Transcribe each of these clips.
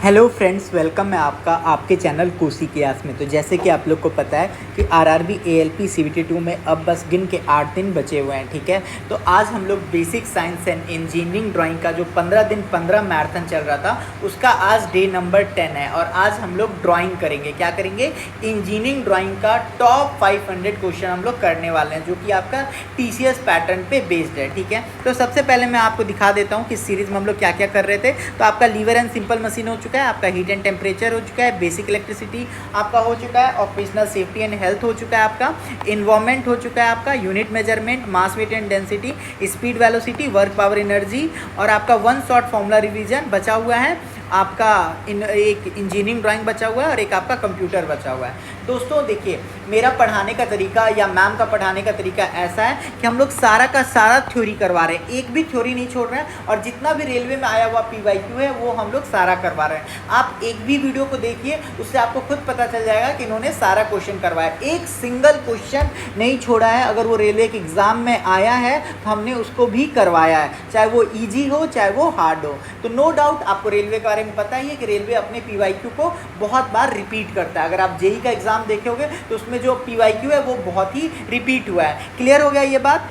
Hello friends, welcome है आपका आपके चैनल कोसी कियास में। तो जैसे कि आप लोग को पता है कि आरआरबी एएलपी सीवीटी 2 में अब बस गिन के 8 दिन बचे हुए हैं, ठीक है। तो आज हम लोग basic science and engineering drawing का जो 15 दिन 15 मैराथन चल रहा था उसका आज डे नंबर 10 है। और आज हम लोग ड्राइंग करेंगे। क्या करेंगे? इंजीनियरिंग ड्राइंग का टॉप 500 क्वेश्चन हम लोग करने वाले हैं, जो कि आपका टीसीएस पैटर्न पे बेस्ड है, ठीक है। तो सबसे पहले मैं आपको दिखा देता हूँ कि सीरीज में हम लोग क्या क्या कर रहे थे। तो आपका लीवर एंड सिंपल मशीन हो चुका है, आपका हीट एंड टेम्परेचर हो चुका है, बेसिक इलेक्ट्रिसिटी आपका हो चुका है, ऑक्यूपेशनल सेफ्टी एंड हेल्थ हो चुका है, आपका इन्वायरमेंट हो चुका है, आपका unit measurement, mass weight and density, speed velocity, work power energy, और आपका वन शॉट फॉर्मूला रिवीजन बचा हुआ है। आपका एक इंजीनियरिंग ड्राइंग बचा हुआ है और एक आपका कंप्यूटर बचा हुआ है। दोस्तों देखिए, मेरा पढ़ाने का तरीका या मैम का पढ़ाने का तरीका ऐसा है कि हम लोग सारा का सारा थ्योरी करवा रहे हैं, एक भी थ्योरी नहीं छोड़ रहे हैं। और जितना भी रेलवे में आया हुआ पीवाईक्यू है वो हम लोग सारा करवा रहे हैं। आप एक भी वीडियो को देखिए, उससे आपको खुद पता चल जाएगा कि इन्होंने सारा क्वेश्चन करवाया, एक सिंगल क्वेश्चन नहीं छोड़ा है। अगर वो रेलवे के एग्जाम में आया है तो हमने उसको भी करवाया है, चाहे वो ईजी हो चाहे वो हार्ड हो। तो नो डाउट आपको रेलवे के बारे में पता ही है कि रेलवे अपने पीवाईक्यू को बहुत बार रिपीट करता है। अगर आप जेई का एग्जाम देखे होंगे तो उसमें जो पीवाईक्यू है वो बहुत ही रिपीट हुआ है। क्लियर हो गया ये बात?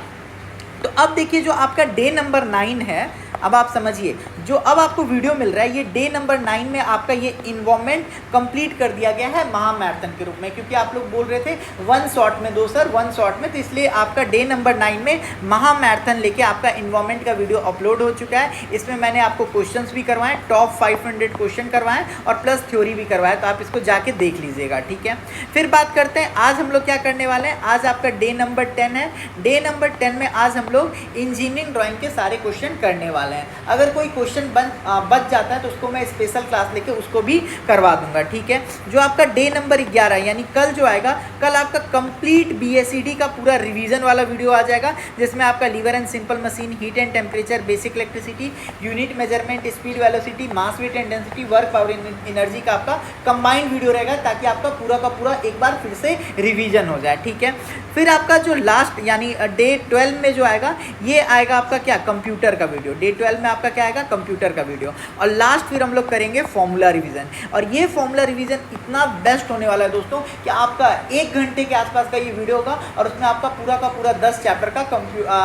तो अब देखिए, जो आपका डे नंबर 9 है, अब आप समझिए, जो अब आपको वीडियो मिल रहा है ये डे नंबर 9 में आपका ये इन्वॉल्वमेंट कंप्लीट कर दिया गया है महामैराथन के रूप में। क्योंकि आप लोग बोल रहे थे वन शॉट में दो सर, वन शॉट में, तो इसलिए आपका डे नंबर 9 में महामैराथन लेके आपका इन्वॉल्वमेंट का वीडियो अपलोड हो चुका है। इसमें मैंने आपको क्वेश्चंस भी करवाए, टॉप 500 क्वेश्चन करवाए और प्लस थ्योरी भी करवाए, तो आप इसको जाके देख लीजिएगा, ठीक है। फिर बात करते हैं आज हम लोग क्या करने वाले हैं। आज आपका डे नंबर 10 है। डे नंबर 10 में आज हम लोग इंजीनियरिंग ड्राइंग के सारे क्वेश्चन करने वाले हैं। अगर कोई क्वेश्चन बच जाता है तो उसको मैं स्पेशल क्लास लेके उसको भी करवा दूंगा, ठीक है। जो आपका डे नंबर 11 यानी कल जो आएगा, कल आपका कंप्लीट बीएसईडी का पूरा रिवीजन वाला वीडियो आ जाएगा, जिसमें आपका lever and simple machine, heat and temperature, basic electricity, unit measurement, speed velocity, mass weight and density, work power energy का आपका कंबाइंड वीडियो रहेगा, ताकि आपका पूरा का पूरा एक बार फिर से रिवीजन हो जाए, ठीक है। फिर आपका जो लास्ट यानी डे 12 में जो आएगा, ये आएगा आपका क्या, कंप्यूटर का वीडियो। डे 12 में आपका क्या आएगा, कंप्यूटर का वीडियो। और लास्ट फिर हम लोग करेंगे फॉर्मूला रिवीजन। और ये फॉर्मूला रिवीजन इतना बेस्ट होने वाला है दोस्तों कि आपका 1 घंटे के आसपास का ये वीडियो होगा और उसमें आपका पूरा का पूरा 10 चैप्टर का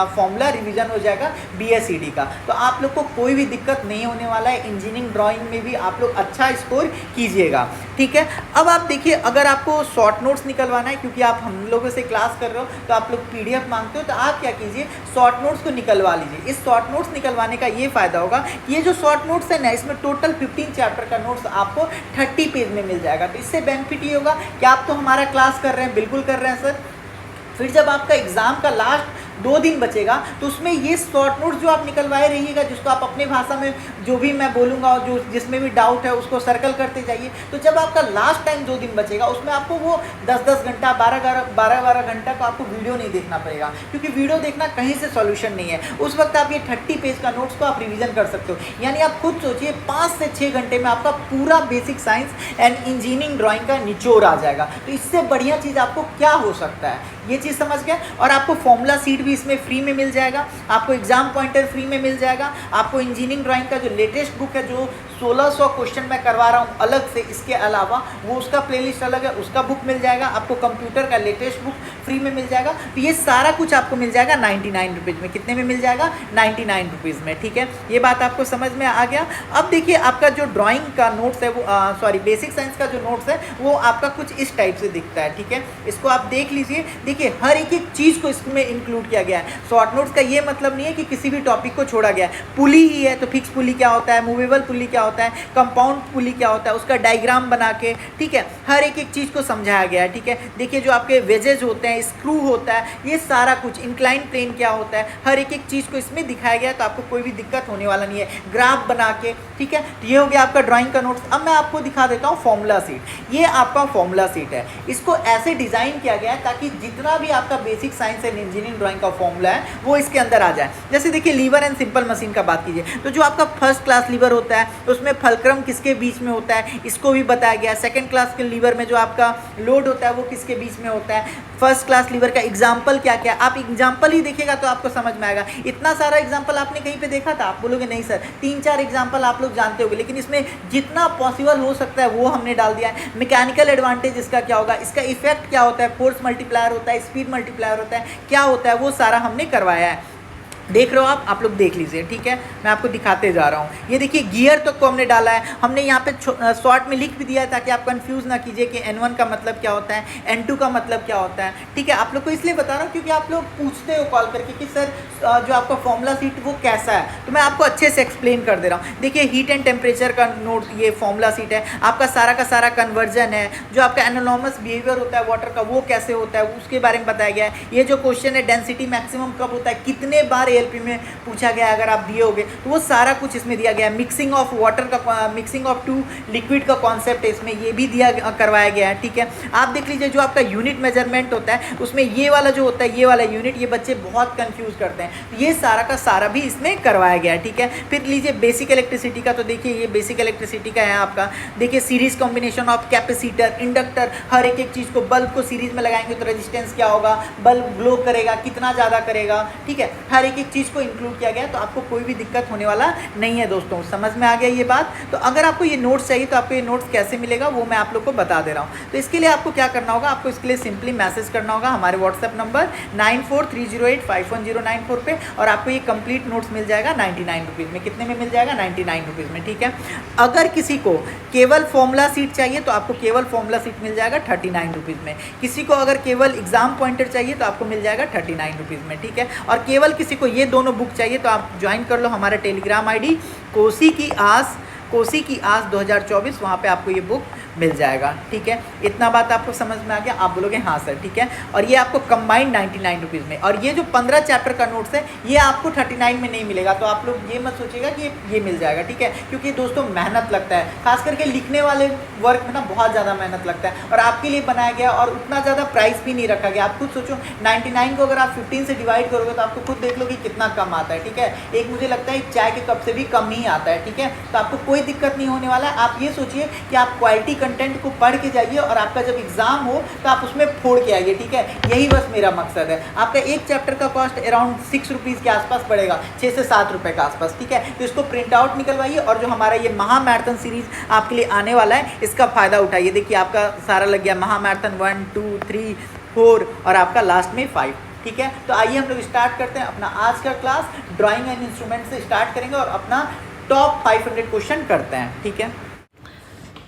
फॉर्मूला रिवीजन हो जाएगा बीएसईडी का। तो आप लोग को कोई भी दिक्कत नहीं होने वाला है। इंजीनियरिंग ड्राइंग में भी आप लोग अच्छा स्कोर कीजिएगा, ठीक है। अब आप देखिए, अगर आपको शॉर्ट नोट्स निकलवाना है, क्योंकि आप हम लोगों से क्लास कर रहे हो तो आप लोग पीडीएफ मांगते हो, तो आप क्या कीजिए, शॉर्ट नोट्स को निकलवा लीजिए। इस शॉर्ट नोट्स निकलवाने का ये फायदा होगा कि ये जो शॉर्ट नोट्स है ना, इसमें टोटल 15 चैप्टर का नोट्स आपको 30 पेज में मिल जाएगा। तो इससे बेनिफिट ये होगा कि आप तो हमारा क्लास कर रहे हैं, बिल्कुल कर रहे हैं सर। फिर जब आपका एग्जाम का लास्ट 2 दिन बचेगा तो उसमें ये शॉर्ट नोट्स जो आप निकलवाए रहिएगा, जिसको आप अपने भाषा में जो भी मैं बोलूँगा और जो जिसमें भी डाउट है उसको सर्कल करते जाइए। तो जब आपका लास्ट टाइम 2 दिन बचेगा, उसमें आपको वो 10-10 घंटा, 12-12 घंटा का आपको वीडियो नहीं देखना पड़ेगा, क्योंकि वीडियो देखना कहीं से सॉल्यूशन नहीं है। उस वक्त आप ये 30 पेज का नोट्स को आप रिवीजन कर सकते हो। यानी आप खुद सोचिए, 5 से 6 घंटे में आपका पूरा basic science and engineering drawing का निचोड़ आ जाएगा। तो इससे बढ़िया चीज़ आपको क्या हो सकता है, ये चीज़ समझ गए। और आपको फॉर्मूला सीट भी इसमें फ्री में मिल जाएगा, आपको एग्जाम पॉइंटर फ्री में मिल जाएगा, आपको इंजीनियरिंग ड्राइंग का जो लेटेस्ट बुक है, जो 1600 क्वेश्चन मैं करवा रहा हूँ अलग से, इसके अलावा वो उसका प्लेलिस्ट अलग है, उसका बुक मिल जाएगा। आपको कंप्यूटर का लेटेस्ट बुक फ्री में मिल जाएगा। तो ये सारा कुछ आपको मिल जाएगा 99 रुपीज़ में। कितने में मिल जाएगा? 99 रुपीज़ में, ठीक है। ये बात आपको समझ में आ गया। अब देखिए, आपका जो ड्राइंग का नोट्स है वो बेसिक साइंस का जो नोट्स है वो आपका कुछ इस टाइप से दिखता है, ठीक है। इसको आप देख लीजिए। देखिए, हर एक चीज़ को इसमें इंक्लूड किया गया है। शॉर्ट नोट्स का ये मतलब नहीं है कि किसी भी टॉपिक को छोड़ा गया है। पुली ही है तो फिक्स पुली क्या होता है, मूवेबल पुली क्या होता है, कंपाउंड पुली क्या होता है, उसका डायग्राम बना के, ठीक है, हर एक चीज़ को समझाया गया है, ठीक है। देखिए, जो आपके वेजेज होते हैं, स्क्रू होता है, ये सारा कुछ, इंक्लाइन प्लेन क्या होता है, हर एक चीज़ को इसमें दिखाया गया है। तो आपको कोई भी दिक्कत होने वाला नहीं है, ग्राफ बना के, ठीक है। तो ये हो गया आपका ड्राइंग का नोट्स। अब मैं आपको दिखा देता हूँ फॉर्मूला सीट। ये आपका फॉर्मूला सीट है। इसको ऐसे डिज़ाइन किया गया है ताकि जितना भी आपका basic science and engineering drawing का फॉर्मूला है वो इसके अंदर आ जाए। जैसे देखिए, लीवर एंड सिंपल मशीन का बात कीजिए तो जो आपका फर्स्ट क्लास लीवर होता है तो उसमें फलक्रम किसके बीच में होता है इसको भी बताया गया है। सेकंड क्लास के लीवर में जो आपका लोड होता है वो किसके बीच में होता है, फर्स्ट क्लास लीवर का एग्जाम्पल क्या क्या, आप एग्जाम्पल ही देखिएगा तो आपको समझ में आएगा। इतना सारा एग्जाम्पल आपने कहीं पे देखा था? आप बोलोगे नहीं सर, 3-4 एग्जाम्पल आप लोग जानते होंगे, लेकिन इसमें जितना पॉसिबल हो सकता है वो हमने डाल दिया है। मैकेनिकल एडवांटेज इसका क्या होगा, इसका इफेक्ट क्या होता है, फोर्स मल्टीप्लायर होता है, स्पीड मल्टीप्लायर होता है, क्या होता है, वो सारा हमने करवाया है। देख रहे हो आप लोग देख लीजिए, ठीक है। मैं आपको दिखाते जा रहा हूँ। ये देखिए गियर तक को हमने डाला है, हमने यहाँ पे शॉर्ट में लिख भी दिया है ताकि आप कंफ्यूज ना कीजिए कि N1 का मतलब क्या होता है, N2 का मतलब क्या होता है, ठीक है। आप लोग को इसलिए बता रहा हूँ क्योंकि आप लोग पूछते हो कॉल करके कि सर जो आपका फॉर्मूला सीट वो कैसा है, तो मैं आपको अच्छे से एक्सप्लेन कर दे रहा हूँ। देखिए हीट एंड टेम्परेचर का नोट, ये फॉर्मूला सीट है आपका, सारा का कन्वर्जन है, जो आपका एनानॉमस बिहेवियर होता है वाटर का वो कैसे होता है उसके बारे में बताया गया है। ये जो क्वेश्चन है डेंसिटी मैक्सिमम कब होता है, कितने बार ALP में पूछा गया, अगर आप दिए होगे तो वो सारा कुछ इसमें दिया गया है। मिक्सिंग ऑफ वाटर का, मिक्सिंग ऑफ 2 लिक्विड का कॉन्सेप्ट है इसमें, ये भी दिया करवाया गया है, ठीक है। आप देख लीजिए जो आपका यूनिट मेजरमेंट होता है उसमें ये वाला जो होता है, ये वाला यूनिट, ये बच्चे बहुत कंफ्यूज करते हैं, तो ये सारा का सारा भी इसमें करवाया गया है, ठीक है। फिर लीजिए बेसिक इलेक्ट्रिसिटी का, तो देखिए ये बेसिक इलेक्ट्रिसिटी का है आपका। देखिए series combination of capacitor, inductor, हर एक चीज़ को, बल्ब को सीरीज में लगाएंगे तो रेजिस्टेंस क्या होगा, बल्ब ग्लो करेगा, कितना ज़्यादा करेगा, ठीक है। हर एक चीज़ को इंक्लूड किया गया, तो आपको कोई भी दिक्कत होने वाला नहीं है दोस्तों। समझ में आ गया ये बात? तो अगर आपको ये नोट्स चाहिए तो आपको ये नोट्स कैसे मिलेगा वो मैं आप लोग को बता दे रहा हूँ। तो इसके लिए आपको क्या करना होगा, आपको इसके लिए सिंपली मैसेज करना होगा हमारे व्हाट्सएप नंबर 9430851094 पे, और आपको ये कंप्लीट नोट्स मिल जाएगा 99 रुपीज़ में। कितने में मिल जाएगा? 99 रुपीज़ में, ठीक है। अगर किसी को केवल फॉर्मूला सीट चाहिए तो आपको केवल फॉर्मूला सीट मिल जाएगा 39 रुपीज़ में। किसी को अगर केवल एग्जाम पॉइंटर चाहिए तो आपको मिल जाएगा 39 रुपीज़ में, ठीक है। और केवल किसी को ये दोनों बुक चाहिए तो आप ज्वाइन कर लो हमारा टेलीग्राम आईडी कोसी की आस 2024, वहाँ पे आपको ये बुक मिल जाएगा, ठीक है। इतना बात आपको समझ में आ गया? आप बोलोगे हाँ सर, ठीक है। और ये आपको कंबाइंड 99 रुपीज़ में, और ये जो 15 चैप्टर का नोट्स है ये आपको 39 में नहीं मिलेगा, तो आप लोग ये मत सोचिएगा कि ये मिल जाएगा, ठीक है। क्योंकि दोस्तों मेहनत लगता है, खास करके लिखने वाले वर्क में ना बहुत ज़्यादा मेहनत लगता है, और आपके लिए बनाया गया, और उतना ज़्यादा प्राइस भी नहीं रखा गया। आप खुद सोचो 99 को अगर आप 15 से डिवाइड करोगे तो आपको खुद देख लो कि कितना कम आता है, ठीक है। एक मुझे लगता है चाय के कप से भी कम ही आता है, ठीक है। तो आपको कोई दिक्कत नहीं होने वाला है। आप ये सोचिए कि आप क्वालिटी कंटेंट को पढ़ के जाइए, और आपका जब एग्जाम हो तो आप उसमें फोड़ के आइए, ठीक है। यही बस मेरा मकसद है। आपका एक चैप्टर का कॉस्ट अराउंड 6 रुपीज़ के आसपास पड़ेगा, 6 से 7 रुपये के आसपास, ठीक है। तो इसको प्रिंट आउट निकलवाइए, और जो हमारा ये महा मैराथन सीरीज आपके लिए आने वाला है इसका फ़ायदा उठाइए। देखिए आपका सारा लग गया, महा मैराथन 1 2 3 4 और आपका लास्ट में 5, ठीक है। तो आइए हम लोग स्टार्ट करते हैं अपना आज का क्लास। ड्राइंग एंड इंस्ट्रूमेंट से स्टार्ट करेंगे और अपना टॉप 500 क्वेश्चन करते हैं, ठीक है।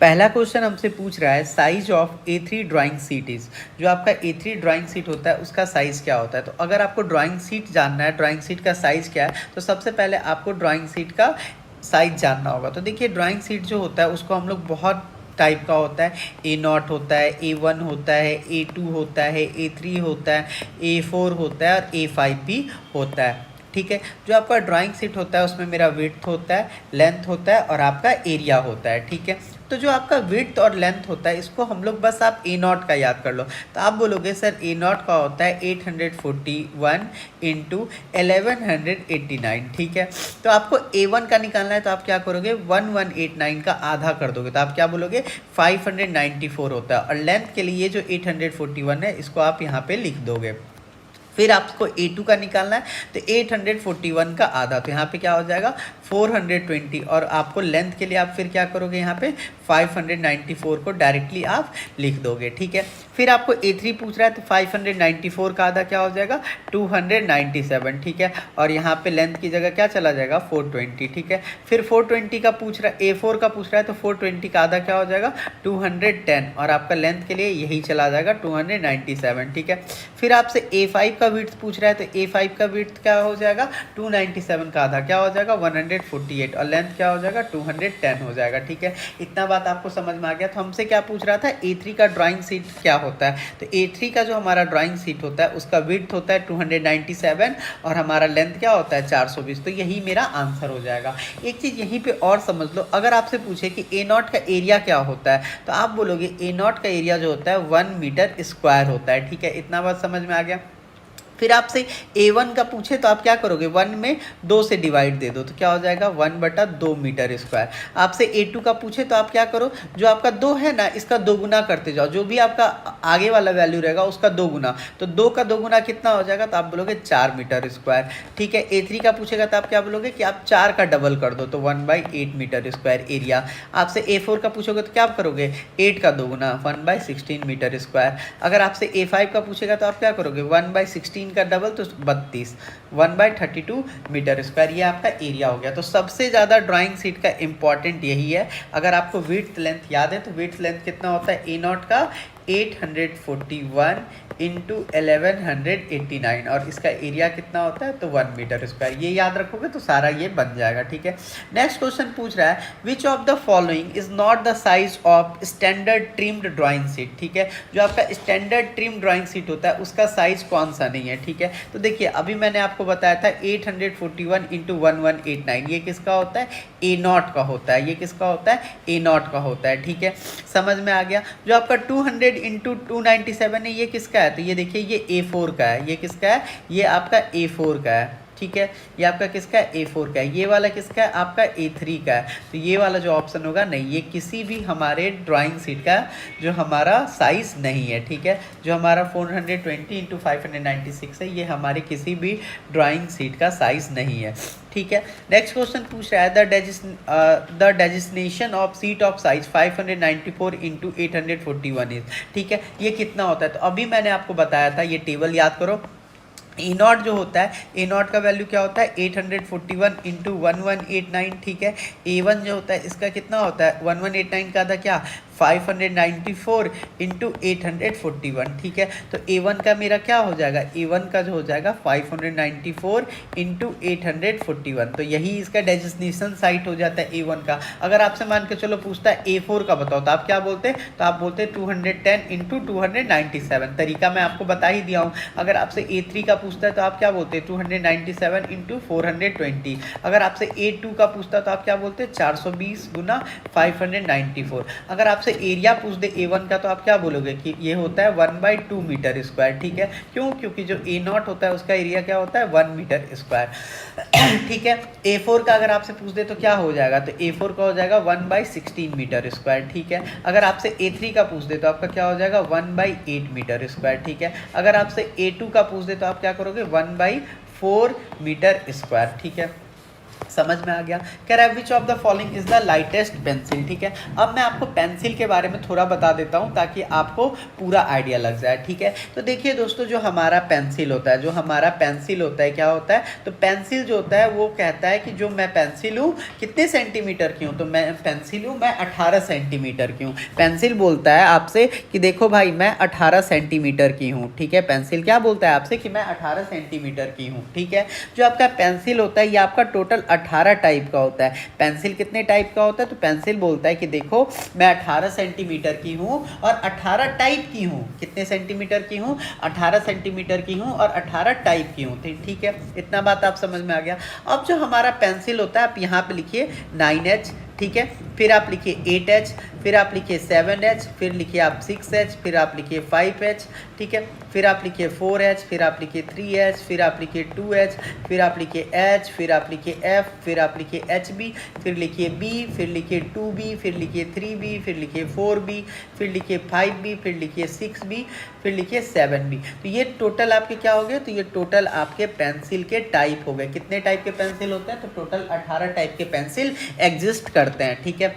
पहला क्वेश्चन हमसे पूछ रहा है size of A3 drawing seat is. जो आपका A3 ड्राइंग सीट होता है उसका साइज़ क्या होता है। तो अगर आपको ड्राइंग सीट जानना है, ड्राइंग सीट का साइज़ क्या है, तो सबसे पहले आपको ड्राइंग सीट का साइज़ जानना होगा। तो देखिए ड्राइंग सीट जो होता है उसको हम लोग बहुत टाइप का होता है, A0 होता है, A1 होता है, A2 होता है, A3 होता है, A4 होता है और A5 भी होता है, ठीक है। जो आपका ड्राइंग सीट होता है उसमें मेरा विड्थ होता है, लेंथ होता है और आपका एरिया होता है, ठीक है। तो जो आपका विड्थ और लेंथ होता है इसको हम लोग बस आप A0 का याद कर लो। तो आप बोलोगे सर A0 का होता है 841 इंटू 1189, ठीक है। तो आपको A1 का निकालना है, तो आप क्या करोगे 1189 का आधा कर दोगे, तो आप क्या बोलोगे 594 होता है। और लेंथ के लिए जो 841 है इसको आप यहाँ पे लिख दोगे। फिर आपको A2 का निकालना है, तो 841 का आधा, तो यहाँ पे क्या हो जाएगा 420, और आपको लेंथ के लिए आप फिर क्या करोगे यहाँ पे 594 को डायरेक्टली आप लिख दोगे, ठीक है। फिर आपको A3 पूछ रहा है, तो 594 का आधा क्या हो जाएगा 297, ठीक है। और यहाँ पे लेंथ की जगह क्या चला जाएगा 420, ठीक है। फिर 420 का पूछ रहा है, A4 का पूछ रहा है, तो 420 का आधा क्या हो जाएगा 210, और आपका लेंथ के लिए यही चला जाएगा 297, ठीक है। फिर आपसे A5 का विड्थ पूछ रहा है, तो A5 का विड्थ क्या हो जाएगा 297 का आधा क्या हो जाएगा 148, और लेंथ क्या हो जाएगा 210 हो जाएगा, ठीक है। इतना बात आपको समझ में आ गया। तो हमसे क्या पूछ रहा था A3 का ड्राइंग सीट क्या होता है। तो A3 का जो हमारा ड्राइंग सीट होता है उसका विड्थ होता है 297 और हमारा लेंथ क्या होता है 420, तो यही मेरा आंसर हो जाएगा। एक चीज़ यहीं पे और समझ लो, अगर आपसे पूछे कि A0 का एरिया क्या होता है, तो आप बोलोगे A0 का एरिया जो होता है 1 मीटर स्क्वायर होता है, ठीक है। इतना बात समझ में आ गया। फिर आपसे A1 का पूछे तो आप क्या करोगे, 1 में 2 से डिवाइड दे दो तो क्या हो जाएगा 1/2 मीटर स्क्वायर। आपसे A2 का पूछे तो आप क्या करो, जो आपका 2 है ना इसका 2 गुना करते जाओ, जो भी आपका आगे वाला वैल्यू रहेगा उसका 2 गुना, तो 2 का 2 गुना कितना हो जाएगा, तो आप बोलोगे 4 मीटर स्क्वायर। ठीक है, A3 का पूछेगा तो आप क्या बोलोगे कि आप 4 का डबल कर दो तो 1/8 मीटर स्क्वायर एरिया। आपसे A4 का पूछोगे तो क्या करोगे, 8 का 2 गुना 1/16 मीटर स्क्वायर। अगर आपसे A5 का पूछेगा तो आप क्या करोगे, 1/16 का डबल तो 32, 1/32 मीटर स्क्वायर। ये आपका एरिया हो गया। तो सबसे ज़्यादा ड्राइंग शीट का इंपॉर्टेंट यही है। अगर आपको विड्थ लेंथ याद है तो विड्थ लेंथ कितना होता है, A0 का 841 इंटू 1189 और इसका एरिया कितना होता है तो 1 मीटर स्क्वायर। ये याद रखोगे तो सारा ये बन जाएगा। ठीक है, नेक्स्ट क्वेश्चन पूछ रहा है which of the following is not the size of standard trimmed drawing sheet. ठीक है, जो आपका स्टैंडर्ड ट्रिम ड्राइंग शीट होता है उसका साइज कौन सा नहीं है। ठीक है, तो देखिए अभी मैंने आपको बताया था 841 इंटू 1189 ये किसका होता है, A0 का होता है। ये किसका होता है, A0 का होता है। ठीक है, समझ में आ गया। जो आपका 200 इंटू 297 है ये किसका है, तो ये देखिए ये A4 का है। ये किसका है, ये आपका A4 का है। ठीक है, ये आपका किसका है, A4 का है। ये वाला किसका है, आपका A3 का है। तो ये वाला जो ऑप्शन होगा नहीं, ये किसी भी हमारे ड्राइंग शीट का जो हमारा साइज नहीं है। ठीक है, जो हमारा 420 इंटू 596 है ये हमारे किसी भी ड्राइंग शीट का साइज नहीं है। ठीक है, नेक्स्ट क्वेश्चन पूछ रहा है the designation of seat of size 594 into 841 is. ठीक है, ये कितना होता है, तो अभी मैंने आपको बताया था, ये टेबल याद करो। A0 जो होता है, A0 का वैल्यू क्या होता है 841 इंटू 1189। ठीक है, A1 जो होता है इसका कितना होता है 1189 का था क्या 594 इंटू 841। ठीक है, तो A1 का मेरा क्या हो जाएगा, A1 का जो हो जाएगा 594 इंटू 841। तो यही इसका डेजिग्नेशन साइट हो जाता है A1 का। अगर आपसे मान के चलो पूछता है A4 का बताओ तो आप क्या बोलते, तो आप बोलते 210 इंटू 297। तरीका मैं आपको बता ही दिया हूँ। अगर आपसे A3 का पूछता है तो आप क्या बोलते हैं 297 इंटू 420। अगर आपसे A2 का पूछता है तो आप क्या बोलते हैं 420 गुना 594। अगर आपसे एरिया पूछ दे A1 का तो आप क्या बोलोगे कि ये होता है 1/2 मीटर स्क्वायर। ठीक है, क्यों, क्योंकि जो A0 होता है उसका एरिया क्या होता है 1 मीटर स्क्वायर। ठीक है, A4 का अगर आपसे पूछ दे तो क्या हो जाएगा, तो A4 का हो जाएगा 1/16 मीटर स्क्वायर। ठीक है, अगर आपसे A3 का पूछ दे तो आपका क्या हो जाएगा 1/8 मीटर स्क्वायर। ठीक है, अगर आपसे A2 का पूछ दे तो आप क्या करोगे 1/4 मीटर स्क्वायर। ठीक है, समझ में आ गया। कह रहा है which of the following is the lightest pencil. ठीक है, अब मैं आपको पेंसिल के बारे में थोड़ा बता देता हूं ताकि आपको पूरा आइडिया लग जाए। ठीक है, तो देखिए दोस्तों जो हमारा पेंसिल होता है, जो हमारा पेंसिल होता है क्या होता है, तो पेंसिल जो होता है वो कहता है कि जो मैं पेंसिल हूँ कितने सेंटीमीटर की हूँ, तो मैं पेंसिल हूँ मैं 18 सेंटीमीटर की हूँ। पेंसिल बोलता है आपसे कि देखो भाई मैं 18 सेंटीमीटर की हूँ। ठीक है, पेंसिल क्या बोलता है आपसे कि मैं 18 सेंटीमीटर की हूँ। ठीक है, जो आपका पेंसिल होता है ये आपका टोटल 18 टाइप का होता है। पेंसिल कितने टाइप का होता है, तो पेंसिल बोलता है कि देखो मैं 18 सेंटीमीटर की हूँ और 18 टाइप की हूँ। कितने सेंटीमीटर की हूँ, 18 सेंटीमीटर की हूँ और 18 टाइप की हूँ। ठीक है, इतना बात आप समझ में आ गया। अब जो हमारा पेंसिल होता है आप यहाँ पे लिखिए 9H। ठीक है, फिर आप लिखिए 8H, फिर आप लिखिए 7H, फिर लिखिए आप 6H, फिर आप लिखिए 5H। ठीक है, फिर आप लिखिए 4H, फिर आप लिखिए 3H, फिर आप लिखिए 2H, फिर आप लिखिए H, फिर आप लिखिए F, फिर आप लिखिए HB, फिर लिखिए B, फिर लिखिए 2B, फिर लिखिए 3B, फिर लिखिए 4B, फिर लिखिए 5B, फिर लिखिए 6B, फिर लिखिए 7B। तो ये टोटल आपके क्या हो गए, तो ये टोटल आपके पेंसिल के टाइप हो गए। कितने टाइप के पेंसिल होते हैं, तो टोटल 18 टाइप के पेंसिल एग्जिस्ट करते हैं। ठीक है,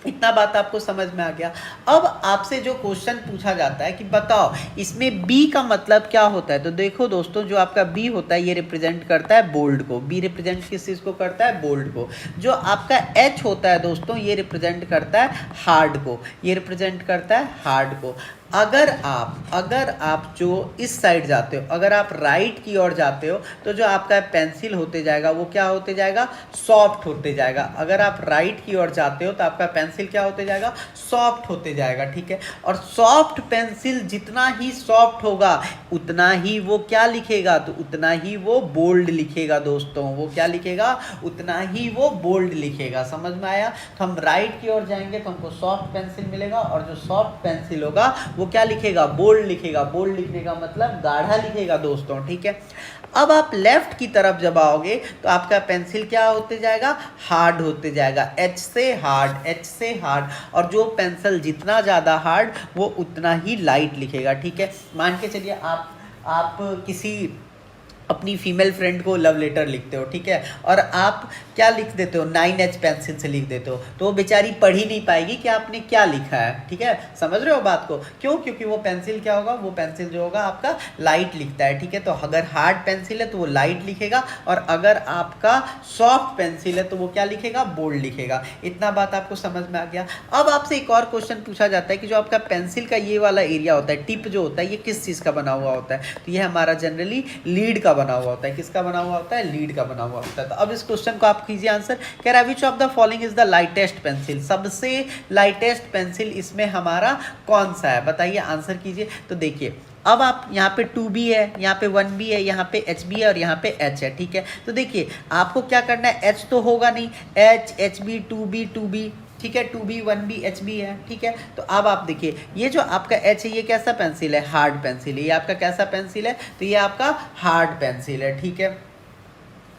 इतना बात आपको समझ में आ गया। अब आपसे जो क्वेश्चन पूछा जाता है कि बताओ इसमें बी का मतलब क्या होता है, तो देखो दोस्तों जो आपका बी होता है ये रिप्रेजेंट करता है बोल्ड को। बी रिप्रेजेंट किस चीज़ को करता है, बोल्ड को। जो आपका एच होता है दोस्तों ये रिप्रेजेंट करता है हार्ड को। ये रिप्रेजेंट करता है हार्ड को। अगर आप जो इस साइड जाते हो, अगर आप राइट की ओर जाते हो तो जो आपका पेंसिल होते जाएगा वो क्या होते जाएगा, सॉफ्ट होते जाएगा। अगर आप राइट की ओर जाते हो तो आपका पेंसिल क्या होते जाएगा, सॉफ्ट होते जाएगा। ठीक है, और सॉफ्ट पेंसिल जितना ही सॉफ्ट होगा उतना ही वो क्या लिखेगा, तो उतना ही वो बोल्ड लिखेगा दोस्तों। वो क्या लिखेगा, उतना ही वो बोल्ड लिखेगा। समझ में आया। तो हम राइट की ओर जाएंगे तो हमको सॉफ्ट पेंसिल मिलेगा और जो सॉफ्ट पेंसिल होगा वो क्या लिखेगा, बोल्ड लिखेगा। बोल्ड लिखने का मतलब गाढ़ा लिखेगा दोस्तों, ठीक है। अब आप लेफ्ट की तरफ जब आओगे तो आपका पेंसिल क्या होते जाएगा, हार्ड होते जाएगा, एच से हार्ड, एच से हार्ड। और जो पेंसिल जितना ज़्यादा हार्ड वो उतना ही लाइट लिखेगा, ठीक है। मान के चलिए आप किसी अपनी फीमेल फ्रेंड को लव लेटर लिखते हो, ठीक है, और आप क्या लिख देते हो, 9H पेंसिल से लिख देते हो, तो वो बेचारी पढ़ ही नहीं पाएगी कि आपने क्या लिखा है, ठीक है। समझ रहे हो बात को, क्यों, क्योंकि वो पेंसिल क्या होगा, वो पेंसिल जो होगा आपका लाइट लिखता है, ठीक है। तो अगर हार्ड पेंसिल है तो वो लाइट लिखेगा, और अगर आपका सॉफ्ट पेंसिल है तो वो क्या लिखेगा, बोल्ड लिखेगा। इतना बात आपको समझ में आ गया। अब आपसे एक और क्वेश्चन पूछा जाता है कि जो आपका पेंसिल का ये वाला एरिया होता है, टिप जो होता है, ये किस चीज़ का बना हुआ होता है, तो ये हमारा जनरली लीड का बना हुआ होता है। किसका बना हुआ होता है, लीड का बना हुआ होता है। तो अब इस क्वेश्चन को आप कीजिए आंसर। कह रहा है which of the following is the lightest pencil, सबसे लाइटेस्ट पेंसिल इसमें हमारा कौन सा है, बताइए, आंसर कीजिए। तो देखिए अब आप यहाँ पे 2B है, यहाँ पे 1B है, यहाँ पे HB है और यहाँ पे H है, ठीक है। तो देखिए आपको क्या करना है, H तो होगा नहीं, H, HB, 2B, ठीक है, 2B, 1B, HB है, ठीक है। तो अब आप देखिए ये जो आपका H है ये कैसा पेंसिल है, हार्ड पेंसिल है। ये आपका कैसा पेंसिल है, तो ये आपका हार्ड पेंसिल है, ठीक है।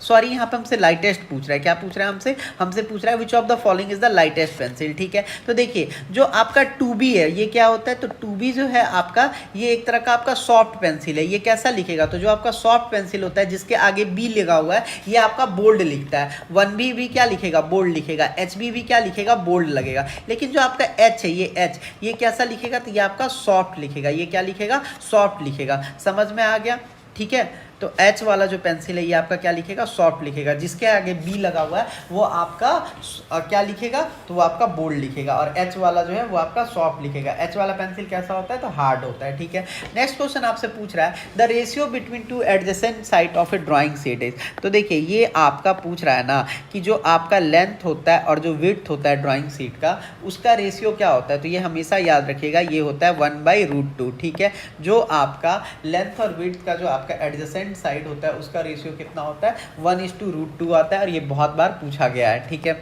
सॉरी, यहाँ पे हमसे लाइटेस्ट पूछ रहा है, क्या पूछ रहा है हमसे पूछ रहा है which of the following is the lightest pencil, ठीक है। तो देखिए जो आपका 2B है ये क्या होता है, तो 2B जो है आपका ये एक तरह का आपका सॉफ्ट पेंसिल है। ये कैसा लिखेगा, तो जो आपका सॉफ्ट पेंसिल होता है जिसके आगे B लगा हुआ है ये आपका बोल्ड लिखता है। 1B भी क्या लिखेगा, बोल्ड लिखेगा। HB भी क्या लिखेगा, बोल्ड लगेगा। लेकिन जो आपका H है ये H, ये कैसा लिखेगा, तो ये आपका सॉफ्ट लिखेगा। ये क्या लिखेगा, सॉफ्ट लिखेगा। समझ में आ गया, ठीक है। तो H वाला जो पेंसिल है ये आपका क्या लिखेगा, सॉफ्ट लिखेगा। जिसके आगे B लगा हुआ है वो आपका क्या लिखेगा, तो वो आपका बोल्ड लिखेगा। और H वाला जो है वो आपका सॉफ्ट लिखेगा। H वाला पेंसिल कैसा होता है, तो हार्ड होता है, ठीक है। नेक्स्ट क्वेश्चन आपसे पूछ रहा है the ratio between two adjacent side of a drawing sheet is. तो देखिए ये आपका पूछ रहा है ना कि जो आपका लेंथ होता है और जो विड्थ होता है ड्राइंग शीट का, उसका रेशियो क्या होता है, तो ये हमेशा याद रखिएगा, ये होता है 1/√2, ठीक है। जो आपका लेंथ और विड्थ का जो आपका एडजेसेंट साइड होता है उसका रेशियो कितना होता है, 1:√2 आता है। और ये बहुत बार पूछा गया है, ठीक है।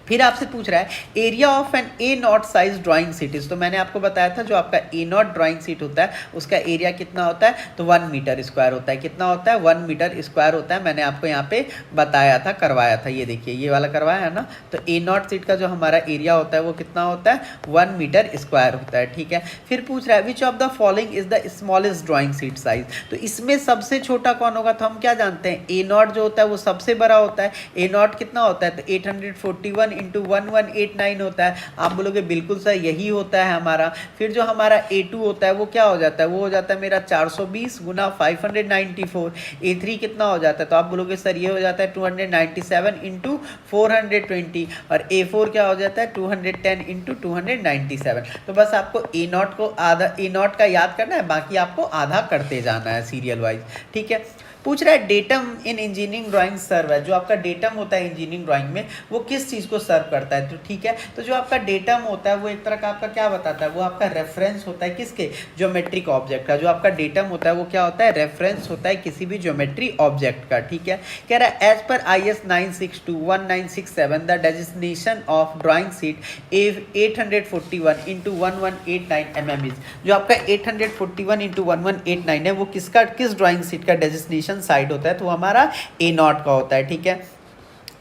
फिर आपसे पूछ रहा है area of an A0 size drawing sheet is. तो मैंने आपको बताया था जो आपका A0 ड्राइंग शीट होता है उसका एरिया कितना होता है, तो 1 मीटर स्क्वायर होता है। कितना होता है, 1 मीटर स्क्वायर होता है। मैंने आपको यहाँ पे बताया था, करवाया था, ये देखिए ये वाला करवाया है ना। तो A0 शीट का जो हमारा एरिया होता है वो कितना होता है, 1 मीटर स्क्वायर होता है, ठीक है। फिर पूछ रहा है which of the following is the smallest drawing sheet size. तो इसमें सबसे छोटा कौन होगा, तो हम क्या जानते हैं A0 जो होता है वो सबसे बड़ा होता है। A0 कितना होता है, तो 841 इंटू 1189 होता है। आप बोलोगे बिल्कुल सर यही होता है हमारा। फिर जो हमारा A2 होता है वो क्या हो जाता है, वो हो जाता है मेरा 420 गुना 594। A3 कितना हो जाता है, तो आप बोलोगे सर ये हो जाता है 297 इंटू 420। और A4 क्या हो जाता है 210 इंटू 297। तो बस आपको A0 को आधा, A0 का याद करना है, बाकी आपको आधा करते जाना है सीरियल वाइज, ठीक है। पूछ रहा है डेटम इन इंजीनियरिंग ड्राइंग सर्व है। जो आपका डेटम होता है इंजीनियरिंग ड्राइंग में वो किस चीज़ को सर्व करता है, तो ठीक है। तो जो आपका डेटम होता है वो एक तरह का आपका क्या बताता है, वो आपका रेफरेंस होता है किसके, ज्योमेट्रिक ऑब्जेक्ट का। जो आपका डेटम होता है वो क्या होता है, रेफरेंस होता है किसी भी ज्योमेट्री ऑब्जेक्ट का, ठीक है। कह रहा है एज पर IS 9621967 the designation of drawing sheet 841 into 1189 mm। जो आपका 841 इंटू 1189 है वो किसका, किस ड्राइंग शीट का डेजिग्नेशन साइड होता है, तो हमारा A0 का होता है, ठीक है।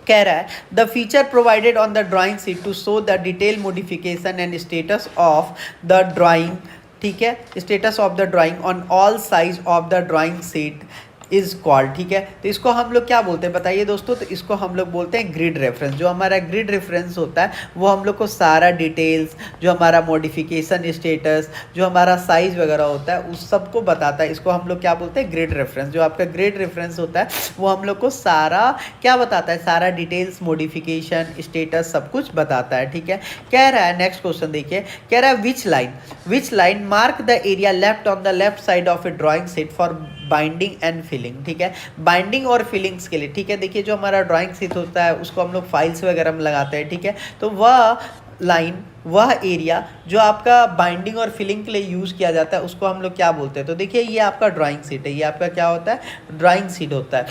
कह रहा है the feature provided on the drawing sheet to show the detail modification and status of the drawing, ठीक है, status of the drawing on all size of the drawing sheet is called, ठीक है। तो इसको हम लोग क्या बोलते हैं बताइए दोस्तों, तो इसको हम लोग बोलते हैं ग्रिड रेफरेंस। जो हमारा ग्रिड रेफरेंस होता है वो हम लोग को सारा डिटेल्स, जो हमारा मॉडिफिकेशन स्टेटस, जो हमारा साइज वगैरह होता है उस सब को बताता है। इसको हम लोग क्या बोलते हैं, ग्रिड रेफरेंस। जो आपका ग्रिड रेफरेंस होता है वो हम लोग को सारा क्या बताता है, सारा डिटेल्स, मॉडिफिकेशन, स्टेटस सब कुछ बताता है, ठीक है। कह रहा है नेक्स्ट क्वेश्चन देखिए, कह रहा है which line mark the area left on the left side of a drawing sheet for binding and filling, ठीक है। बाइंडिंग और फिलिंग्स के लिए, ठीक है। देखिए जो हमारा ड्राइंग शीट होता है उसको हम लोग फाइल्स वगैरह में लगाते हैं, ठीक है। तो वह लाइन, वह एरिया जो आपका बाइंडिंग और फिलिंग के लिए यूज़ किया जाता है उसको हम लोग क्या बोलते हैं, तो देखिए ये आपका ड्राइंग शीट है। ये आपका क्या होता है, ड्राइंग शीट होता है।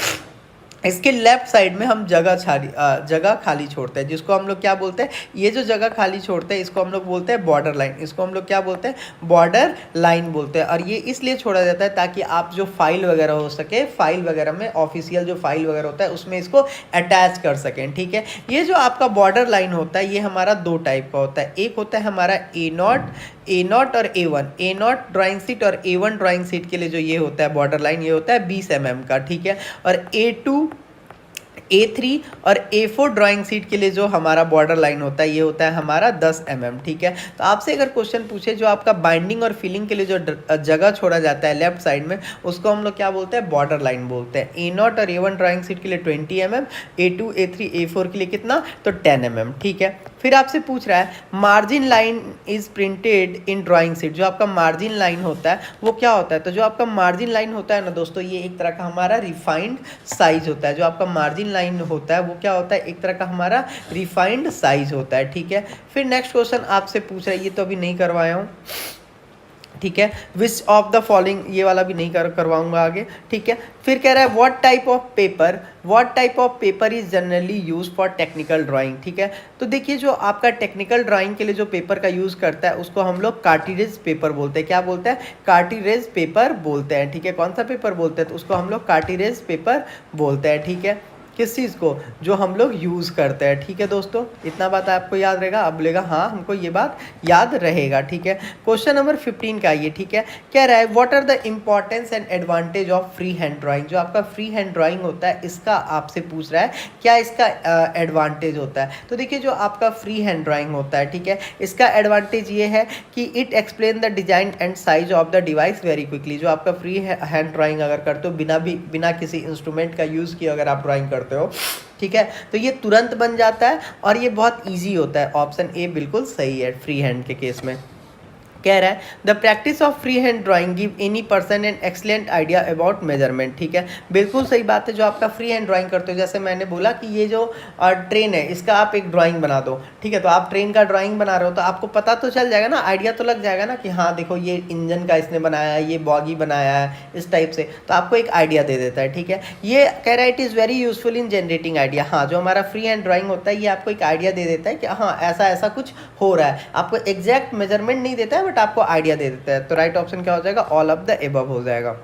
इसके लेफ्ट साइड में हम जगह खाली छोड़ते हैं, जिसको हम लोग क्या बोलते हैं, ये जो जगह खाली छोड़ते हैं इसको हम लोग बोलते हैं बॉर्डर लाइन। इसको हम लोग क्या बोलते हैं, बॉर्डर लाइन बोलते हैं। और ये इसलिए छोड़ा जाता है ताकि आप जो फाइल वगैरह हो सके, फाइल वगैरह में ऑफिशियल जो फाइल वगैरह होता है उसमें इसको अटैच कर सकें, ठीक है। ये जो आपका बॉर्डर लाइन होता है ये हमारा दो टाइप का होता है। एक होता है हमारा ए नॉट और ए नॉट ड्राइंग सीट और A1 ड्राइंग सीट के लिए जो ये होता है बॉर्डर लाइन, ये होता है 20 mm का, ठीक है। और A2, A3 और A4 ड्राइंग सीट के लिए जो हमारा बॉर्डर लाइन होता है ये होता है हमारा 10 mm, ठीक है। तो आपसे अगर क्वेश्चन पूछे जो आपका बाइंडिंग और फिलिंग के लिए जो जगह छोड़ा जाता है लेफ्ट साइड में, उसको हम लोग क्या बोलते हैं, बॉर्डर लाइन बोलते हैं। A0 और A1 ड्राइंग सीट के लिए 20 mm, A2, A3, A4 के लिए कितना, तो 10 mm, ठीक है। फिर आपसे पूछ रहा है margin line is printed in drawing sheet. जो आपका मार्जिन लाइन होता है वो क्या होता है, तो जो आपका मार्जिन लाइन होता है ना दोस्तों, ये एक तरह का हमारा रिफाइंड साइज होता है। जो आपका मार्जिन लाइन होता है वो क्या होता है, एक तरह का हमारा रिफाइंड साइज होता है, ठीक है। फिर नेक्स्ट क्वेश्चन आपसे पूछ रहा है, ये तो अभी नहीं करवाया हूँ, ठीक है। विच ऑफ द फॉलोइंग, ये वाला भी नहीं करवाऊंगा आगे, ठीक है। फिर कह रहा है what type of paper is generally use for technical drawing, ठीक है। तो देखिए जो आपका टेक्निकल ड्राइंग के लिए जो पेपर का यूज़ करता है उसको हम लोग कार्टिरेज पेपर बोलते हैं। क्या बोलते हैं, कार्टिरेज पेपर बोलते हैं, ठीक है। कौन सा पेपर बोलते हैं, तो उसको हम लोग कार्टिरेज पेपर बोलते हैं, ठीक है। किस चीज़ को, जो हम लोग यूज़ करते हैं, ठीक है दोस्तों। इतना बात आपको याद रहेगा। अब बोलेगा हाँ हमको ये बात याद रहेगा, ठीक है। क्वेश्चन नंबर 15 का ये, ठीक है। कह रहा है what are the importance and advantage of free hand drawing. जो आपका फ्री हैंड ड्राइंग होता है इसका आपसे पूछ रहा है क्या इसका एडवांटेज होता है। तो देखिए जो आपका फ्री हैंड ड्राइंग होता है, ठीक है, इसका एडवांटेज ये है कि it explain the design and size of the device very quickly. जो आपका फ्री हैंड ड्राइंग अगर करते हो बिना किसी इंस्ट्रूमेंट का यूज़ किए अगर आप ड्राइंग करते हो, ठीक है, तो ये तुरंत बन जाता है और ये बहुत इजी होता है। ऑप्शन ए बिल्कुल सही है फ्री हैंड के केस में। कह रहा है the practice of free hand drawing give any person an excellent idea about measurement, ठीक है, बिल्कुल सही बात है। जो आपका फ्री हैंड ड्राइंग करते हो, जैसे मैंने बोला कि ये जो ट्रेन है इसका आप एक ड्राइंग बना दो, ठीक है, तो आप ट्रेन का ड्राइंग बना रहे हो तो आपको पता तो चल जाएगा ना, आइडिया तो लग जाएगा ना कि हाँ देखो ये इंजन का इसने बनाया है, ये बॉगी बनाया है, इस टाइप से, तो आपको एक आइडिया दे देता है, ठीक है। ये कह रहा है it is very useful in generating idea. हाँ, जो हमारा फ्री हैंड ड्राइंग होता है ये आपको एक आइडिया दे देता है कि हाँ ऐसा ऐसा कुछ हो रहा है। आपको एग्जैक्ट मेजरमेंट नहीं देता है बट आपको आइडिया दे देता है। तो राइट ऑप्शन क्या हो जाएगा, ऑल ऑफ द एबव हो जाएगा।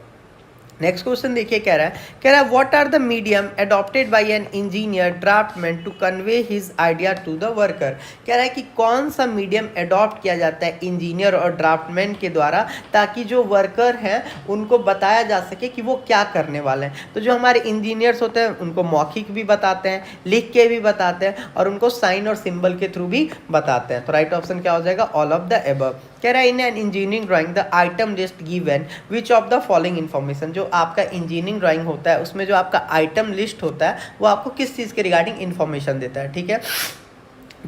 नेक्स्ट क्वेश्चन देखिए, कह रहा है what are the medium adopted by an engineer draftsman to convey his idea to the worker. कह रहा है कि कौन सा मीडियम अडॉप्ट किया जाता है इंजीनियर और ड्राफ्टमैन के द्वारा ताकि जो वर्कर हैं उनको बताया जा सके कि वो क्या करने वाले हैं। तो जो हमारे इंजीनियर्स होते हैं उनको मौखिक भी बताते हैं, लिख के भी बताते हैं और उनको साइन और सिंबल के थ्रू भी बताते हैं। तो राइट ऑप्शन क्या हो जाएगा, ऑल ऑफ द एबव। कह रहा है इन an engineering drawing the item list given which of the following information. जो आपका इंजीनियरिंग ड्राइंग होता है उसमें जो आपका आइटम लिस्ट होता है वो आपको किस चीज़ के रिगार्डिंग इन्फॉर्मेशन देता है, ठीक है।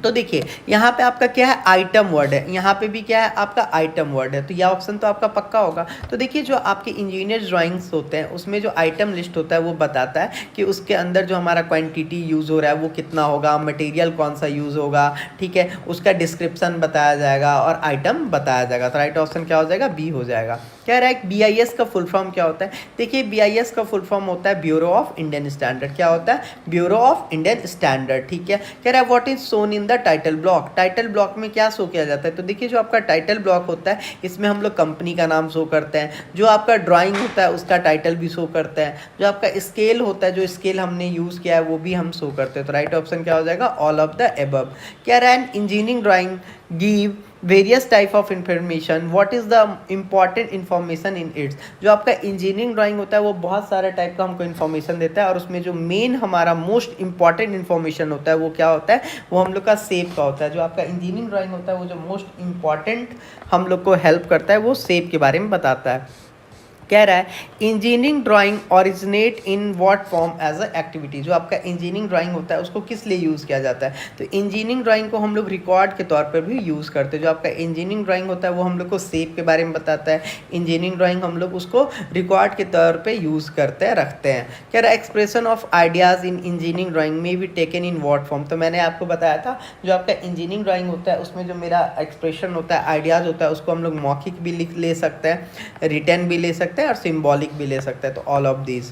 तो देखिए यहाँ पे आपका क्या है, आइटम वर्ड है, यहाँ पे भी क्या है आपका आइटम वर्ड है, तो यह ऑप्शन तो आपका पक्का होगा। तो देखिए जो आपके इंजीनियर ड्राइंग्स होते हैं उसमें जो आइटम लिस्ट होता है वो बताता है कि उसके अंदर जो हमारा क्वांटिटी यूज़ हो रहा है वो कितना होगा, मटेरियल कौन सा यूज़ होगा, ठीक है, उसका डिस्क्रिप्शन बताया जाएगा और आइटम बताया जाएगा। तो राइट ऑप्शन क्या हो जाएगा, बी हो जाएगा। कह रहा है BIS का फुल फॉर्म क्या होता है। देखिए BIS का फुल फॉर्म होता है ब्यूरो ऑफ इंडियन स्टैंडर्ड। क्या होता है, ब्यूरो ऑफ इंडियन स्टैंडर्ड, ठीक है। कह रहा है what is shown in the title block. Title block में क्या शो किया जाता है, तो देखिए जो आपका टाइटल ब्लॉक होता है इसमें हम लोग कंपनी का नाम शो करते हैं, जो आपका ड्राइंग होता है उसका टाइटल भी शो करते हैं, जो आपका स्केल होता है जो स्केल हमने यूज़ किया है वो भी हम शो करते हैं। तो राइट ऑप्शन क्या हो जाएगा, ऑल ऑफ द एबव। कह रहा है engineering drawing give various type of information, what is the important information in its. जो आपका इंजीनियरिंग ड्राइंग होता है वो बहुत सारे टाइप का हमको इन्फॉर्मेशन देता है और उसमें जो मेन हमारा मोस्ट इंपॉर्टेंट इन्फॉर्मेशन होता है वो क्या होता है, वो हम लोग का शेप का होता है। जो आपका इंजीनियरिंग ड्राइंग होता है वो जो मोस्ट इंपॉर्टेंट हम लोग को हेल्प करता है वो शेप के बारे में बताता है। कह रहा है engineering drawing originate in what form as a activity. जो आपका इंजीनियरिंग ड्राइंग होता है उसको किस लिए यूज़ किया जाता है, तो इंजीनियरिंग ड्राइंग को हम लोग रिकॉर्ड के तौर पर भी यूज़ करते हैं। जो आपका इंजीनियरिंग ड्राइंग होता है वो हम लोग को शेप के बारे में बताता है, इंजीनियरिंग ड्राइंग हम लोग उसको रिकॉर्ड के तौर पर यूज़ करते हैं, रखते हैं। कह रहा है expression of ideas in engineering drawing में be taken in what form. तो मैंने आपको बताया था जो आपका इंजीनियरिंग ड्राइंग होता है उसमें जो मेरा एक्सप्रेशन होता है, आइडियाज़ होता है, उसको हम लोग मौखिक भी ले सकते हैं, रिटन भी ले सकते हैं और सिम्बॉलिक भी ले सकते हैं। तो ऑल ऑफ दीज।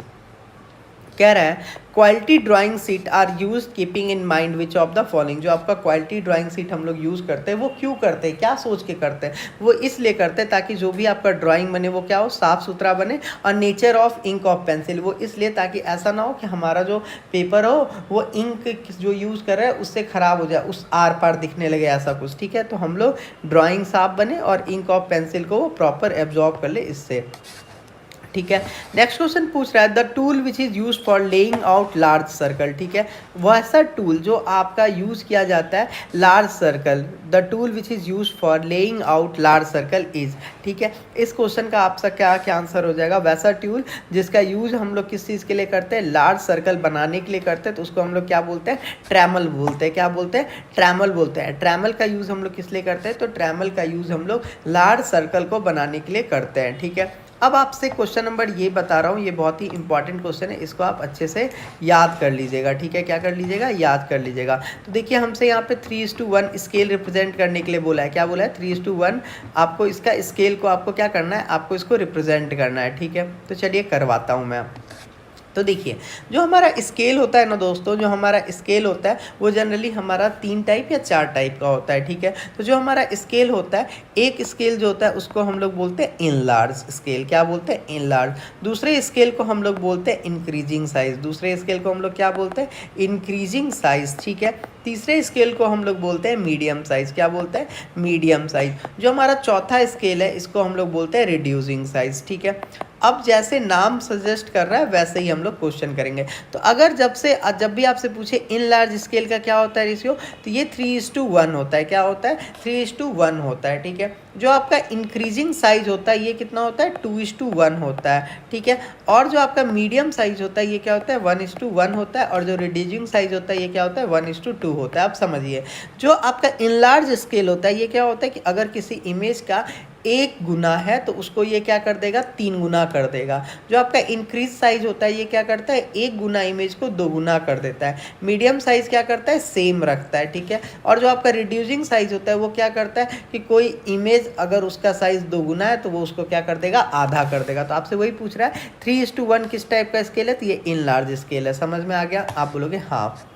कह रहा है quality drawing sheet are use keeping in mind which of the following. जो आपका क्वालिटी ड्राइंग सीट हम लोग यूज़ करते हैं वो क्यों करते हैं, क्या सोच के करते हैं, वो इसलिए करते हैं ताकि जो भी आपका ड्राइंग बने वो क्या हो, साफ़ सुथरा बने। और nature of ink of pencil, वो इसलिए ताकि ऐसा ना हो कि हमारा जो पेपर हो वो इंक जो यूज़ कर रहे हैं उससे ख़राब हो जाए, उस आर पार दिखने लगे ऐसा कुछ। ठीक है, तो हम लोग ड्राइंग साफ बने और इंक ऑफ पेंसिल को वो प्रॉपर एब्जॉर्ब कर ले इससे। ठीक है, नेक्स्ट क्वेश्चन पूछ रहा है the tool which is use for laying out large circle. ठीक है, वैसा टूल जो आपका यूज़ किया जाता है large circle, the tool which is use for laying out large circle is. ठीक है, इस क्वेश्चन का आपका क्या आंसर हो जाएगा, वैसा टूल जिसका यूज़ हम लोग किस चीज़ के लिए करते हैं, लार्ज सर्कल बनाने के लिए करते हैं, तो उसको हम लोग क्या बोलते हैं, ट्रैमल बोलते हैं। क्या बोलते हैं, ट्रैमल बोलते हैं। ट्रैमल का यूज़ हम लोग किस लिए करते हैं, तो ट्रैमल का यूज़ हम लोग लार्ज सर्कल को बनाने के लिए करते हैं। ठीक है, अब आपसे क्वेश्चन नंबर ये बता रहा हूँ, ये बहुत ही इंपॉर्टेंट क्वेश्चन है, इसको आप अच्छे से याद कर लीजिएगा। ठीक है, क्या कर लीजिएगा, याद कर लीजिएगा। तो देखिए हमसे यहाँ पे 3:1 स्केल रिप्रेजेंट करने के लिए बोला है। क्या बोला है, 3:1 आपको इसका स्केल को आपको क्या करना है, आपको इसको रिप्रेजेंट करना है। ठीक है, तो चलिए करवाता हूँ मैं। तो देखिए जो हमारा स्केल होता है ना दोस्तों, जो हमारा स्केल होता है वो जनरली हमारा 3 टाइप या 4 टाइप का होता है। ठीक है, तो जो हमारा स्केल होता है, एक स्केल जो होता है उसको हम लोग बोलते हैं इनलार्ज स्केल। क्या बोलते हैं, इनलार्ज। दूसरे स्केल को हम लोग बोलते हैं इंक्रीजिंग साइज। दूसरे स्केल को हम लोग क्या बोलते हैं, इंक्रीजिंग साइज। ठीक है, तीसरे स्केल को हम लोग बोलते हैं मीडियम साइज। क्या बोलते हैं, मीडियम साइज। जो हमारा चौथा स्केल है इसको हम लोग बोलते हैं रिड्यूसिंग साइज। ठीक है, अब जैसे नाम सजेस्ट कर रहा है वैसे ही हम लोग क्वेश्चन करेंगे। तो अगर जब भी आपसे पूछे इन लार्ज स्केल का क्या होता है रेशियो, तो ये 3:1 होता है। क्या होता है, 3:1 होता है। ठीक है, जो आपका इंक्रीजिंग साइज होता है ये कितना होता है, 2:1 होता है। ठीक है, और जो आपका मीडियम साइज होता है ये क्या होता है, 1:1 होता है। और जो रिड्यूसिंग साइज होता है ये क्या होता है, 1:2 होता है। आप समझिए, जो आपका इनलार्ज स्केल होता है ये क्या होता है कि अगर किसी इमेज का 1 गुना है तो उसको ये क्या कर देगा, 3 गुना कर देगा। जो आपका इंक्रीज साइज होता है ये क्या करता है, 1 गुना इमेज को 2 गुना कर देता है। मीडियम साइज क्या करता है, सेम रखता है। ठीक है, और जो आपका रिड्यूसिंग साइज होता है वो क्या करता है कि कोई इमेज अगर उसका साइज 2 गुना है तो वो उसको क्या कर देगा, आधा कर देगा। तो आपसे वही पूछ रहा है 3:1 किस टाइप का स्केल है, तो ये इन लार्ज स्केल है। समझ में आ गया, आप बोलोगे हाँ।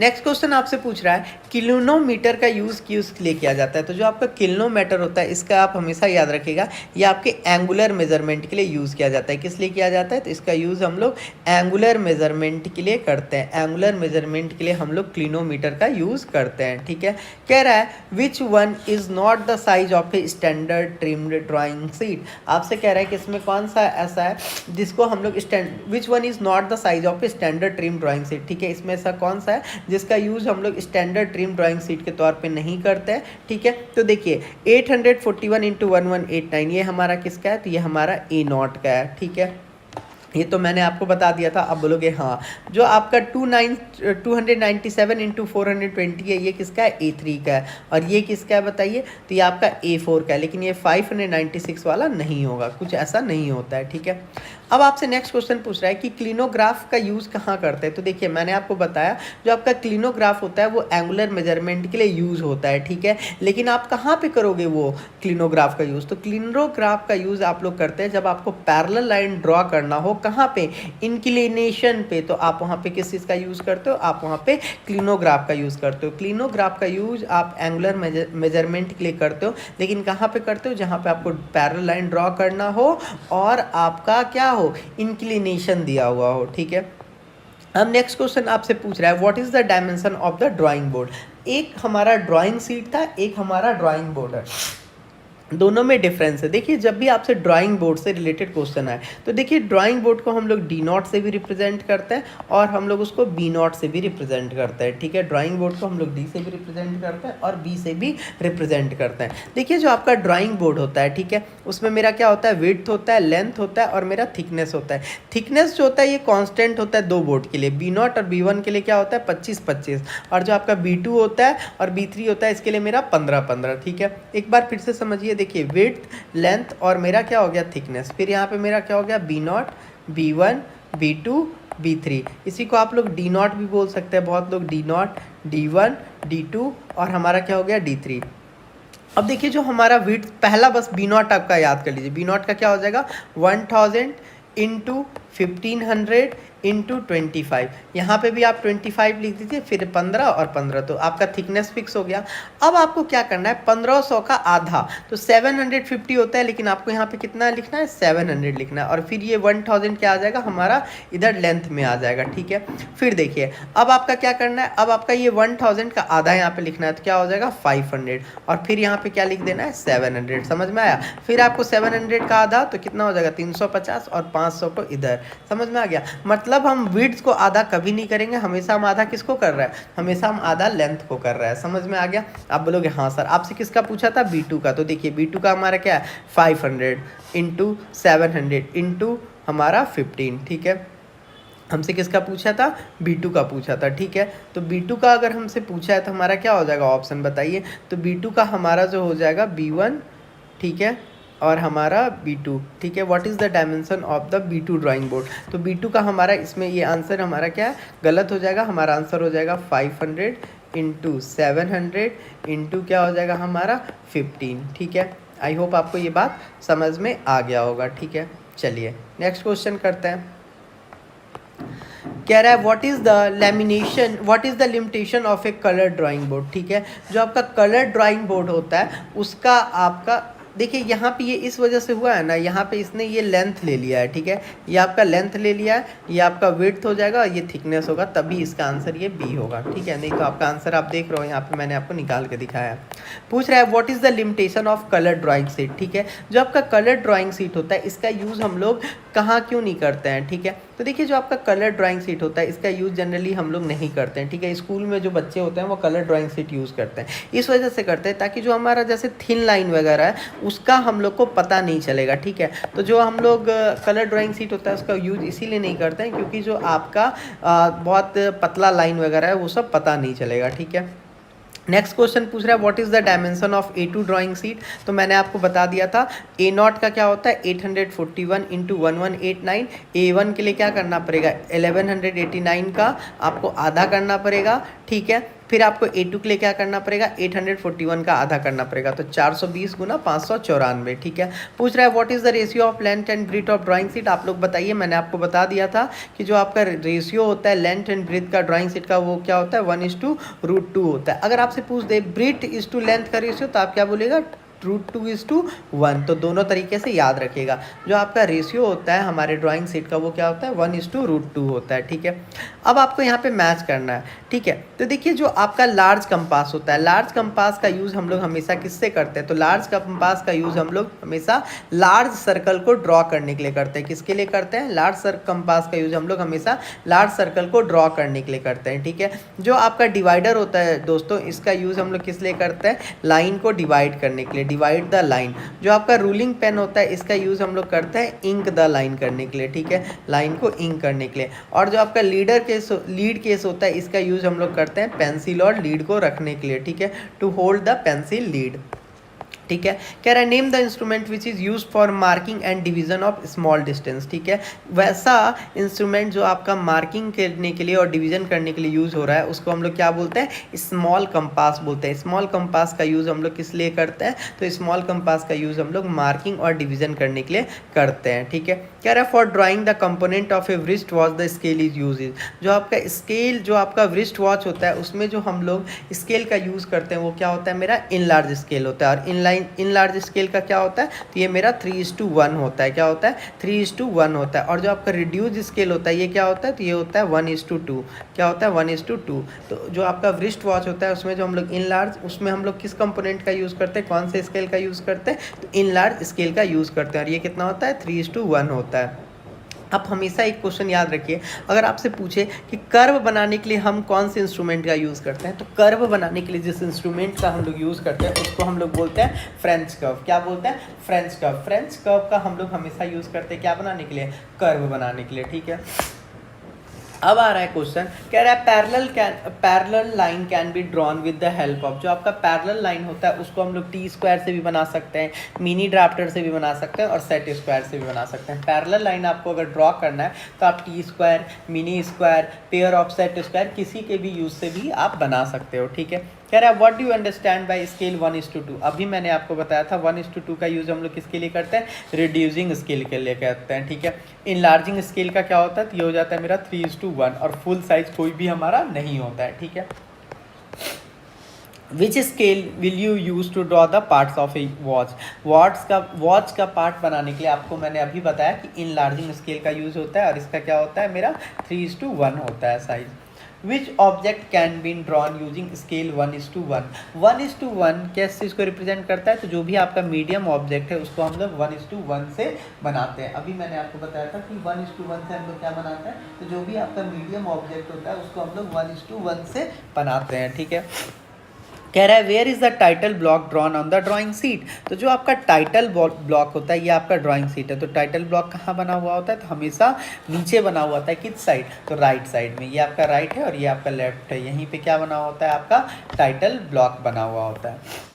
नेक्स्ट क्वेश्चन आपसे पूछ रहा है किलोमीटर का यूज़ किस लिए किया जाता है। तो जो आपका किलोमीटर होता है इसका आप हमेशा याद रखिएगा, ये आपके एंगुलर मेजरमेंट के लिए यूज़ किया जाता है। किस लिए किया जाता है, तो इसका यूज़ हम लोग एंगुलर मेजरमेंट के लिए करते हैं। एंगुलर मेजरमेंट के लिए हम लोग किलोमीटर का यूज़ करते हैं। ठीक है, कह रहा है which one is not the size of a standard trimmed drawing sheet. आपसे कह रहा है कि इसमें कौन सा ऐसा है जिसको हम लोग which one is not the size of a standard trim drawing sheet. ठीक है, इसमें ऐसा कौन सा है जिसका यूज़ हम लोग स्टैंडर्ड ट्रिम ड्राइंग शीट के तौर पे नहीं करते हैं। ठीक है, तो देखिए 841 × 1189 ये हमारा किसका है, तो ये हमारा A0 का है। ठीक है, ये तो मैंने आपको बता दिया था। अब बोलोगे हाँ, जो आपका 297 × 420 है ये किसका है, A3 का है। और ये किसका है बताइए, तो ये आपका A4 का है। लेकिन ये 596 वाला नहीं होगा, कुछ ऐसा नहीं होता है। ठीक है, अब आपसे नेक्स्ट क्वेश्चन पूछ रहा है कि क्लिनोग्राफ का यूज़ कहाँ करते हैं। तो देखिए मैंने आपको बताया जो आपका क्लिनोग्राफ होता है वो एंगुलर मेजरमेंट के लिए यूज़ होता है। ठीक है, लेकिन आप कहाँ पे करोगे वो क्लिनोग्राफ का यूज़, तो क्लिनोग्राफ का यूज़ आप लोग करते हैं जब आपको पैरेलल लाइन ड्रॉ करना हो। कहाँ पे, इंक्लिनेशन पे, तो आप वहाँ पे किस चीज़ का यूज़ करते हो, आप वहाँ पे क्लिनोग्राफ का यूज़ करते हो। क्लिनोग्राफ का यूज़ आप एंगुलर मेजरमेंट के लिए करते हो, लेकिन कहाँ पे करते हो, जहाँ पे आपको पैरेलल लाइन ड्रॉ करना हो और आपका क्या हो, इंक्लिनेशन दिया हुआ हो। ठीक है, अब नेक्स्ट क्वेश्चन आपसे पूछ रहा है what is the dimension of the drawing board. एक हमारा ड्राइंग शीट था, एक हमारा ड्राइंग बोर्ड है, दोनों में डिफरेंस है। देखिए जब भी आपसे ड्राइंग बोर्ड से रिलेटेड क्वेश्चन आए तो देखिए ड्राइंग बोर्ड को हम लोग D0 से भी रिप्रेजेंट करते हैं और हम लोग उसको B0 से भी रिप्रेजेंट करते हैं। ठीक है, ड्राइंग बोर्ड को हम लोग D से भी रिप्रेजेंट करते हैं और B से भी रिप्रेजेंट करते हैं। देखिए जो आपका ड्राइंग बोर्ड होता है, ठीक है, उसमें मेरा क्या होता है, विड्थ होता है, लेंथ होता है और मेरा थिकनेस होता है। थिकनेस जो होता है ये कॉन्स्टेंट होता है 2 बोर्ड के लिए, B0 और B1 के लिए क्या होता है 25-25, और जो आपका B2 होता है और B3 होता है इसके लिए मेरा 15-15। ठीक है, एक बार फिर से समझिए, देखिए विड्थ, लेंथ और मेरा क्या हो गया थिकनेस, फिर यहाँ पे मेरा क्या हो गया B0, B1, B2, B3। इसी को आप लोग D0 भी बोल सकते हैं, बहुत लोग D0, D1, D2 और हमारा क्या हो गया D3। अब देखिए जो हमारा विड्थ पहला बस B0 आपका याद कर लीजिए, B0 का क्या हो जाएगा 1000 × 1500 इंटू 25, यहाँ पे भी आप 25 लिख दीजिए, फिर 15 और 15, तो आपका थिकनेस फिक्स हो गया। अब आपको क्या करना है, 1500 का आधा तो 750 होता है, लेकिन आपको यहाँ पे कितना लिखना है, 700 लिखना है, और फिर ये 1000 क्या आ जाएगा हमारा इधर लेंथ में आ जाएगा, ठीक है। फिर देखिए अब आपका क्या करना है, अब आपका ये 1000 का आधा यहाँ पे लिखना है, तो क्या हो जाएगा 500, और फिर यहाँ पे क्या लिख देना है 700, समझ में आया। फिर आपको 700 का आधा तो कितना हो जाएगा 350, और 500 को इधर, समझ में आ गया। मतलब हम विड्थ को आधा कभी नहीं करेंगे, हमेशा हम आधा किसको कर रहे हैं, हमेशा हम आधा लेंथ को कर रहे हैं, समझ में आ गया। आप बोलोगे हाँ सर, आपसे किसका पूछा था, B2 का, तो देखिए B2 का हमारा क्या है 500 इंटू 700 इंटू हमारा 15, ठीक है। हमसे किसका पूछा था, B2 का पूछा था, ठीक है। तो B2 का अगर हमसे पूछा है तो हमारा क्या हो जाएगा, ऑप्शन बताइए। तो B2 का हमारा जो हो जाएगा B1, ठीक है, और हमारा B2, ठीक है। What is the dimension of the B2 drawing board, तो B2 का हमारा इसमें ये आंसर हमारा क्या है, गलत हो जाएगा। हमारा आंसर हो जाएगा 500 इंटू 700 इंटू क्या हो जाएगा हमारा 15, ठीक है। आई होप आपको ये बात समझ में आ गया होगा, ठीक है। चलिए नेक्स्ट क्वेश्चन करते हैं। कह रहा है what is the lamination, what is the limitation of A colour drawing board, ठीक है। जो आपका कलर ड्राइंग बोर्ड होता है उसका आपका देखिए यहाँ पे ये इस वजह से हुआ है ना, यहाँ पे इसने ये लेंथ ले लिया है, ठीक है। ये आपका लेंथ ले लिया है, ये आपका विड्थ हो जाएगा, ये थिकनेस होगा, तभी इसका आंसर ये बी होगा, ठीक है। नहीं तो आपका आंसर आप देख रहे हो यहाँ पे मैंने आपको निकाल के दिखाया है। पूछ रहा है what is the limitation of colour drawing sheet, ठीक है। जो आपका कलर ड्राइंग शीट होता है इसका यूज़ हम लोग कहाँ क्यों नहीं करते हैं, ठीक है। तो देखिए जो आपका कलर ड्राइंग शीट होता है इसका यूज़ जनरली हम लोग नहीं करते हैं, ठीक है। स्कूल में जो बच्चे होते हैं वो कलर ड्राइंग शीट यूज़ करते हैं, इस वजह से करते हैं ताकि जो हमारा जैसे थिन लाइन वगैरह है उसका हम लोग को पता नहीं चलेगा, ठीक है। तो जो हम लोग कलर ड्राइंग शीट होता है उसका यूज़ इसीलिए नहीं करते हैं क्योंकि जो आपका बहुत पतला लाइन वगैरह है वो सब पता नहीं चलेगा, ठीक है। नेक्स्ट क्वेश्चन पूछ रहा है what is the dimension of A2 drawing sheet, तो मैंने आपको बता दिया था A0 का क्या होता है 841 इंटू 1189, A1 के लिए क्या करना पड़ेगा 1189 का आपको आधा करना पड़ेगा, ठीक है। फिर आपको A2 के लिए क्या करना पड़ेगा 841 का आधा करना पड़ेगा, तो 420 गुना 594, ठीक है। पूछ रहा है what is the ratio of length and breadth of drawing sheet, आप लोग बताइए। मैंने आपको बता दिया था कि जो आपका रेशियो होता है लेंथ एंड ब्रीथ का ड्राइंग शीट का वो क्या होता है 1:√2 होता है। अगर आपसे पूछ दे ब्रीथ इज टू लेंथ का रेशियो तो आप क्या बोलेगा √2:1, तो दोनों तरीके से याद रखिएगा। जो आपका रेशियो होता है हमारे ड्राइंग शीट का वो क्या होता है 1:√2 होता है, ठीक है। अब आपको यहाँ पे मैच करना है, ठीक है। तो देखिए जो आपका लार्ज कंपास होता है, लार्ज कंपास का यूज़ हम लोग हमेशा किससे करते हैं, तो लार्ज कंपास का यूज़ हम लोग हमेशा लार्ज सर्कल को ड्रॉ करने के लिए करते हैं। किसके लिए करते हैं, लार्ज कंपास का यूज़ हम लोग हमेशा लार्ज सर्कल को ड्रॉ करने के लिए करते हैं, ठीक है। जो आपका डिवाइडर होता है दोस्तों इसका यूज़ हम लोग किस लिए करते हैं, लाइन को डिवाइड करने के लिए, डिवाइड द लाइन। जो आपका रूलिंग पेन होता है इसका यूज़ हम लोग करते हैं इंक द लाइन करने के लिए, ठीक है, लाइन को इंक करने के लिए। और जो आपका लीड केस होता है इसका यूज़ हम लोग करते हैं पेंसिल और लीड को रखने के लिए, ठीक है, to hold the pencil lead, ठीक है। कह रहा है name the instrument which is use for marking and division of small distance, ठीक है। वैसा इंस्ट्रूमेंट जो आपका मार्किंग करने के लिए और डिवीजन करने के लिए यूज़ हो रहा है उसको हम लोग क्या बोलते हैं, स्मॉल कंपास बोलते हैं। स्मॉल कंपास का यूज़ हम लोग किस लिए करते हैं, तो स्मॉल कंपास का यूज़ हम लोग मार्किंग और डिवीजन करने के लिए करते हैं, ठीक है। कह रहा है for drawing the component of A wrist watch the scale is use. जो आपका स्केल जो आपका wrist वॉच होता है उसमें जो हम लोग स्केल का यूज़ करते हैं वो क्या होता है, मेरा इन लार्ज स्केल होता है। और इन लार्ज स्केल का क्या होता है, तो ये मेरा 3:1 होता है। क्या होता है 3:1 होता है। और जो आपका रिड्यूस स्केल होता है ये क्या होता है, तो ये होता है 1:2। क्या होता है 1:2। तो जो आपका wrist वॉच होता है उसमें जो हम लोग इन लार्ज, उसमें हम लोग किस कंपोनेंट का यूज़ करते हैं, कौन से स्केल का यूज़ करते हैं, तो इन लार्ज स्केल का यूज़ करते हैं। और ये कितना होता है 3:1 होता है। आप हमेशा एक क्वेश्चन याद रखिए, अगर आपसे पूछे कि कर्व बनाने के लिए हम कौन से इंस्ट्रूमेंट का यूज़ करते हैं, तो कर्व बनाने के लिए जिस इंस्ट्रूमेंट का हम लोग यूज़ करते हैं उसको हम लोग बोलते हैं फ्रेंच कर्व। क्या बोलते हैं, फ्रेंच कर्व। फ्रेंच कर्व का हम लोग हमेशा यूज़ करते हैं क्या बनाने के लिए, कर्व बनाने के लिए, ठीक है। अब आ रहा है क्वेश्चन, कह रहा है parallel line can be drawn with the help of. जो आपका पैरेलल लाइन होता है उसको हम लोग टी स्क्वायर से भी बना सकते हैं, मिनी ड्राफ्टर से भी बना सकते हैं और सेट स्क्वायर से भी बना सकते हैं। पैरेलल लाइन आपको अगर ड्रॉ करना है तो आप T square, mini square, pair of set square किसी के भी यूज़ से भी आप बना सकते हो, ठीक है। कह रहा है what do you understand by scale 1:2। अभी मैंने आपको बताया था 1:2 का यूज़ हम लोग किसके लिए करते हैं, रिड्यूसिंग स्केल के लिए करते हैं, ठीक है। इनलार्जिंग स्केल का क्या होता है, तो ये हो जाता है मेरा 3:1 और फुल साइज कोई भी हमारा नहीं होता है, ठीक है। Which scale will you use to draw the parts of a watch का पार्ट बनाने के लिए आपको मैंने अभी बताया कि इनलार्जिंग स्केल का यूज़ होता है और इसका क्या होता है मेरा 3:1 होता है size. Which object can be drawn using scale 1:1। 1:1 किस चीज़ को रिप्रेजेंट करता है, तो जो भी आपका मीडियम ऑब्जेक्ट है उसको हम लोग 1:1 से बनाते हैं। अभी मैंने आपको बताया था कि 1:1 से हम लोग क्या बनाते हैं, तो जो भी आपका मीडियम ऑब्जेक्ट होता है उसको हम लोग 1:1 से बनाते हैं, ठीक है। कह रहा है where is the title block drawn on the drawing sheet. तो जो आपका टाइटल ब्लॉक होता है ये आपका ड्राइंग सीट है, तो टाइटल ब्लॉक कहाँ बना हुआ होता है, तो हमेशा नीचे बना हुआ होता है, किस साइड, तो राइट साइड में। ये आपका राइट है और ये आपका लेफ्ट है, यहीं पे क्या बना होता है, आपका टाइटल ब्लॉक बना हुआ होता है।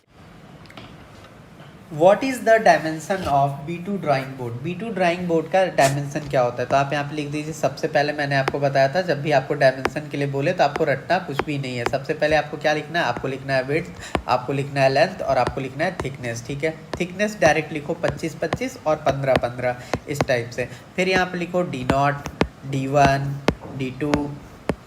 What is the dimension of B2 drawing board. B2 drawing board का डायमेंशन क्या होता है, तो आप यहाँ पे लिख दीजिए। सबसे पहले मैंने आपको बताया था जब भी आपको डायमेंशन के लिए बोले तो आपको रटना कुछ भी नहीं है। सबसे पहले आपको क्या लिखना है, आपको लिखना है विड्थ, आपको लिखना है लेंथ और आपको लिखना है थिकनेस, ठीक है। थिकनेस डायरेक्ट लिखो 25-25 और 15-15 इस टाइप से। फिर यहाँ पे लिखो D0, D1, D2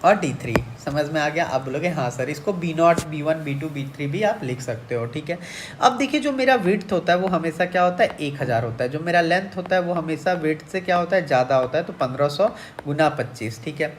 और D3। समझ में आ गया, आप बोलोगे हाँ सर, इसको B0, B1, B2, B3 भी आप लिख सकते हो, ठीक है। अब देखिए जो मेरा विड्थ होता है वो हमेशा क्या होता है 1000 होता है, जो मेरा लेंथ होता है वो हमेशा विड्थ से क्या होता है ज़्यादा होता है, तो 1500 गुना 25, ठीक है।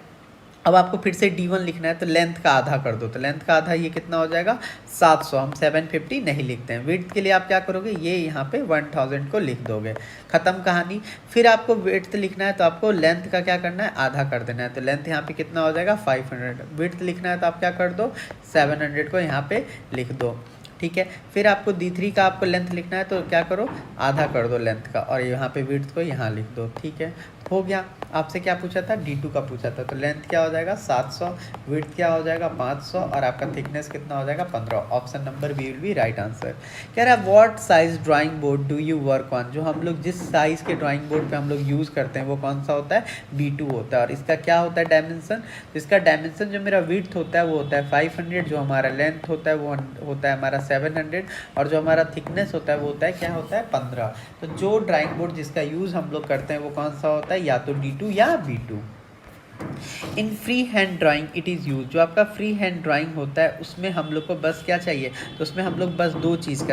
अब आपको फिर से D1 लिखना है, तो लेंथ का आधा कर दो, तो लेंथ का आधा ये कितना हो जाएगा 700, हम 750 नहीं लिखते हैं। विड्थ के लिए आप क्या करोगे, ये यहाँ पे 1000 को लिख दोगे, ख़त्म कहानी। फिर आपको विड्थ लिखना है तो आपको लेंथ का क्या करना है, आधा कर देना है, तो लेंथ यहाँ पे कितना हो जाएगा 500। विड्थ लिखना है तो आप क्या कर दो 700 को यहाँ पे लिख दो, ठीक है। फिर आपको D3 का आपको लेंथ लिखना है तो क्या करो, आधा कर दो लेंथ का और यहाँ पे विड्थ को यहाँ लिख दो, ठीक है। हो गया। आपसे क्या पूछा था, D2 का पूछा था, तो लेंथ क्या हो जाएगा 700, विड्थ क्या हो जाएगा 500 और आपका थिकनेस कितना हो जाएगा 15। Option number B will be right answer. कह रहा है what size drawing board do you work on. जो हम लोग जिस साइज़ के ड्राइंग बोर्ड पे हम लोग यूज़ करते हैं वो कौन सा होता है, B2 होता है। और इसका क्या होता है डायमेंशन, तो इसका डायमेंशन जो मेरा विड्थ होता है वो होता है 500, जो हमारा लेंथ होता है वो होता है हमारा 700 और जो हमारा थिकनेस होता है वो होता है क्या होता है 15। तो जो ड्राइंग बोर्ड जिसका यूज़ हम लोग करते हैं वो कौन सा होता है, या तो D2 या B2। In free hand drawing it is use. जो आपका फ्री हैंड ड्राइंग होता है उसमें हम लोग को बस क्या चाहिए, तो उसमें हम लोग बस दो चीज़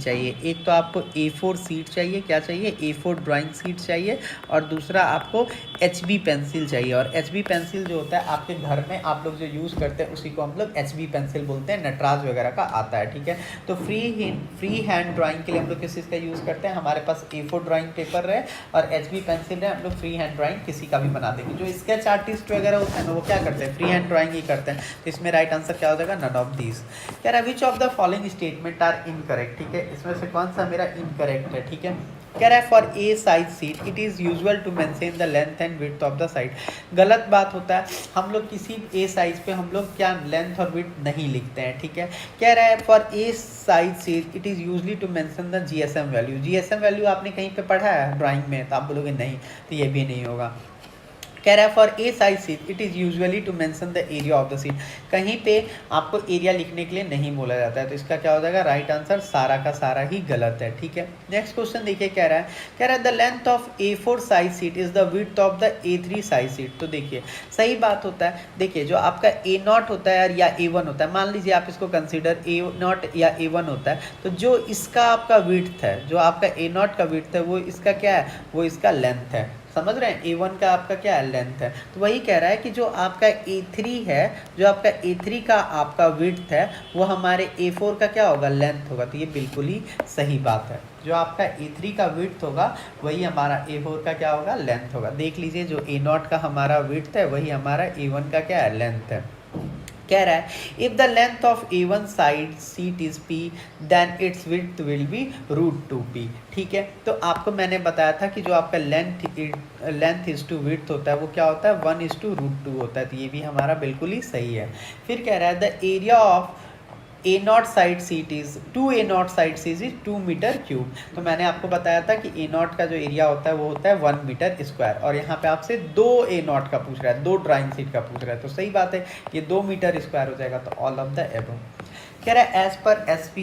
चाहिए। एक तो आपको A4 सीट चाहिए, क्या चाहिए A4 ड्राइंग सीट चाहिए, और दूसरा आपको HB पेंसिल चाहिए। और HB पेंसिल जो होता है आपके घर में आप लोग जो यूज़ करते हैं उसी को हम लोग HB पेंसिल बोलते हैं, नटराज वगैरह का आता है, ठीक है। तो फ्री हैंड ड्राइंग के लिए हम लोग किस चीज़ का यूज़ करते हैं, हमारे पास A4 ड्राइंग पेपर रहे और HB पेंसिल रहे, हम लोग फ्री हैंड ड्राइंग किसी का भी बना देंगे। जो स्केच आर्टिस्ट वगैरह होते हैं ना वो क्या करते हैं, फ्री हैंड ड्राइंग ही करते हैं। तो इसमें राइट आंसर क्या हो जाएगा, नन ऑफ दीज। कह रहा है which of the following statement are incorrect, ठीक है। इसमें से कौन सा मेरा इनकरेक्ट है, ठीक है। कह रहा है for A size sheet it is usual to maintain the length and width of the side. गलत बात होता है, हम लोग किसी ए साइज पे हम लोग क्या लेंथ और विड्थ नहीं लिखते हैं, ठीक है। कह रहा है for A size sheet it is usually to mention the GSM value. GSM value आपने कहीं पे पढ़ा है ड्राइंग में, तो आप बोलोगे नहीं, तो ये भी नहीं होगा। कह रहा है for A size sheet it is usually to mention the area of the seat. कहीं पे आपको एरिया लिखने के लिए नहीं बोला जाता है, तो इसका क्या हो जाएगा राइट आंसर, सारा का सारा ही गलत है, ठीक है। नेक्स्ट क्वेश्चन देखिए, कह रहा है the length of A4 size seat is the width of the A3 size seat. तो देखिए सही बात होता है, देखिए जो आपका A0 होता है या A1 होता है, मान लीजिए आप इसको कंसिडर A0 या A1 होता है, तो जो इसका आपका विड्थ है, जो आपका A0 का विड्थ है वो इसका क्या है, वो इसका लेंथ है। समझ रहे हैं, A1 का आपका क्या है, लेंथ है। तो वही कह रहा है कि जो आपका A3 है, जो आपका A3 का आपका विड्थ है वो हमारे A4 का क्या होगा, लेंथ होगा। तो ये बिल्कुल ही सही बात है, जो आपका A3 का विड्थ होगा वही हमारा A4 का क्या होगा, लेंथ होगा। देख लीजिए जो A0 का हमारा विड्थ है वही हमारा A1 का क्या है, लेंथ है। कह रहा है if the length of A1 side sheet is P then its width will be √2P, ठीक है। तो आपको मैंने बताया था कि जो आपका लेंथ इज टू विड्थ होता है वो क्या होता है 1:√2 होता है, तो ये भी हमारा बिल्कुल ही सही है। फिर कह रहा है the area of A0 side sheet is 2 A0 side sheet is 2 metre cube. तो मैंने आपको बताया था कि A0 का जो एरिया होता है वो होता है 1 मीटर स्क्वायर, और यहाँ पे आपसे 2 A0 का पूछ रहा है, 2 ड्राइंग सीट का पूछ रहा है, तो सही बात है ये 2 मीटर स्क्वायर हो जाएगा। तो ऑल ऑफ द एबव। कह रहा है as per SP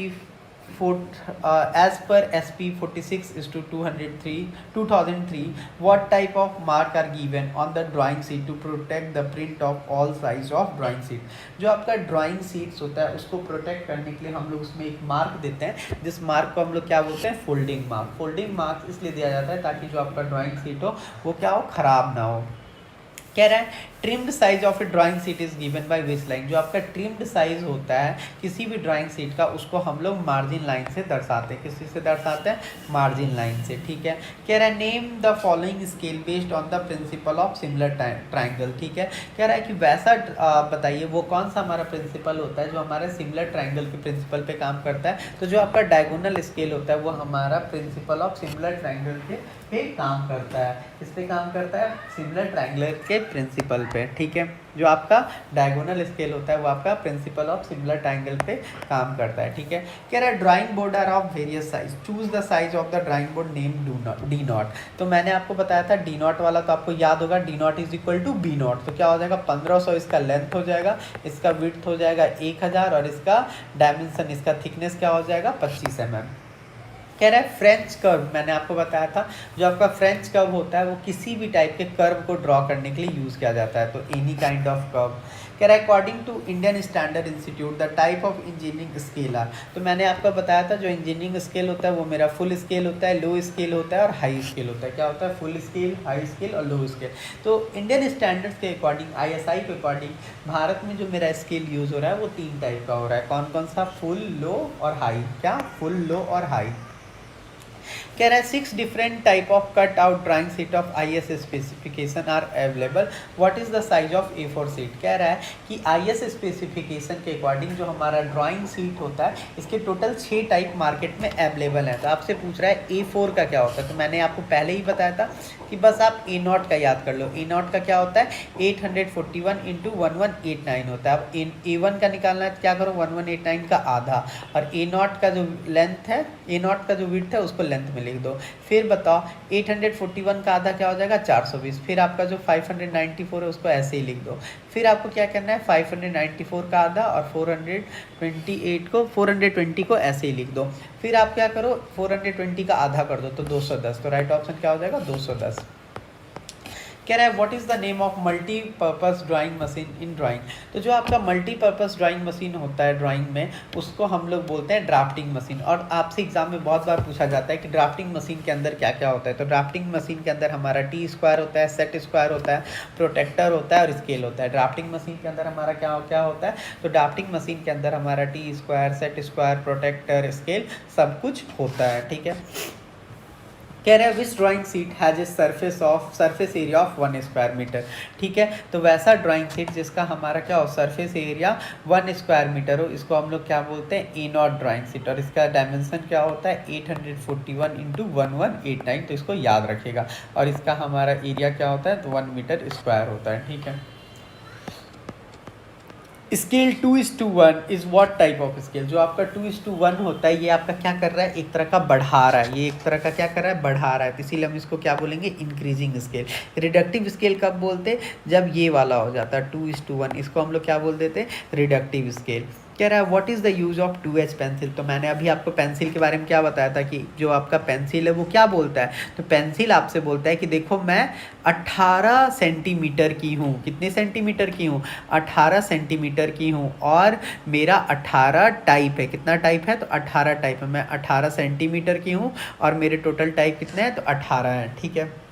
46:2003 what type of mark are given on the drawing sheet to protect the print of all size of drawing sheet। जो आपका ड्राइंग शीट्स होता है उसको प्रोटेक्ट करने के लिए हम लोग उसमें एक मार्क देते हैं, जिस मार्क को हम लोग क्या बोलते हैं, फोल्डिंग मार्क। फोल्डिंग मार्क इसलिए दिया जाता है ताकि जो आपका ड्राइंग शीट हो वो क्या हो, खराब ना हो। कह रहा है trimmed size of a drawing sheet is given by which line. जो आपका ट्रिम्ड साइज होता है किसी भी ड्राइंग शीट का, उसको हम लोग मार्जिन लाइन से दर्शाते हैं। किस चीज़ से दर्शाते हैं, मार्जिन लाइन से, ठीक है। कह रहा है name the following scale based on the principle of similar triangle, ठीक है। कह रहा है कि वैसा बताइए वो कौन सा हमारा प्रिंसिपल होता है जो हमारे सिमिलर ट्राइंगल के प्रिंसिपल पे काम करता है। तो जो आपका डायगोनल स्केल होता है वो हमारा प्रिंसिपल ऑफ सिमिलर ट्राइंगल के पे काम करता है। किस पे काम करता है, सिमिलर ट्राइंगल के प्रिंसिपल पे, ठीक है। जो आपका डायगोनल स्केल होता है वो आपका प्रिंसिपल ऑफ सिमिलर ट्राइंगल पे काम करता है, ठीक है। कह रहा है drawing board are of various size, choose the size of the drawing board name D naught. तो मैंने आपको बताया था डी नॉट वाला, तो आपको याद होगा D naught is equal to B naught. तो क्या हो जाएगा, 1500 इसका लेंथ हो जाएगा, इसका विड्थ हो जाएगा 1000 और इसका डायमेंशन, इसका थिकनेस क्या हो जाएगा 25 mm। कह रहा है फ्रेंच कर्व, मैंने आपको बताया था जो आपका फ्रेंच कर्व होता है वो किसी भी टाइप के कर्व को ड्रॉ करने के लिए यूज़ किया जाता है, तो एनी काइंड ऑफ कर्व। कह रहा है according to Indian standard institute the type of engineering scale are. तो मैंने आपको बताया था जो इंजीनियरिंग स्केल होता है वो मेरा फुल स्केल होता है, लो स्केल होता है और हाई स्केल होता है। क्या होता है, फुल स्केल, हाई स्केल और लो स्केल। तो इंडियन स्टैंडर्ड्स के अकॉर्डिंग, ISI के अकॉर्डिंग भारत में जो मेरा स्केल यूज़ हो रहा है वो 3 टाइप का हो रहा है। कौन कौन सा, फुल, लो और हाई। क्या, फुल, लो और हाई। कह रहा है 6 different type of cut out drawing sheet of IS specification are available, what is the size of A4 sheet. कह रहा है कि IS स्पेसिफिकेशन के अकॉर्डिंग जो हमारा ड्राइंग शीट होता है इसके टोटल 6 टाइप मार्केट में अवेलेबल है। तो आपसे पूछ रहा है A4 का क्या होता है, तो मैंने आपको पहले ही बताया था कि बस आप A0 का याद कर लो। A0 का क्या होता है, 841 × 1189 होता है। अब A1 का निकालना है तो क्या करो, 1189 का आधा, और A0 का जो लेंथ है, A0 का जो विड्थ है उसको लेंथ में लिख दो। फिर बताओ 841 का आधा क्या हो जाएगा, 420। फिर आपका जो 594 है उसको ऐसे ही लिख दो। फिर आपको क्या करना है, 594 का आधा और 420 को ऐसे ही लिख दो। फिर आप क्या करो, 420 का आधा कर दो तो 210। तो राइट ऑप्शन क्या हो जाएगा, 210। कह रहा है what is the name of multipurpose drawing machine in drawing. तो जो आपका मल्टीपर्पज़ ड्राइंग मशीन होता है ड्राइंग में उसको हम लोग बोलते हैं ड्राफ्टिंग मशीन। और आपसे एग्जाम में बहुत बार पूछा जाता है कि ड्राफ्टिंग मशीन के अंदर क्या क्या होता है। तो ड्राफ्टिंग मशीन के अंदर हमारा T स्क्वायर होता है, सेट स्क्वायर होता है, प्रोटेक्टर होता है और स्केल होता है। ड्राफ्टिंग मशीन के अंदर हमारा क्या क्या होता है, तो ड्राफ्टिंग मशीन के अंदर हमारा T square, set square, protractor, scale सब कुछ होता है, ठीक है। कह रहे हैं which drawing sheet has a surface area of 1 square metre, ठीक है। तो वैसा ड्राइंग शीट जिसका हमारा क्या हो, सरफेस एरिया 1 स्क्वायर मीटर हो, इसको हम लोग क्या बोलते हैं, A0 ड्राइंग शीट। और इसका डायमेंशन क्या होता है, 841 × 1189। तो इसको याद रखिएगा। और इसका हमारा एरिया क्या होता है, तो 1 मीटर स्क्वायर होता है, ठीक है। Scale 2:1 is what type of scale. जो आपका 2:1 होता है ये आपका क्या कर रहा है, एक तरह का बढ़ा रहा है, ये एक तरह का क्या कर रहा है, बढ़ा रहा है। तो इसीलिए हम इसको क्या बोलेंगे, इंक्रीजिंग स्केल। रिडक्टिव स्केल कब बोलते हैं, जब ये वाला हो जाता है 2:1, इसको हम लोग क्या बोल देते हैं, रिडक्टिव स्केल। कह रहा है what is the use of 2H pencil. तो मैंने अभी आपको पेंसिल के बारे में क्या बताया था कि जो आपका पेंसिल है वो क्या बोलता है, तो पेंसिल आपसे बोलता है कि देखो मैं 18 सेंटीमीटर की हूँ। कितने सेंटीमीटर की हूँ, 18 सेंटीमीटर की हूँ। और मेरा 18 टाइप है, कितना टाइप है, तो 18 टाइप है। मैं 18 सेंटीमीटर की हूँ और मेरे टोटल टाइप कितने हैं, तो 18 हैं, ठीक है।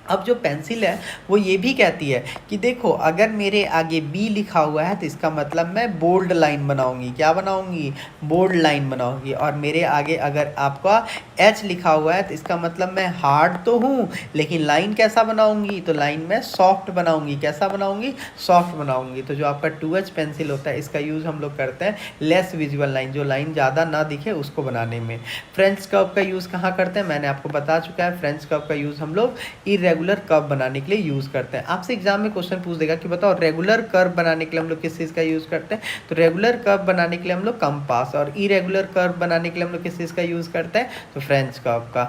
अब जो पेंसिल है वो ये भी कहती है कि देखो अगर मेरे आगे B लिखा हुआ है तो इसका मतलब मैं बोल्ड लाइन बनाऊंगी। क्या बनाऊंगी, बोल्ड लाइन बनाऊंगी। और मेरे आगे अगर आपका H लिखा हुआ है तो इसका मतलब मैं हार्ड तो हूँ लेकिन लाइन कैसा बनाऊंगी, तो लाइन में सॉफ्ट बनाऊंगी। कैसा बनाऊंगी, सॉफ्ट बनाऊंगी। तो जो आपका 2H पेंसिल होता है इसका यूज़ हम लोग करते हैं लेस विजुअल लाइन, जो लाइन ज़्यादा ना दिखे उसको बनाने में। फ्रेंच कर्व का यूज़ कहाँ करते हैं, मैंने आपको बता चुका है। फ्रेंच कर्व का यूज़ हम लोग इरेगुलर कर्व बनाने के लिए यूज़ करते हैं। आपसे एग्जाम में क्वेश्चन पूछ देगा कि बताओ रेगुलर कर्व बनाने के लिए हम लोग किस चीज़ का यूज़ करते हैं, तो रेगुलर कर्व बनाने के लिए हम लोग कंपास, और इरेगुलर कर्व बनाने के लिए हम लोग किस चीज़ का यूज़ करते हैं, तो फ्रेंच कर्व का।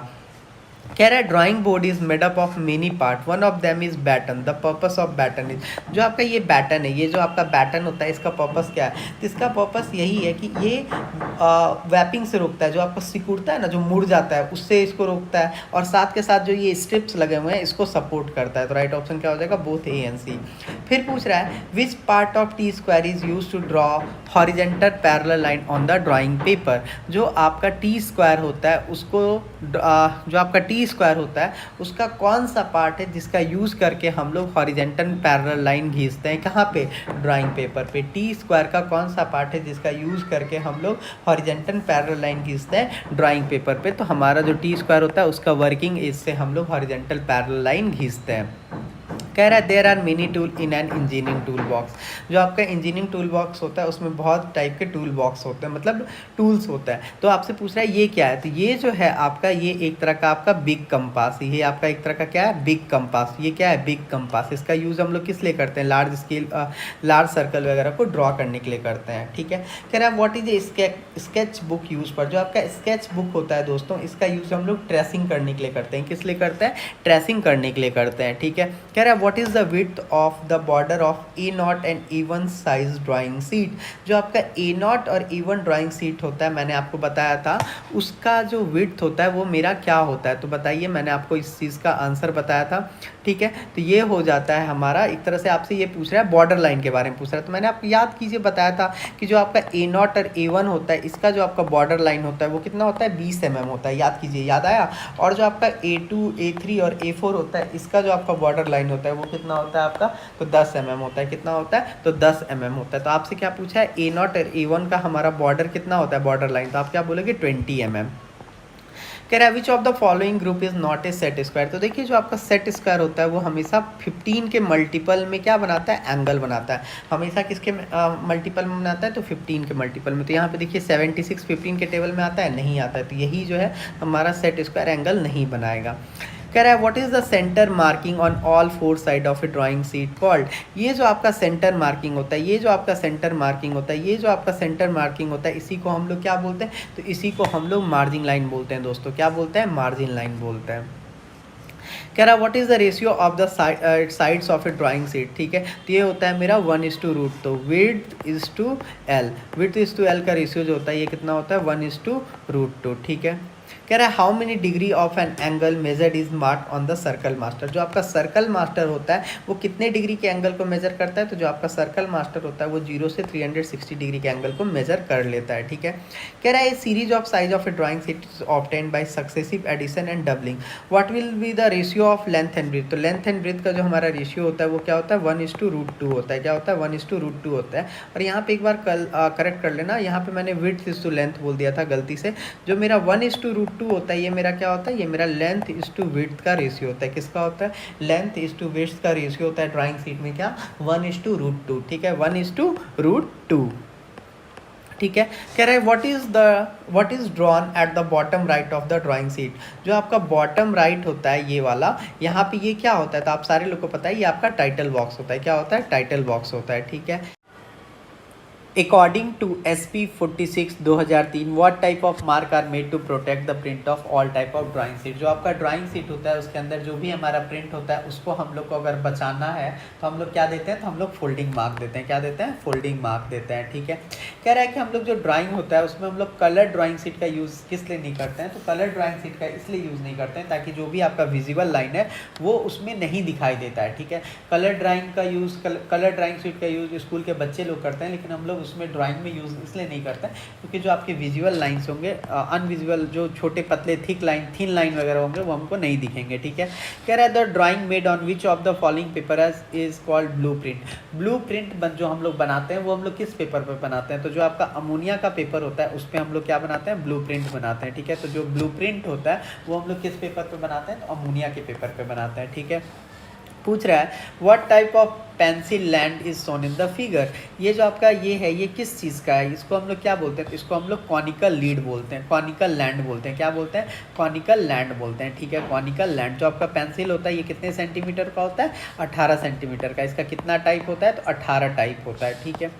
कह रहा है drawing board is made up of many part, one of them is batten, the purpose of batten is, जो आपका ये बैटन है, ये जो आपका बैटन होता है इसका पर्पस क्या है? तो इसका पर्पस यही है कि ये वैपिंग से रोकता है, जो आपको सिकुड़ता है ना, जो मुड़ जाता है उससे इसको रोकता है, और साथ के साथ जो ये स्ट्रिप्स लगे हुए हैं इसको सपोर्ट करता है। तो राइट ऑप्शन क्या हो जाएगा? Both A and C. फिर पूछ रहा है which part of T square is use to draw horizontal parallel line on the drawing paper, जो आपका टी स्क्वायर होता है उसको जो आपका टी स्क्वायर होता है उसका कौन सा पार्ट है जिसका यूज़ करके हम लोग हॉरिजेंटल पैरेलल लाइन खींचते हैं? कहाँ पे? ड्राइंग पेपर पे। टी स्क्वायर का कौन सा पार्ट है जिसका यूज़ करके हम लोग हॉरिजेंटल पैरेलल लाइन खींचते हैं? ड्राइंग पेपर पे। तो हमारा जो टी स्क्वायर होता है उसका वर्किंग इससे हम लोग हॉरिजेंटल पैरेलल लाइन खींचते हैं। कह रहा है there are many tool in an engineering tool box, जो आपका इंजीनियरिंग टूल बॉक्स होता है उसमें बहुत टाइप के टूल बॉक्स होते हैं, मतलब टूल्स होता है। तो आपसे पूछ रहा है ये क्या है? तो ये जो है आपका, ये एक तरह का आपका बिग कंपास, ये आपका एक तरह का क्या है? Big compass. ये क्या है? Big compass. इसका यूज़ हम लोग किस लिए करते हैं? लार्ज स्केल, लार्ज सर्कल वगैरह को ड्रॉ करने के लिए करते हैं। ठीक है। कह रहा है what is a sketch book use पर, जो आपका स्केच बुक होता है दोस्तों इसका यूज़ हम लोग ट्रेसिंग करने के लिए करते हैं। किस लिए करते हैं? ट्रेसिंग करने के लिए करते हैं। ठीक है। कह रहा है what is the width of the border of A not and even size drawing sheet, जो आपका ए नॉट और इवन ड्राइंग सीट होता है, मैंने आपको बताया था उसका जो विड्थ होता है वो मेरा क्या होता है? तो बताइए, मैंने आपको इस चीज़ का आंसर बताया था। ठीक है। तो ये हो जाता है हमारा, एक तरह से आपसे ये पूछ रहा है बॉर्डर लाइन के बारे में पूछ रहा है। तो मैंने आपको याद कीजिए बताया था कि जो आपका ए नॉट और ए वन होता है इसका जो आपका बॉर्डर लाइन होता है वो कितना होता है? 20 mm होता है। याद कीजिए, याद आया? और जो आपका A2, A3 और A4 होता है इसका जो आपका बॉर्डर लाइन होता है वो कितना होता है आपका? तो 10 mm होता है। कितना होता है? तो 10 mm होता है। तो आपसे क्या पूछा है? ए नॉट और A1 का हमारा बॉर्डर कितना होता है? Border line. तो आप क्या बोलोगे? 20 mm। कह रहा है which of the following group is not a set square. तो देखिए जो आपका सेट स्क्वायर होता है वो हमेशा 15 के मल्टीपल में क्या बनाता है? एंगल बनाता है। हमेशा किसके मल्टीपल में बनाता है? तो 15 के मल्टीपल में। तो यहाँ पे देखिए 76 15 के टेबल में आता है? नहीं आता है। तो यही जो है हमारा सेट स्क्वायर एंगल नहीं बनाएगा। कह रहा है what is the centre marking on all 4 side of a drawing seat called. ये जो आपका सेंटर मार्किंग होता है, ये जो आपका सेंटर मार्किंग होता है, ये जो आपका सेंटर मार्किंग होता है, इसी को हम लोग क्या बोलते हैं? तो इसी को हम लोग मार्जिन लाइन बोलते हैं दोस्तों। क्या बोलते हैं? मार्जिन लाइन बोलते हैं। कह रहा है what is the ratio of the sides of a drawing sheet. ठीक है। तो ये होता है मेरा 1:√। तो width is to L, width is to L का रेशियो जो होता है ये कितना होता है? 1:√2। ठीक है। कह रहा है how many degree of an angle measured is marked on the circle master. जो आपका सर्कल मास्टर होता है वो कितने डिग्री के एंगल को मेजर करता है? तो जो आपका सर्कल मास्टर होता है वो 0 से 360 डिग्री के एंगल को मेजर कर लेता है। ठीक है। कह रहा है series of size of a drawing sheet is obtained by successive addition and doubling, what will be the ratio of length and breadth. तो लेंथ एंड ब्रेथ का जो हमारा रेशियो होता है वो क्या होता है? 1:√2 होता है। क्या होता है? 1:√2 होता है। और यहाँ पे एक बार करेक्ट कर लेना, यहाँ पे मैंने विड्थ इज टू लेंथ बोल दिया था गलती से। जो मेरा 1:√2 होता है ये मेरा क्या होता है? ये मेरा लेंथ इज टू विड्थ का रेशियो होता है। किसका होता है? लेंथ इज टू विड्थ का रेशियो होता है ड्राइंग सीट में क्या? 1:√2। ठीक है। 1:√2। ठीक है। कह रहा है what is drawn at the bottom right of the drawing sheet. जो आपका बॉटम राइट होता है ये वाला, यहाँ पे ये क्या होता है? तो आप सारे लोग को पता है ये आपका टाइटल बॉक्स होता है। क्या होता है? टाइटल बॉक्स होता है। ठीक है। According to SP 46 2003 what type of mark are made to protect the print of all type of drawing sheet। जो आपका ड्राइंग सीट होता है उसके अंदर जो भी हमारा प्रिंट होता है उसको हम लोग को अगर बचाना है तो हम लोग क्या देते हैं? तो हम लोग फोल्डिंग मार्क देते हैं। क्या देते हैं? फोल्डिंग मार्क देते हैं। ठीक है। कह रहा है कि हम लोग जो ड्राइंग होता है उसमें हम लोग कलर ड्राइंग सीट का यूज़ किस लिए नहीं करते हैं? तो कलर ड्राइंग सीट का इसलिए यूज़ नहीं करते हैं ताकि जो भी आपका विजिबल लाइन है वो उसमें नहीं दिखाई देता है। ठीक है। कलर ड्राइंग का यूज़, कलर ड्राइंग सीट का यूज़ स्कूल के बच्चे लोग करते हैं, लेकिन हम लोग उसमें ड्राइंग में यूज़ इसलिए नहीं करते हैं क्योंकि जो आपके विजुअल लाइंस होंगे, अनविजुअल जो छोटे पतले थिन लाइन वगैरह होंगे वो हमको नहीं दिखेंगे। ठीक है। कह रहा है the drawing made on which of the following paper is called blueprint. Blueprint जो हम लोग बनाते हैं वो हम लोग किस पेपर पर बनाते हैं? तो जो आपका अमोनिया का पेपर होता है उस पर हम लोग क्या बनाते हैं? ब्लूप्रिंट बनाते हैं। ठीक है। तो जो ब्लूप्रिंट होता है वो हम लोग किस पेपर पर बनाते हैं? तो अमोनिया के पेपर पर बनाते हैं। ठीक है। पूछ रहा है what type of pencil land is shown in the figure. ये जो आपका ये है ये किस चीज़ का है, इसको हम लोग क्या बोलते हैं, इसको हम लोग कॉनिकल लीड बोलते हैं, कॉनिकल लैंड बोलते हैं। क्या बोलते हैं, कॉनिकल लैंड बोलते हैं। ठीक है, कॉनिकल लैंड। जो आपका पेंसिल होता है ये कितने सेंटीमीटर का होता है, 18 सेंटीमीटर का। इसका कितना टाइप होता है, तो 18 टाइप होता है। ठीक है,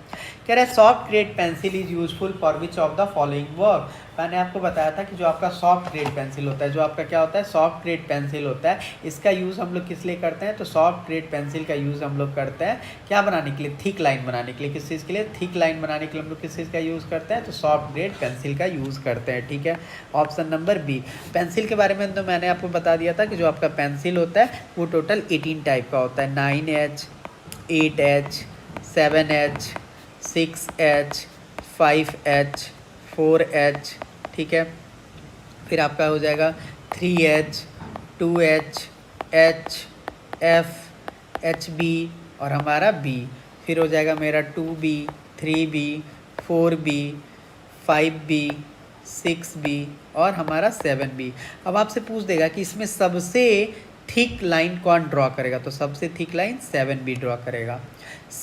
कह रहा है soft grade pencil is useful for which of the following work. मैंने आपको बताया था कि जो आपका सॉफ्ट ग्रेड पेंसिल होता है, जो आपका क्या होता है, सॉफ्ट ग्रेड पेंसिल होता है, इसका यूज़ हम लोग किस लिए करते हैं, तो सॉफ्ट ग्रेड पेंसिल का यूज़ हम लोग करते हैं क्या बनाने के लिए, थिक लाइन बनाने के लिए। किस चीज़ के लिए, थिक लाइन बनाने के लिए हम लोग किस चीज़ का यूज़ करते हैं, तो सॉफ्ट ग्रेड पेंसिल का यूज़ करते हैं। ठीक है, ऑप्शन नंबर बी। पेंसिल के बारे में तो मैंने आपको बता दिया था कि जो आपका पेंसिल होता है वो टोटल 18 टाइप का होता है, 9H, 8H, 7H, 6H, 5H, 4H। ठीक है, फिर आपका हो जाएगा 3H, 2H, H, F, HB और हमारा B। फिर हो जाएगा मेरा 2B, 3B, 4B, 5B, 6B और हमारा 7B। अब आपसे पूछ देगा कि इसमें सबसे थिक लाइन कौन ड्रॉ करेगा, तो सबसे थिक लाइन 7B ड्रॉ करेगा।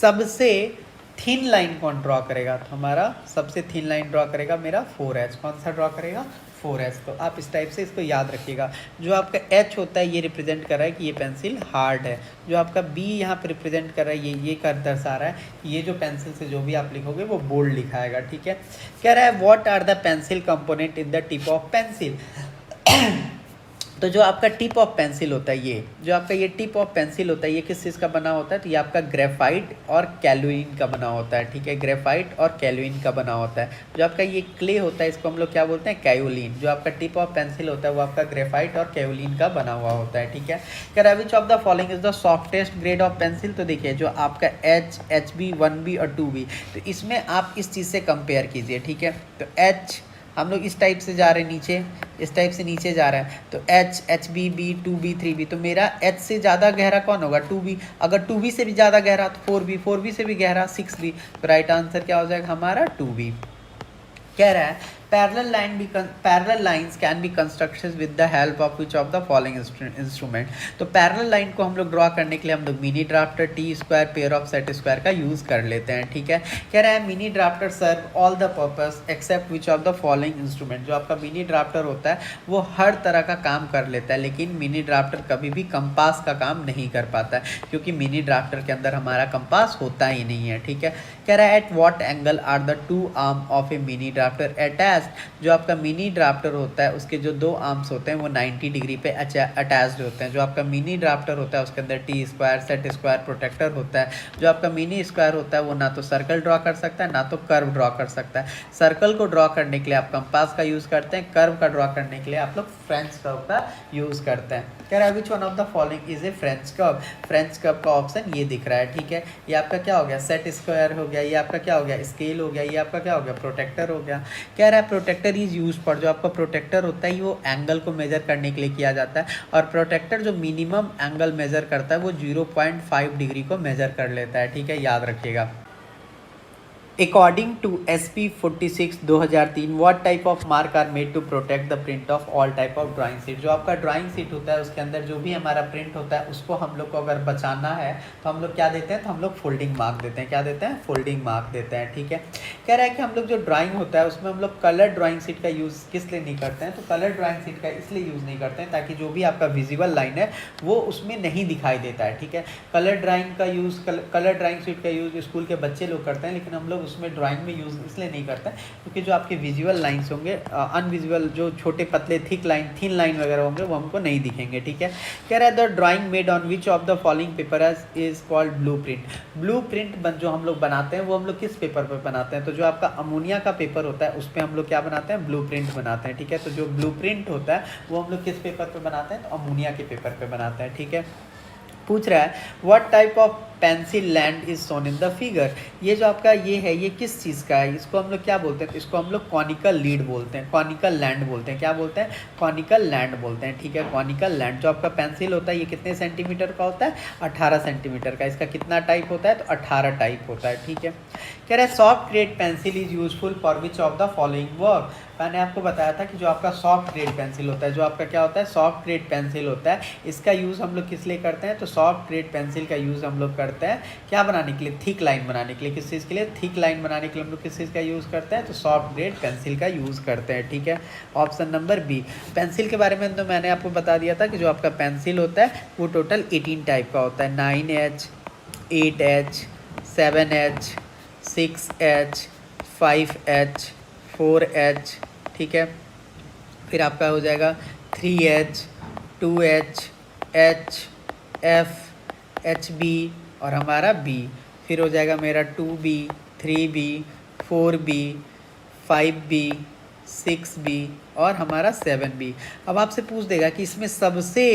सबसे थिन लाइन कौन ड्रॉ करेगा, तो हमारा सबसे थिन लाइन ड्रॉ करेगा मेरा 4H। कौन सा ड्रॉ करेगा, 4H। तो आप इस टाइप से इसको याद रखिएगा। जो आपका H होता है ये रिप्रेजेंट कर रहा है कि ये पेंसिल हार्ड है। जो आपका B यहाँ पे रिप्रेजेंट कर रहा है ये कर दर्शा रहा है ये जो पेंसिल से जो भी आप लिखोगे वो बोल्ड लिखाएगा। ठीक है, कह रहा है what are the pencil component in the tip of pencil. तो जो आपका टिप ऑफ पेंसिल होता है, ये जो आपका ये टिप ऑफ पेंसिल होता है ये किस चीज़ का बना होता है, तो ये आपका ग्रेफाइट और कैलुइन का बना होता है। ठीक है, ग्रेफाइट और कैलुइन का बना होता है। जो आपका ये क्ले होता है इसको हम लोग क्या बोलते हैं, कैयोलिन। जो आपका टिप ऑफ पेंसिल होता है वो आपका ग्रेफाइट और कैयोलिन का बना हुआ होता है। ठीक है, कह रहा है which of the following is the softest grade of pencil. तो देखिए जो आपका H, HB, 1B और 2B, तो इसमें आप इस चीज़ से कंपेयर कीजिए। ठीक है, तो H हम लोग इस टाइप से जा रहे हैं नीचे, इस टाइप से नीचे जा रहे हैं, तो H, HB, B, 2B, 3B। तो मेरा H से ज़्यादा गहरा कौन होगा, 2B। अगर 2B से भी ज़्यादा गहरा तो 4B, 4B से भी गहरा 6B। तो राइट आंसर क्या हो जाएगा हमारा 2B। कह रहा है parallel lines can be constructed with the help of which of the following instrument. तो पैरेलल लाइन को हम लोग ड्रॉ करने के लिए हम लोग mini drafter, T square, pair of set square का यूज़ कर लेते हैं। ठीक है, कह रहा है mini drafter serve all the purpose except which of the following instrument. जो आपका मिनी ड्राफ्टर होता है वो हर तरह का काम कर लेता है, लेकिन मिनी ड्राफ्टर कभी भी कंपास का काम नहीं कर पाता है, क्योंकि मिनी ड्राफ्टर के अंदर हमारा कंपास होता ही नहीं है। ठीक है, कह रहा है at what angle are the two arm of a mini drafter attached. जो आपका मिनी ड्राफ्टर होता है उसके जो दो आर्म्स होते हैं वो 90 डिग्री पे अटैच्ड होते हैं। जो आपका मिनी ड्राफ्टर होता है उसके अंदर T square, set square, protractor होता है। जो आपका मिनी स्क्वायर होता है वो ना तो सर्कल ड्रॉ कर सकता है ना तो कर्व ड्रॉ कर सकता है। सर्कल को ड्रॉ करने के लिए आप कंपास का यूज़ करते हैं, कर्व का ड्रॉ करने के लिए आप लोग फ्रेंच कर्व का यूज़ करते हैं। कह रहा है which one of the following is a French curve. French curve का ऑप्शन ये दिख रहा है। ठीक है, ये आपका क्या हो गया, सेट स्क्वायर हो गया, ये आपका क्या हो गया, स्केल हो गया, ये आपका क्या हो गया, प्रोटेक्टर हो गया। कह रहा है प्रोटेक्टर इज यूज पर। जो आपका प्रोटेक्टर होता है वो एंगल को मेजर करने के लिए किया जाता है, और प्रोटेक्टर जो मिनिमम एंगल मेजर करता है वो 0.5 डिग्री को मेजर कर लेता है। ठीक है, याद रखिएगा। According to SP 46 2003 what type of mark are made to protect the print of all type of drawing sheet। जो आपका ड्राइंग शीट होता है उसके अंदर जो भी हमारा प्रिंट होता है उसको हम लोग को अगर बचाना है तो हम लोग क्या देते हैं, तो हम लोग फोल्डिंग मार्क देते हैं। क्या देते हैं, फोल्डिंग मार्क देते हैं। ठीक है, कह रहा है कि हम लोग जो ड्राइंग होता है उसमें हम लोग कलर ड्राइंग शीट का यूज़ किस लिए नहीं करते हैं, तो कलर ड्राइंग शीट का इसलिए यूज़ नहीं करते हैं ताकि जो भी आपका विजिबल लाइन है वो उसमें नहीं दिखाई देता है। ठीक है, कलर ड्राइंग का यूज़ कलर ड्राइंग शीट का यूज़ स्कूल के बच्चे लोग करते हैं, लेकिन हम लोग उसमें ड्राइंग में यूज़ इसलिए नहीं करते क्योंकि जो आपके विजुअल लाइंस होंगे, अनविजुअल जो छोटे पतले थिक लाइन, थिन लाइन वगैरह होंगे वो हमको नहीं दिखेंगे। ठीक है, कह रहा है the drawing made on which of the following paper is called blueprint. Blueprint जो हम लोग बनाते हैं वो हम लोग किस पेपर पर बनाते हैं, तो जो आपका अमोनिया का पेपर होता है उस पर हम लोग क्या बनाते हैं, ब्लूप्रिंट बनाते हैं। ठीक है, तो जो ब्लूप्रिंट होता है वो हम लोग किस पेपर पे बनाते हैं, तो अमोनिया के पेपर पे बनाते हैं। ठीक है, पूछ रहा है what type of pencil land is shown in the figure. ये जो आपका ये है ये किस चीज़ का है, इसको हम लोग क्या बोलते हैं, इसको हम लोग कॉनिकल लीड बोलते हैं, कॉनिकल लैंड बोलते हैं। क्या बोलते हैं, कॉनिकल लैंड बोलते हैं। ठीक है, कॉनिकल लैंड। जो आपका पेंसिल होता है ये कितने सेंटीमीटर का होता है, 18 सेंटीमीटर का। इसका कितना टाइप होता है, तो 18 टाइप होता है। ठीक है, कह रहा है soft grade pencil is useful for which of the following work. मैंने आपको बताया था कि जो आपका सॉफ्ट ग्रेड पेंसिल होता है, जो आपका क्या होता है, सॉफ्ट ग्रेड पेंसिल होता है, इसका यूज़ हम लोग किस लिए करते हैं, तो सॉफ्ट ग्रेड पेंसिल का यूज़ हम लोग करते करते हैं क्या बनाने के लिए, थिक लाइन बनाने के लिए। किस चीज़ के लिए, थिक लाइन बनाने के लिए हम लोग किस चीज़ का यूज़ करते हैं, तो सॉफ्ट ग्रेड पेंसिल का यूज़ करते हैं, ठीक है। Option number B. पेंसिल के बारे में तो मैंने आपको बता दिया था कि जो आपका पेंसिल होता है वो टोटल 18 टाइप का होता है, 9H, 8H, 7H, 6H, 5H, 4H, ठीक है। फिर आपका हो जाएगा 3H, 2H, H, F, HB और हमारा B। फिर हो जाएगा मेरा 2B, 3B, 4B, 5B, 6B और हमारा 7B। अब आपसे पूछ देगा कि इसमें सबसे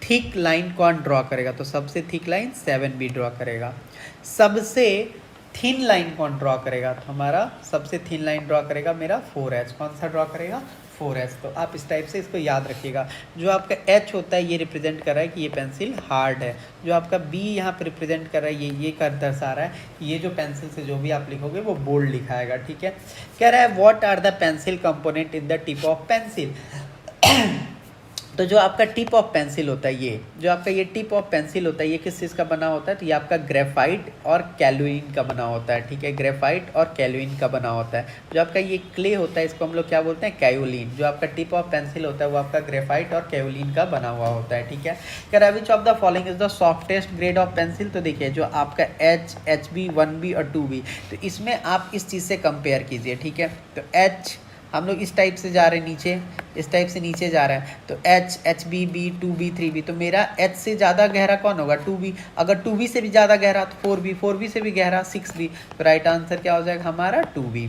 थिक लाइन कौन ड्रॉ करेगा, तो सबसे थिक लाइन 7B ड्रॉ करेगा। सबसे थिन लाइन कौन ड्रॉ करेगा, तो हमारा सबसे थिन लाइन ड्रॉ करेगा मेरा 4H। कौन सा ड्रॉ करेगा, 4H। तो आप इस टाइप से इसको याद रखिएगा। जो आपका H होता है ये रिप्रेजेंट कर रहा है कि ये पेंसिल हार्ड है। जो आपका B यहाँ पर रिप्रेजेंट कर रहा है ये कर दर्शा रहा है कि ये जो पेंसिल से जो भी आप लिखोगे वो बोल्ड लिखाएगा, ठीक है। कह रहा है what are the pencil component in the tip of pencil. तो जो आपका टिप ऑफ पेंसिल होता है, ये जो आपका ये टिप ऑफ पेंसिल होता है ये किस चीज़ का बना होता है, तो ये आपका ग्रेफाइट और कैलुइन का बना होता है, ठीक है। ग्रेफाइट और कैलुइन का बना होता है। जो आपका ये क्ले होता है इसको हम लोग क्या बोलते हैं, कैयोलिन। जो आपका टिप ऑफ पेंसिल होता है वो आपका ग्रेफाइट और कैयोलिन का बना हुआ होता है, ठीक है। कह रहा है which of the following is the softest grade of pencil. तो देखिए जो आपका H, HB, 1B और 2B, तो इसमें आप इस चीज़ से कंपेयर कीजिए, ठीक है। तो H हम लोग इस टाइप से जा रहे हैं नीचे, इस टाइप से नीचे जा रहे हैं, तो H, HB, B, 2B, 3B। तो मेरा H से ज़्यादा गहरा कौन होगा, 2B। अगर 2B से भी ज़्यादा गहरा तो 4B, 4B से भी गहरा 6B। तो राइट आंसर क्या हो जाएगा हमारा 2B।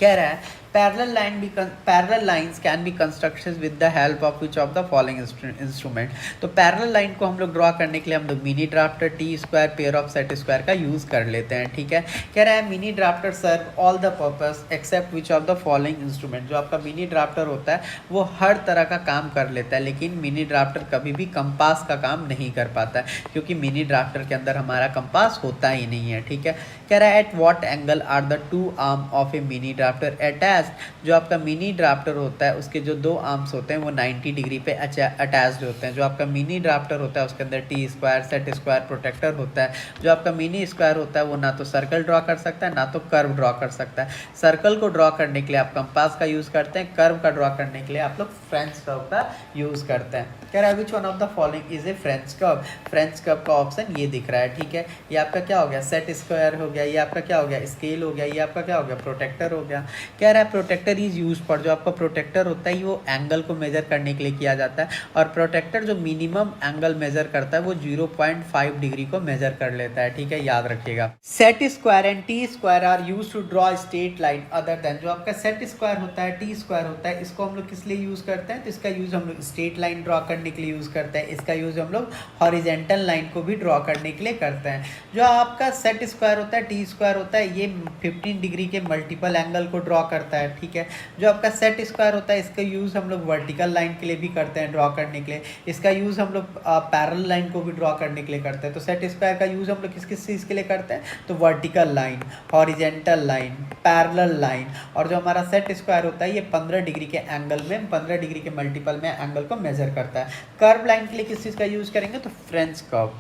कह रहा है parallel lines can be constructed with the help of which of the following instrument. तो पैरेलल लाइन को हम लोग ड्रॉ करने के लिए हम लोग mini drafter, T square, pair of set square का यूज़ कर लेते हैं, ठीक है। कह रहा है mini drafter serve all the purpose except which of the following instrument. जो आपका मिनी ड्राफ्टर होता है वो हर तरह का काम कर लेता है, लेकिन मिनी ड्राफ्टर कभी भी कंपास का काम नहीं कर पाता है, क्योंकि मिनी ड्राफ्टर के अंदर हमारा कंपास होता ही नहीं है, ठीक है। कह रहा है at what angle are the two arm of a mini drafter attached. जो आपका मिनी ड्राफ्टर होता है उसके जो दो आर्म्स होते हैं वो 90 डिग्री पे अटैच्ड होते हैं। जो आपका मिनी ड्राफ्टर होता है उसके अंदर T square, set square, protractor होता है। जो आपका मिनी स्क्वायर होता है वो ना तो सर्कल ड्रॉ कर सकता है ना तो कर्व ड्रॉ कर सकता है। सर्कल को ड्रॉ करने के लिए आप कंपास का यूज़ करते हैं, कर्व का ड्रॉ करने के लिए आप लोग फ्रेंच कर्व का यूज़ करते हैं। कह रहा है which one of the following is a French curve. French curve का ऑप्शन ये दिख रहा है, ठीक है। ये आपका क्या हो गया, सेट स्क्वायर हो गया, ये आपका क्या हो गया, स्केल हो गया, ये आपका क्या हो गया, प्रोटेक्टर हो गया। कह रहा है प्रोटेक्टर इज यूज फॉर, जो आपका प्रोटेक्टर होता है वो एंगल को मेजर करने के लिए किया जाता है, और प्रोटेक्टर जो मिनिमम एंगल मेजर करता है वो 0.5 डिग्री को मेजर कर लेता है, ठीक है, याद रखिएगा। Set square and T square are use to draw straight line other than. जो आपका सेट स्क्वायर होता है, टी स्क्वायर होता है, इसको हम लोग किस लिए यूज करते हैं, तो इसका यूज हम लोग स्ट्रेट लाइन ड्रॉ करने के लिए यूज करते हैं। इसका यूज हम लोग हॉरिजेंटल लाइन को भी ड्रॉ करने के लिए करते हैं। जो आपका सेट स्क्वायर होता है, टी स्क्वायर होता है, ये 15 डिग्री के मल्टीपल एंगल को ड्रॉ करता है, ठीक है। जो आपका सेट स्क्वायर होता है इसका यूज़ हम लोग वर्टिकल लाइन के लिए भी करते हैं, ड्रॉ करने के लिए। इसका यूज़ हम लोग पैरेलल लाइन को भी ड्रॉ करने के लिए करते हैं। तो सेट स्क्वायर का यूज़ हम लोग किस किस चीज़ के लिए करते हैं, तो vertical line, horizontal line, parallel line. और जो हमारा सेट स्क्वायर होता है ये 15 डिग्री के एंगल में, 15 डिग्री के मल्टीपल में एंगल को मेजर करता है। कर्व लाइन के लिए किस चीज़ का यूज़ करेंगे, तो फ्रेंच कर्व।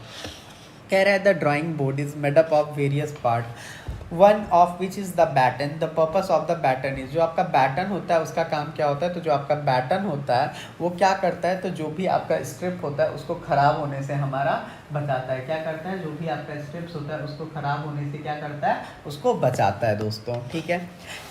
कह रहा है the drawing board is made up of various part, one of which is the batten. The purpose of the batten is, जो आपका बैटन होता है उसका काम क्या होता है, तो जो आपका बैटन होता है वो क्या करता है, तो जो भी आपका स्ट्रिप होता है उसको ख़राब होने से हमारा बचाता है। क्या करता है, जो भी आपका स्ट्रिप्स होता है उसको ख़राब होने से क्या करता है, उसको बचाता है दोस्तों, ठीक है।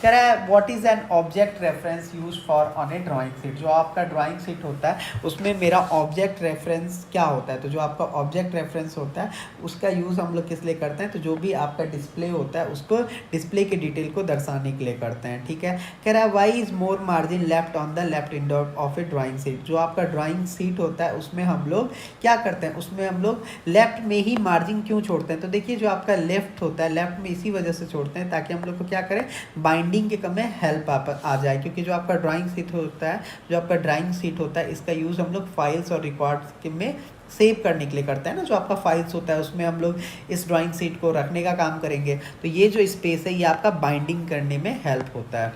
कह रहा है what is an object reference use for on a drawing sheet. जो आपका ड्राइंग शीट होता है उसमें मेरा ऑब्जेक्ट रेफरेंस क्या होता है, तो जो आपका ऑब्जेक्ट रेफरेंस होता है उसका यूज़ हम लोग किस लिए करते हैं, तो जो भी आपका डिस्प्ले होता है उसको डिस्प्ले के डिटेल को दर्शाने के लिए करते हैं, ठीक है। कह रहा है why is more margin left on the left end of a drawing sheet. जो आपका ड्राइंग शीट होता है उसमें हम लोग क्या करते हैं, उसमें हम लोग लेफ्ट में ही मार्जिन क्यों छोड़ते हैं, तो देखिए जो आपका लेफ्ट होता है लेफ्ट में इसी वजह से छोड़ते हैं ताकि हम लोग को क्या करें, बाइंडिंग के कम हेल्प आ जाए। क्योंकि जो आपका ड्राइंग शीट होता है, जो आपका ड्राइंग शीट होता है इसका यूज़ हम लोग फाइल्स और रिकॉर्ड्स में सेव करने के लिए करते हैं ना। जो आपका फाइल्स होता है उसमें हम लोग इस ड्राइंग शीट को रखने का काम करेंगे, तो ये जो स्पेस है ये आपका बाइंडिंग करने में हेल्प होता है।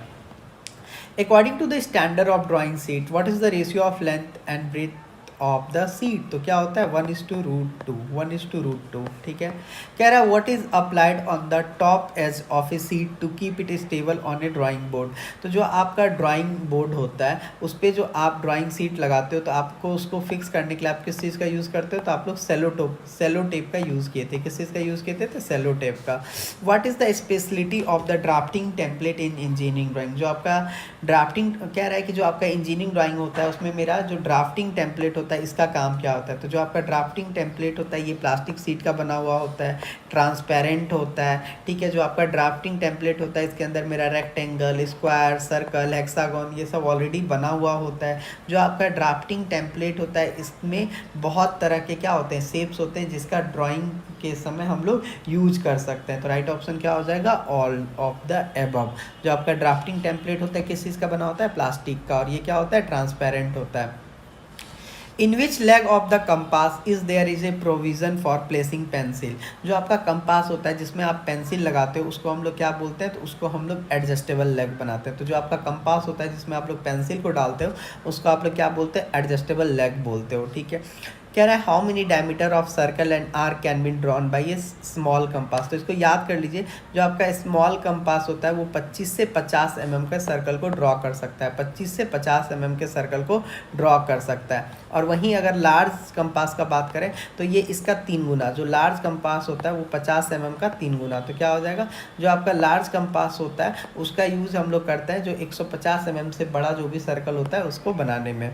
According to the standard of drawing sheet what is the ratio of length and breadth of the sheet, तो क्या होता है 1:√2, 1:√2, ठीक है। कह रहा है what is applied on the top edge of a sheet to keep it stable on a drawing board. तो जो आपका ड्राइंग बोर्ड होता है उस पर जो आप ड्राइंग सीट लगाते हो तो आपको उसको फिक्स करने के लिए आप किस चीज़ का यूज़ करते हो, तो आप लोग सेलो टेप का यूज़ किए थे। किस चीज़ का यूज़ किए थे, तो सेलो टेप का। What is the speciality of the drafting template in engineering drawing. जो आपका ड्राफ्टिंग कह रहा है कि जो आपका इंजीनियरिंग ड्राइंग होता है उसमें मेरा जो ड्राफ्टिंग टेम्पलेट होता है इसका काम क्या होता है। तो जो आपका ड्राफ्टिंग टेम्पलेट होता है ये प्लास्टिक सीट का बना हुआ होता है, ट्रांसपेरेंट होता है, ठीक है। जो आपका ड्राफ्टिंग टेम्पलेट होता है इसके अंदर मेरा रेक्टेंगल, स्क्वायर, सर्कल, हेक्सागोन ये सब ऑलरेडी बना हुआ होता है। जो आपका ड्राफ्टिंग टेम्पलेट होता है इसमें बहुत तरह के क्या होते हैं, शेप्स होते हैं जिसका ड्राइंग के समय हम लोग यूज कर सकते हैं। तो राइट ऑप्शन क्या हो जाएगा, ऑल ऑफ द एबव। जो आपका ड्राफ्टिंग टेम्पलेट होता है किस चीज़ का बना होता है, प्लास्टिक का, और ये क्या होता है, ट्रांसपेरेंट होता है। In which leg of the compass is there is a provision for placing pencil. जो आपका कंपास होता है जिसमें आप पेंसिल लगाते हो उसको हम लोग क्या बोलते हैं, तो उसको हम लोग एडजस्टेबल लेग बनाते हैं। तो जो आपका कंपास होता है जिसमें आप लोग पेंसिल को डालते हो उसको आप लोग क्या बोलते हैं, एडजस्टेबल लेग बोलते हो, ठीक है। कह रहा है how many diameter of circle and arc can be drawn by A small compass. तो इसको याद कर लीजिए, जो आपका स्मॉल कंपास होता है वो 25 से 50 mm के सर्कल को ड्रॉ कर सकता है, 25 से 50 mm के सर्कल को ड्रॉ कर सकता है। और वहीं अगर लार्ज कंपास का बात करें तो ये इसका 3 गुना, जो लार्ज कंपास होता है वो 50 mm का 3 गुना। तो क्या हो जाएगा, जो आपका लार्ज कंपास होता है उसका यूज़ हम लोग करते हैं जो 150 mm से बड़ा जो भी सर्कल होता है उसको बनाने में।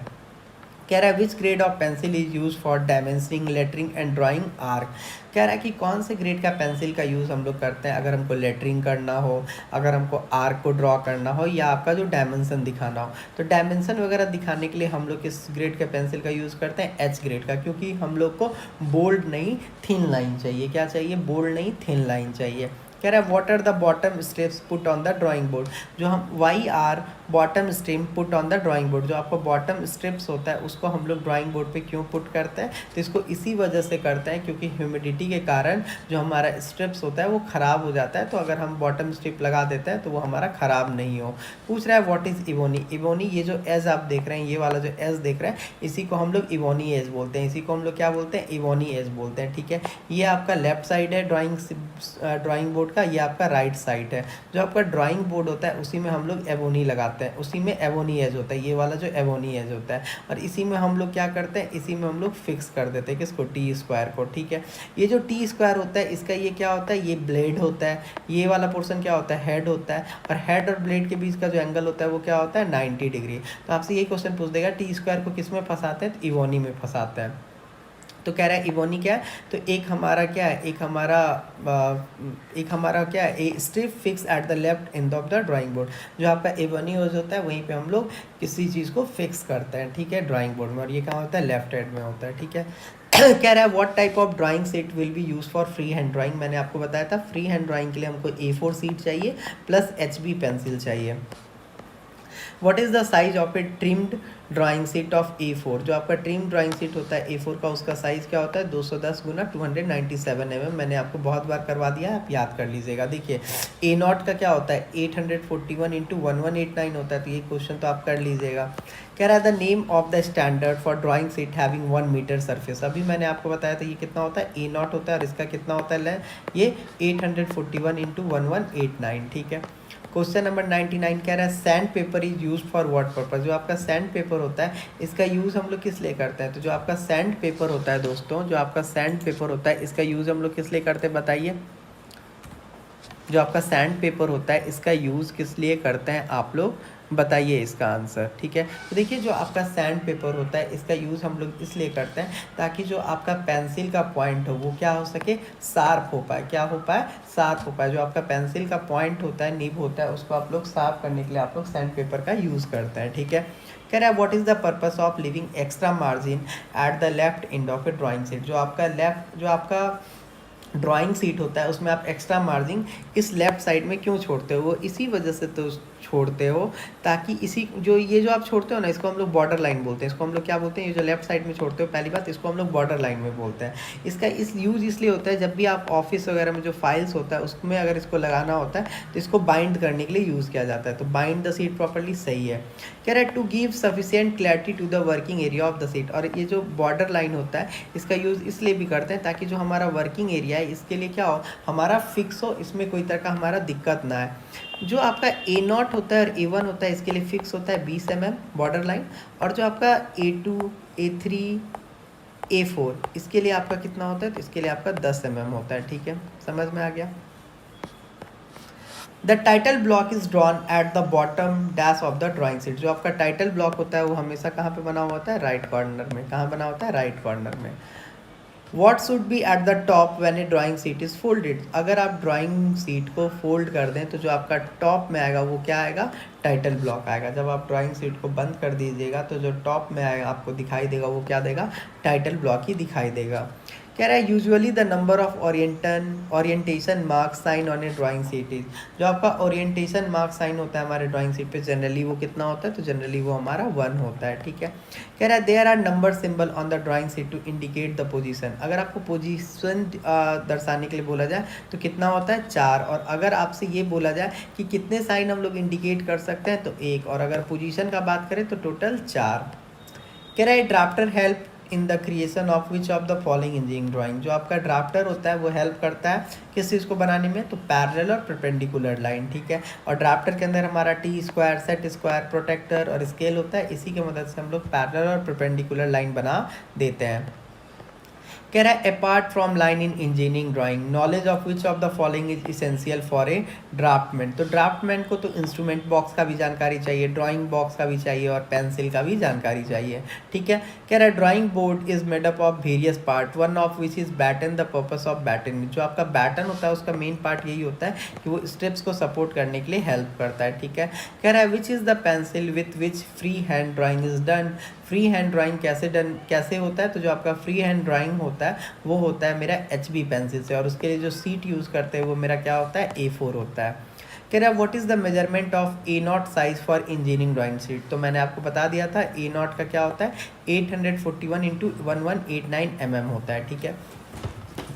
कह रहा है which grade of pencil is use for dimensioning, lettering and drawing arc. कह रहा है कि कौन से ग्रेड का पेंसिल का यूज़ हम लोग करते हैं अगर हमको लेटरिंग करना हो, अगर हमको आर्क को ड्रॉ करना हो, या आपका जो डायमेंशन दिखाना हो। तो डायमेंशन वगैरह दिखाने के लिए हम लोग किस ग्रेड के पेंसिल का यूज़ करते हैं, एच ग्रेड का, क्योंकि हम लोग को बोल्ड नहीं थिन लाइन चाहिए। क्या चाहिए, बोल्ड नहीं थिन लाइन चाहिए। कह रहा है what are the bottom steps put on the drawing board. जो हम why are bottom stream put on the drawing board, जो आपको बॉटम स्ट्रिप्स होता है उसको हम लोग ड्राइंग बोर्ड पे क्यों पुट करते हैं, तो इसको इसी वजह से करते हैं क्योंकि ह्यूमिडिटी के कारण जो हमारा स्ट्रिप्स होता है वो ख़राब हो जाता है। तो अगर हम बॉटम स्ट्रिप लगा देते हैं तो वो हमारा ख़राब नहीं हो। पूछ रहा है व्हाट इज़ इवोनी। इवोनी, ये जो एज आप देख रहे हैं, ये वाला जो एज देख रहे हैं इसी को हम लोग इवोनी एज बोलते हैं, इसी को हम लोग क्या बोलते हैं, इवोनी एज बोलते हैं, ठीक है। ये आपका लेफ्ट साइड है ड्राइंग बोर्ड का, ये आपका राइट साइड है। जो आपका ड्राइंग बोर्ड होता है उसी में हम लोग एवोनी लगाते हैं, उसी में एवोनी एज होता है, ये वाला जो एवोनी एज होता है। और इसी में हम लोग क्या करते हैं, इसी में हम लोग फिक्स कर देते हैं किसको, टी स्क्वायर को, ठीक है। ये जो टी स्क्वायर होता है इसका ये क्या होता है, ये ब्लेड होता है, ये वाला पोर्शन क्या होता है, हेड होता है, और हेड और ब्लेड के बीच का जो एंगल होता है वो क्या होता है, 90 डिग्री। तो आपसे यही क्वेश्चन पूछ देगा टी स्क्वायर को किस में फंसाते हैं, तो इवोनी में फंसाते हैं। तो कह रहा है इवोनी क्या है, तो एक हमारा क्या है, एक हमारा क्या है, a strip fix at the left end of the drawing board. जो आपका इवोनी यूज होता है वहीं पे हम लोग किसी चीज़ को फिक्स करते हैं, ठीक है, ड्राइंग बोर्ड में, और ये कहाँ होता है, लेफ्ट हैंड में होता है, ठीक है। कह रहा है what type of drawing seat will be use for free hand drawing. मैंने आपको बताया था फ्री हैंड ड्राइंग के लिए हमको A4 सीट चाहिए प्लस HB पेंसिल चाहिए। What is the size of A trimmed drawing sheet of A4। जो आपका ट्रिम ड्राइंग सीट होता है A4 का, उसका साइज़ क्या होता है, 210 गुना 297 mm। मैंने आपको बहुत बार करवा दिया है, आप याद कर लीजिएगा। देखिए A0 का क्या होता है, 841 × 1189 होता है, तो ये क्वेश्चन तो आप कर लीजिएगा। कह रहा है the name of the standard for drawing sheet having 1 metre surface. अभी मैंने आपको बताया था ये कितना होता है, A0 होता है, और इसका कितना होता है, ये 841 × 1189, ठीक है। क्वेश्चन नंबर 99 कह रहा है sand paper is use for what purpose. जो आपका सैंड पेपर होता है इसका यूज़ हम लोग किस लिए करते हैं, तो जो आपका सैंड पेपर होता है दोस्तों, जो आपका सैंड पेपर होता है इसका यूज़ हम लोग किस लिए करते हैं बताइए। जो आपका सैंड पेपर होता है इसका यूज़ किस लिए करते हैं आप लोग बताइए इसका आंसर, ठीक है। तो देखिए जो आपका सैंड पेपर होता है इसका यूज़ हम लोग इसलिए करते हैं ताकि जो आपका पेंसिल का पॉइंट हो वो क्या हो सके, शार्प हो पाए, क्या हो पाए, शार्प हो पाए। जो आपका पेंसिल का पॉइंट होता है, निब होता है, उसको आप लोग शार्प करने के लिए आप लोग सैंड पेपर का यूज़ करते हैं, ठीक है। कह रहा है what is the purpose of living extra margin eight the left end of a drawing sheet. जो आपका ड्राइंग सीट होता है उसमें आप एक्स्ट्रा मार्जिन इस लेफ्ट साइड में क्यों छोड़ते हो, वो इसी वजह से तो छोड़ते हो, ताकि इसी जो ये जो आप छोड़ते हो ना, इसको हम लोग बॉर्डर लाइन बोलते हैं। इसको हम लोग क्या बोलते हैं, ये जो लेफ्ट साइड में छोड़ते हो, पहली बात इसको हम लोग बॉर्डर लाइन में बोलते हैं। इसका इस यूज़ इसलिए होता है, जब भी आप ऑफिस वगैरह में जो फाइल्स होता है उसमें अगर इसको लगाना होता है तो इसको बाइंड करने के लिए यूज़ किया जाता है। तो बाइंड द सीट प्रॉपरली सही है। कह रहा है to give sufficient clarity to the working area of the sheet. और ये जो बॉर्डर लाइन होता है इसका यूज़ इसलिए भी करते हैं ताकि जो हमारा वर्किंग एरिया है इसके लिए क्या हो, हमारा फिक्स हो, इसमें कोई तरह का हमारा दिक्कत ना है। जो आपका A0 होता है और A1 होता है इसके लिए फिक्स होता है 20 mm बॉर्डर लाइन, और जो आपका A2, A3, A4 इसके लिए आपका कितना होता है, तो इसके लिए आपका 10 mm होता है। ठीक है, समझ में आ गया। The title block is drawn at the bottom dash of the drawing sheet. जो आपका टाइटल ब्लॉक होता है वो हमेशा कहाँ पे बना हुआ होता है, राइट कॉर्नर में। कहाँ बना होता है, राइट कॉर्नर में। What should be at the top when A drawing sheet is folded. अगर आप ड्राइंग शीट को फोल्ड कर दें तो जो आपका टॉप में आएगा वो क्या आएगा, टाइटल ब्लॉक आएगा। जब आप ड्राइंग शीट को बंद कर दीजिएगा तो जो टॉप में आएगा आपको दिखाई देगा वो क्या देगा, टाइटल ब्लॉक ही दिखाई देगा। कह रहा है usually the number of orientation mark sign on a drawing sheet is. जो आपका ओरिएंटेशन मार्क साइन होता है हमारे ड्राइंग शीट पे जनरली वो कितना होता है, तो जनरली वो हमारा 1 होता है। ठीक है, कह रहा है there are number symbol on the drawing sheet to indicate the position. अगर आपको पोजीशन दर्शाने के लिए बोला जाए तो कितना होता है, 4। और अगर आपसे ये बोला जाए कि कितने साइन हम लोग इंडिकेट कर सकते हैं तो 1, और अगर पोजीशन का बात करें तो टोटल 4। कह रहा है drafter help in the creation of which of the following engineering drawing. जो आपका ड्राफ्टर होता है वो हेल्प करता है किस चीज़ को बनाने में, तो पैरेलल और परपेंडिकुलर लाइन। ठीक है, और ड्राफ्टर के अंदर हमारा T square, set square, protractor और स्केल होता है। इसी की मदद से हम लोग पैरेलल और परपेंडिकुलर लाइन बना देते हैं। कह रहा है apart from line in engineering drawing knowledge of which of the following is essential for a draftsman. तो ड्राफ्टमैन को तो इंस्ट्रूमेंट बॉक्स का भी जानकारी चाहिए, ड्राइंग बॉक्स का भी चाहिए और पेंसिल का भी जानकारी चाहिए। ठीक है, कह रहा है drawing board is made up of various part, one of which is batten. The purpose of batten, जो आपका बैटन होता है उसका मेन पार्ट यही होता है कि वो स्टेप्स को सपोर्ट करने के लिए हेल्प करता है। ठीक है, कह रहा है विच is the pencil with which free hand drawing is done. Free hand drawing कैसे होता है, तो जो आपका फ्री हैंड ड्राइंग होता है वो होता है मेरा HB पेंसिल से, और उसके लिए जो सीट यूज़ करते हैं वो मेरा क्या होता है, A4 होता है। कह रहा है what is the measurement of A0 size for engineering drawing sheet. तो मैंने आपको बता दिया था A0 का क्या होता है, 841 × 1189 mm होता है। ठीक है,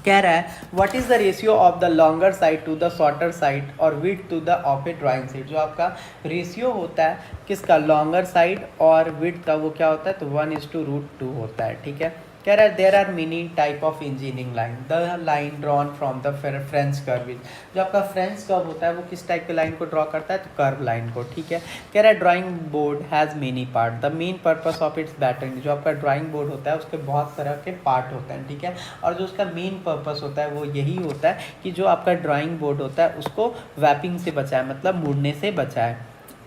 कह रहा है what is the ratio of the longer side to the shorter side और width to the of a drawing sheet. जो आपका रेशियो होता है किसका, लॉन्गर साइड और विड्थ का, वो क्या होता है, तो 1:√2 होता है। ठीक है, कह रहा है there are many type of engineering line, the line drawn from the French curve. जो आपका फ्रेंच कर्व होता है वो किस टाइप के लाइन को ड्रॉ करता है, तो कर्व लाइन को। ठीक है, कह रहा है drawing board has many part, the main purpose of its battering. जो आपका ड्राइंग बोर्ड होता है उसके बहुत तरह के पार्ट होते हैं। ठीक है, और जो उसका मेन पर्पस होता है वो यही होता है कि जो आपका ड्राइंग बोर्ड होता है उसको वैपिंग से बचाए, मतलब मुड़ने से बचाए।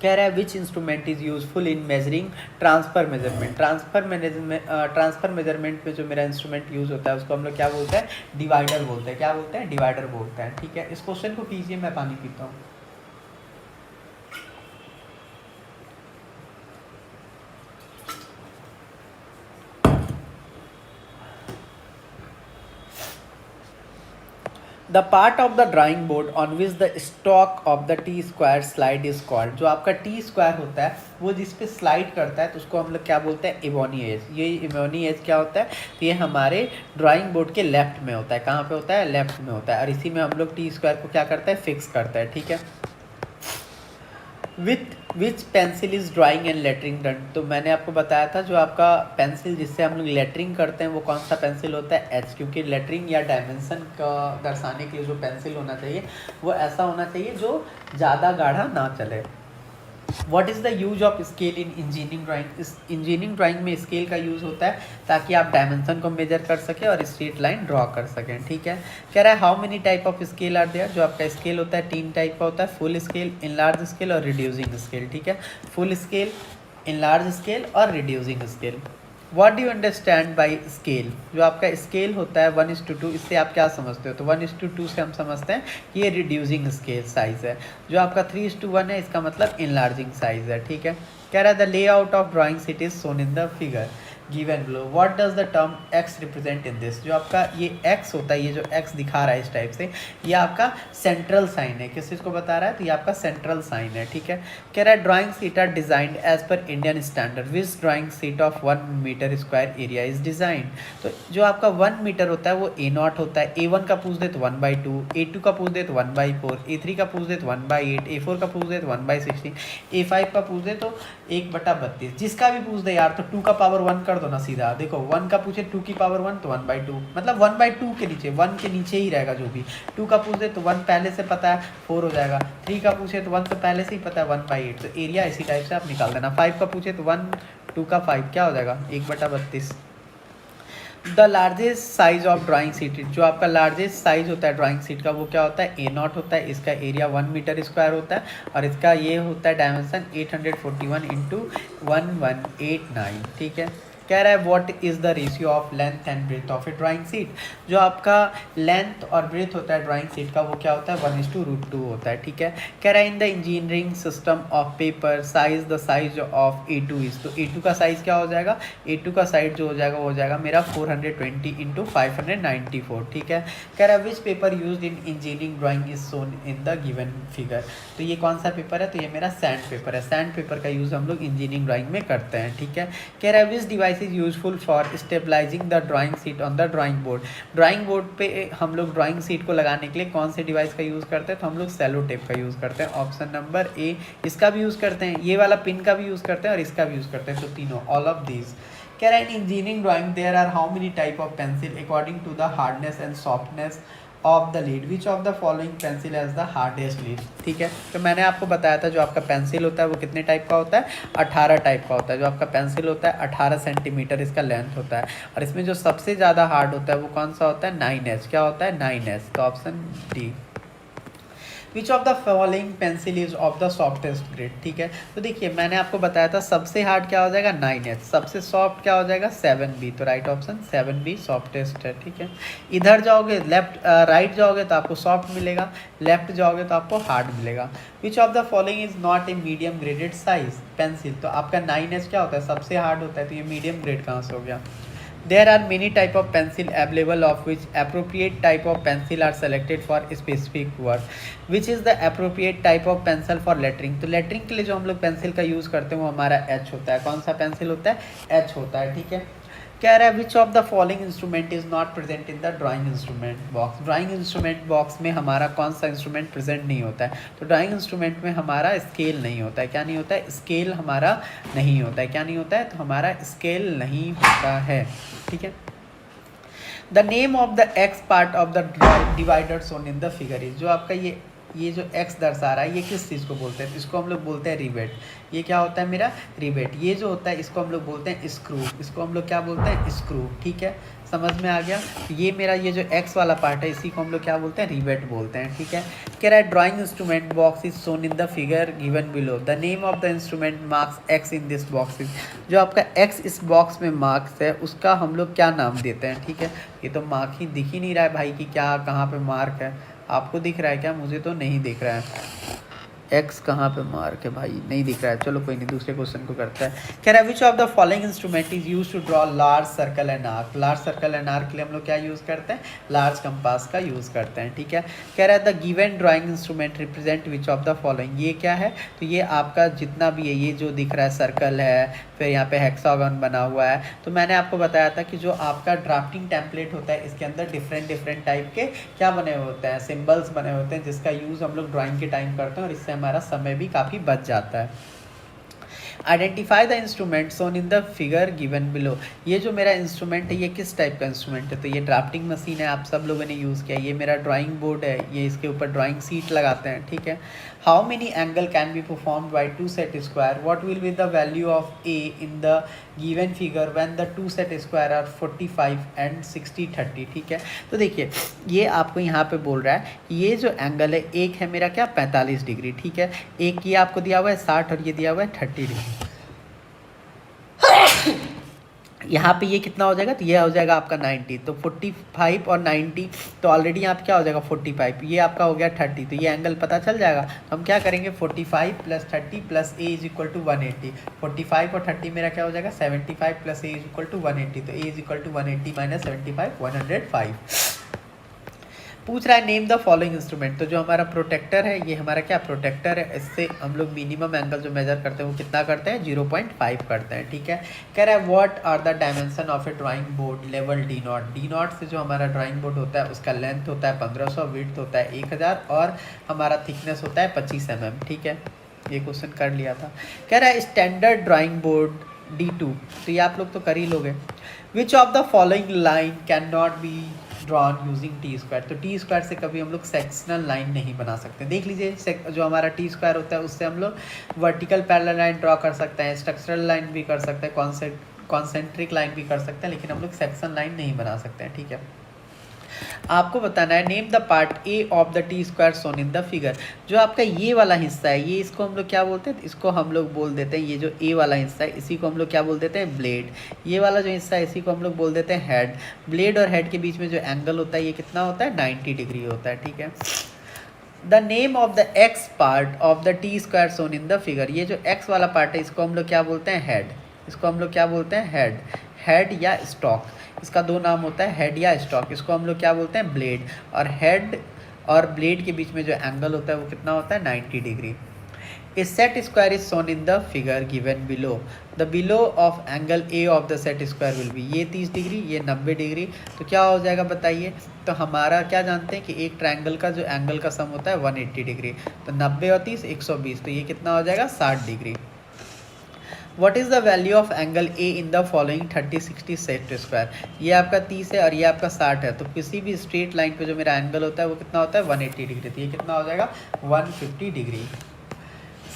कह रहा है which instrument is useful in measuring transfer measurement. Transfer measurement में जो मेरा इंस्ट्रूमेंट यूज़ होता है उसको हम लोग क्या बोलते हैं, डिवाइडर बोलते हैं। क्या बोलते हैं, डिवाइडर बोलते हैं। ठीक है, इस क्वेश्चन को कीजिए, मैं पानी पीता हूँ। The part of the drawing board on which the stock of the T square slide is called. जो आपका टी स्क्वायर होता है वो जिस पे स्लाइड करता है तो उसको हम लोग क्या बोलते हैं, इबोनी एज। ये इबोनी एज क्या होता है, तो ये हमारे ड्राइंग बोर्ड के लेफ्ट में होता है। कहाँ पे होता है, लेफ्ट में होता है, और इसी में हम लोग टी स्क्वायर को क्या करता है, फिक्स करता है। ठीक है, with which pencil is drawing and lettering done. तो मैंने आपको बताया था जो आपका पेंसिल जिससे हम लोग लेटरिंग करते हैं वो कौन सा पेंसिल होता है, H। क्योंकि लेटरिंग या डायमेंशन का दर्शाने के लिए जो पेंसिल होना चाहिए वो ऐसा होना चाहिए जो ज़्यादा गाढ़ा ना चले। What is the use of scale in engineering drawing. इस इंजीनियरिंग ड्राइंग में स्केल का यूज़ होता है ताकि आप डायमेंशन को मेजर कर सकें और स्ट्रेट लाइन ड्रॉ कर सकें। ठीक है, कह रहा है how many type of scale are there. जो आपका स्केल होता है 3 टाइप का होता है, फुल स्केल, इनलार्ज स्केल और रिड्यूसिंग स्केल। ठीक है, फुल स्केल, इनलार्ज स्केल और reducing scale. What do you understand by scale. जो आपका स्केल होता है 1:2, इससे आप क्या समझते हो, तो 1:2 से हम समझते हैं कि ये रिड्यूसिंग स्केल साइज़ है। जो आपका 3:1 है इसका मतलब इनलार्जिंग साइज़ है। ठीक है, कह रहा है the layout of drawing sheet is shown in the figure. Given below. What does the term X represent in this? जो आपका ये एक्स होता है, ये जो एक्स दिखा रहा है इस टाइप से, ये आपका सेंट्रल साइन है। किस चीज़ को बता रहा है? तो ये आपका सेंट्रल साइन है, ठीक है। कह रहा है drawing sheet are designed as per Indian standard which drawing sheet of 1 metre square area is design. तो जो आपका 1 मीटर होता है वो A0 होता है। A1 का पूछ दे तो 1/2, A2 का पूछ दे तो 1/4, A3 का पूछ दे तो 1/8, A4 का पूछ दे तो 1/16, A5 का पूछ दे तो 1/32। जिसका भी पूछ दे यार तो 2 का पावर 1 कर दो ना सीधा। देखो 1 का पूछे 2 की पावर 1 तो 1/2, मतलब 1/2 के नीचे, 1 के नीचे ही रहेगा जो भी। 2 का पूछ दे तो 1 पहले से पता है 4 हो जाएगा। 3 का पूछे तो 1 से पहले से ही पता है 1/8, तो एरिया इसी टाइप से आप निकाल देना। 5 का पूछे तो 1, 2 का 5 क्या हो जाएगा 1/32। The largest size of drawing sheet, जो आपका लार्जेस्ट साइज होता है ड्राइंग सीट का वो क्या होता है? A0 होता है। इसका एरिया 1 मीटर स्क्वायर होता है और इसका ये होता है डायमेंशन 841 इंटू 1189, ठीक है। कह रहा है what is the ratio of length and breadth of a drawing sheet. जो आपका लेंथ और ब्रेथ होता है ड्राइंग सीट का वो क्या होता है? 1:√2 होता है, ठीक है। कह रहा है in the engineering system of paper size the size of A2 is, तो A2 का साइज क्या हो जाएगा? A2 का साइज जो हो जाएगा वो हो जाएगा मेरा 420 इंटू 594, ठीक है। कह रहा है which paper use in engineering drawing is shown in the given figure. तो ये कौन सा पेपर है? तो ये मेरा सैंड पेपर है। सैंड पेपर का यूज़ हम लोग इंजीनियरिंग ड्राइंग में करते हैं, ठीक है। कह रहा है which device is useful for stabilising the drawing sheet on the drawing board. Drawing board पे हम लोग ड्राइंग सीट को लगाने के लिए कौन से डिवाइस का यूज़ करते हैं? तो हम लोग सेलो टेप का यूज़ करते हैं। ऑप्शन नंबर ए, इसका भी यूज़ करते हैं, ये वाला पिन का भी यूज़ करते हैं और इसका भी यूज़ करते हैं, तो तीनों, ऑल ऑफ दीज। कह रहा है in engineering drawing there are how many type of pencil according to the hardness and softness of the lead, which of the following pencil has the hardest lead, ठीक है। तो मैंने आपको बताया था जो आपका पेंसिल होता है वो कितने टाइप का होता है? 18 टाइप का होता है। जो आपका पेंसिल होता है 18 सेंटीमीटर इसका लेंथ होता है और इसमें जो सबसे ज़्यादा हार्ड होता है वो कौन सा होता है? 9H। क्या होता है? 9H। तो option D. Which of the following pencil is of the softest grade, ठीक है। तो देखिए मैंने आपको बताया था सबसे हार्ड क्या हो जाएगा? 9H। सबसे सॉफ्ट क्या हो जाएगा? 7B। तो राइट ऑप्शन 7B सॉफ्टेस्ट है, ठीक है। इधर जाओगे राइट जाओगे तो आपको सॉफ्ट मिलेगा, लेफ्ट जाओगे तो आपको हार्ड मिलेगा। विच of the following is not a medium graded size pencil. तो आपका 9H क्या होता है? सबसे हार्ड होता है, तो ये मीडियम ग्रेड कहाँ से हो गया? There are many type of pencil available of which appropriate type of pencil are selected for specific work. Which is the appropriate type of pencil for lettering? तो lettering के लिए जो हम लोग पेंसिल का यूज़ करते हैं वो हमारा H होता है। कौन सा पेंसिल होता है? H होता है, ठीक है। कह रहा है which of the following instrument is not present in the drawing instrument box. Drawing instrument box में हमारा कौन सा इंस्ट्रूमेंट प्रेजेंट नहीं होता है? तो ड्राइंग इंस्ट्रूमेंट में हमारा स्केल नहीं होता है। क्या नहीं होता है? स्केल हमारा नहीं होता है। क्या नहीं होता है? तो हमारा स्केल नहीं होता है, ठीक है। The name of the X part of the divider shown in the figure is, जो आपका ये जो x दर्शा रहा है ये किस चीज़ को बोलते हैं? इसको हम लोग बोलते हैं रिवेट। ये क्या होता है मेरा? रिवेट। ये जो होता है इसको हम लोग बोलते हैं स्क्रू। इसको हम लोग क्या बोलते हैं? स्क्रू, ठीक है। समझ में आ गया? ये मेरा ये जो x वाला पार्ट है इसी को हम लोग क्या बोलते हैं? रिवेट बोलते हैं, ठीक है। कह रहा है drawing instrument box is shown in the figure given below. The name of the instrument marks x in this box is, जो आपका x इस बॉक्स में मार्क्स है उसका हम लोग क्या नाम देते हैं, ठीक है। ये तो मार्क ही दिख ही नहीं रहा है भाई कि क्या कहाँ पे मार्क है। आपको दिख रहा है क्या? मुझे तो नहीं दिख रहा है। एक्स कहाँ पे मार्क है भाई? नहीं दिख रहा है। चलो कोई नहीं, दूसरे क्वेश्चन को करते हैं। कह रहा है which of the following instrument is use to draw large circle and arc. Large circle and arc के लिए हम लोग क्या यूज़ करते हैं? लार्ज कंपास का यूज़ करते हैं, ठीक है। कह रहा है the given drawing instrument represent which of the following. ये क्या है? तो ये आपका जितना भी है, ये जो दिख रहा है सर्कल है, फिर यहाँ पे हेक्सागन बना हुआ है। तो मैंने आपको बताया था कि जो आपका ड्राफ्टिंग टेम्पलेट होता है इसके अंदर डिफरेंट टाइप के क्या बने होते हैं? सिंबल्स बने होते हैं, जिसका यूज़ हम लोग ड्राइंग के टाइम करते हैं और इससे हमारा समय भी काफ़ी बच जाता है। Identify the instrument shown in the figure given below. ये जो मेरा इंस्ट्रूमेंट है ये किस टाइप का इंस्ट्रूमेंट है? तो ये ड्राफ्टिंग मशीन है, आप सब लोगों ने यूज़ किया। ये मेरा ड्राइंग बोर्ड है, ये इसके ऊपर ड्राइंग सीट लगाते हैं, ठीक है। How many angle can be performed by 2 set square? What will be the value of A in the given figure when the 2 set square are 45 and 60 30, ठीक है। तो देखिए ये आपको यहाँ पे बोल रहा है ये जो एंगल है, एक है मेरा क्या 45 डिग्री, ठीक है। एक ये आपको दिया हुआ है 60 और ये दिया हुआ है 30 डिग्री। यहाँ पे ये कितना हो जाएगा, तो ये हो जाएगा आपका 90, तो 45 और 90, तो ऑलरेडी यहाँ पे क्या हो जाएगा 45, ये आपका हो गया 30, तो ये एंगल पता चल जाएगा। तो हम क्या करेंगे 45 + 30 + a = 180, 45 और 30 मेरा क्या हो जाएगा 75 + a = 180, तो a = 180 - 75 105। पूछ रहा है नेम द फॉलोइंग इंस्ट्रूमेंट, तो जो हमारा प्रोटेक्टर है ये हमारा क्या प्रोटेक्टर है, इससे हम लोग मिनिमम एंगल जो मेजर करते हैं वो कितना करते हैं 0.5 करते हैं, ठीक है। कह रहा है what are the dimension of a drawing board level D0 से जो हमारा ड्राइंग बोर्ड होता है उसका लेंथ होता है 1500, विड्थ होता है 1000 और हमारा थिकनेस होता है 25 mm, ठीक है। ये क्वेश्चन कर लिया था। कह रहा है स्टैंडर्ड ड्राइंग बोर्ड D2, तो ये आप लोग तो कर ही लोगे। विच of the following line can not be drawn using T², तो T² से कभी हम लोग सेक्शनल लाइन नहीं बना सकते। देख लीजिए जो हमारा T² होता है उससे हम लोग वर्टिकल पैरेलल लाइन ड्रॉ कर सकते हैं, स्ट्रक्चरल लाइन भी कर सकते हैं, कॉन्सेंट्रिक लाइन भी कर सकते हैं, लेकिन हम लोग सेक्शन लाइन नहीं बना सकते हैं, ठीक है। आपको बताना है name the part A of the T² shown in the figure, जो आपका ये वाला हिस्सा है ये इसको हम लोग क्या बोलते हैं, इसको हम लोग बोल देते हैं, ये जो ए वाला हिस्सा है इसी को हम लोग क्या बोल देते हैं ब्लेड, ये वाला जो हिस्सा है इसी को हम लोग बोल देते हैं हेड। ब्लेड और हेड के बीच में जो एंगल होता है ये कितना होता है 90 डिग्री होता है, ठीक है। The name of the X part of the T² shown in the figure, ये जो एक्स वाला पार्ट है इसको हम लोग क्या बोलते हैं हेड, इसको हम लोग क्या बोलते हैं हेड, हेड या स्टॉक, इसका दो नाम होता है हेड या स्टॉक, इसको हम लोग क्या बोलते हैं ब्लेड, और हेड और ब्लेड के बीच में जो एंगल होता है वो कितना होता है 90 degree. A set square is shown in the figure given below, the below of angle A of the set square will be, ये 30 डिग्री ये 90 डिग्री, तो क्या हो जाएगा बताइए। तो हमारा क्या जानते हैं कि एक ट्रायंगल का जो एंगल का सम होता है 180 डिग्री, तो 90 और 30 120, तो ये कितना हो जाएगा 60 degree. What is the value of angle A in the following 30 60 set square, ये आपका 30 है और ये आपका 60 है, तो किसी भी स्ट्रेट लाइन पे जो मेरा एंगल होता है वो कितना होता है 180 डिग्री, तो ये कितना हो जाएगा 150 degree.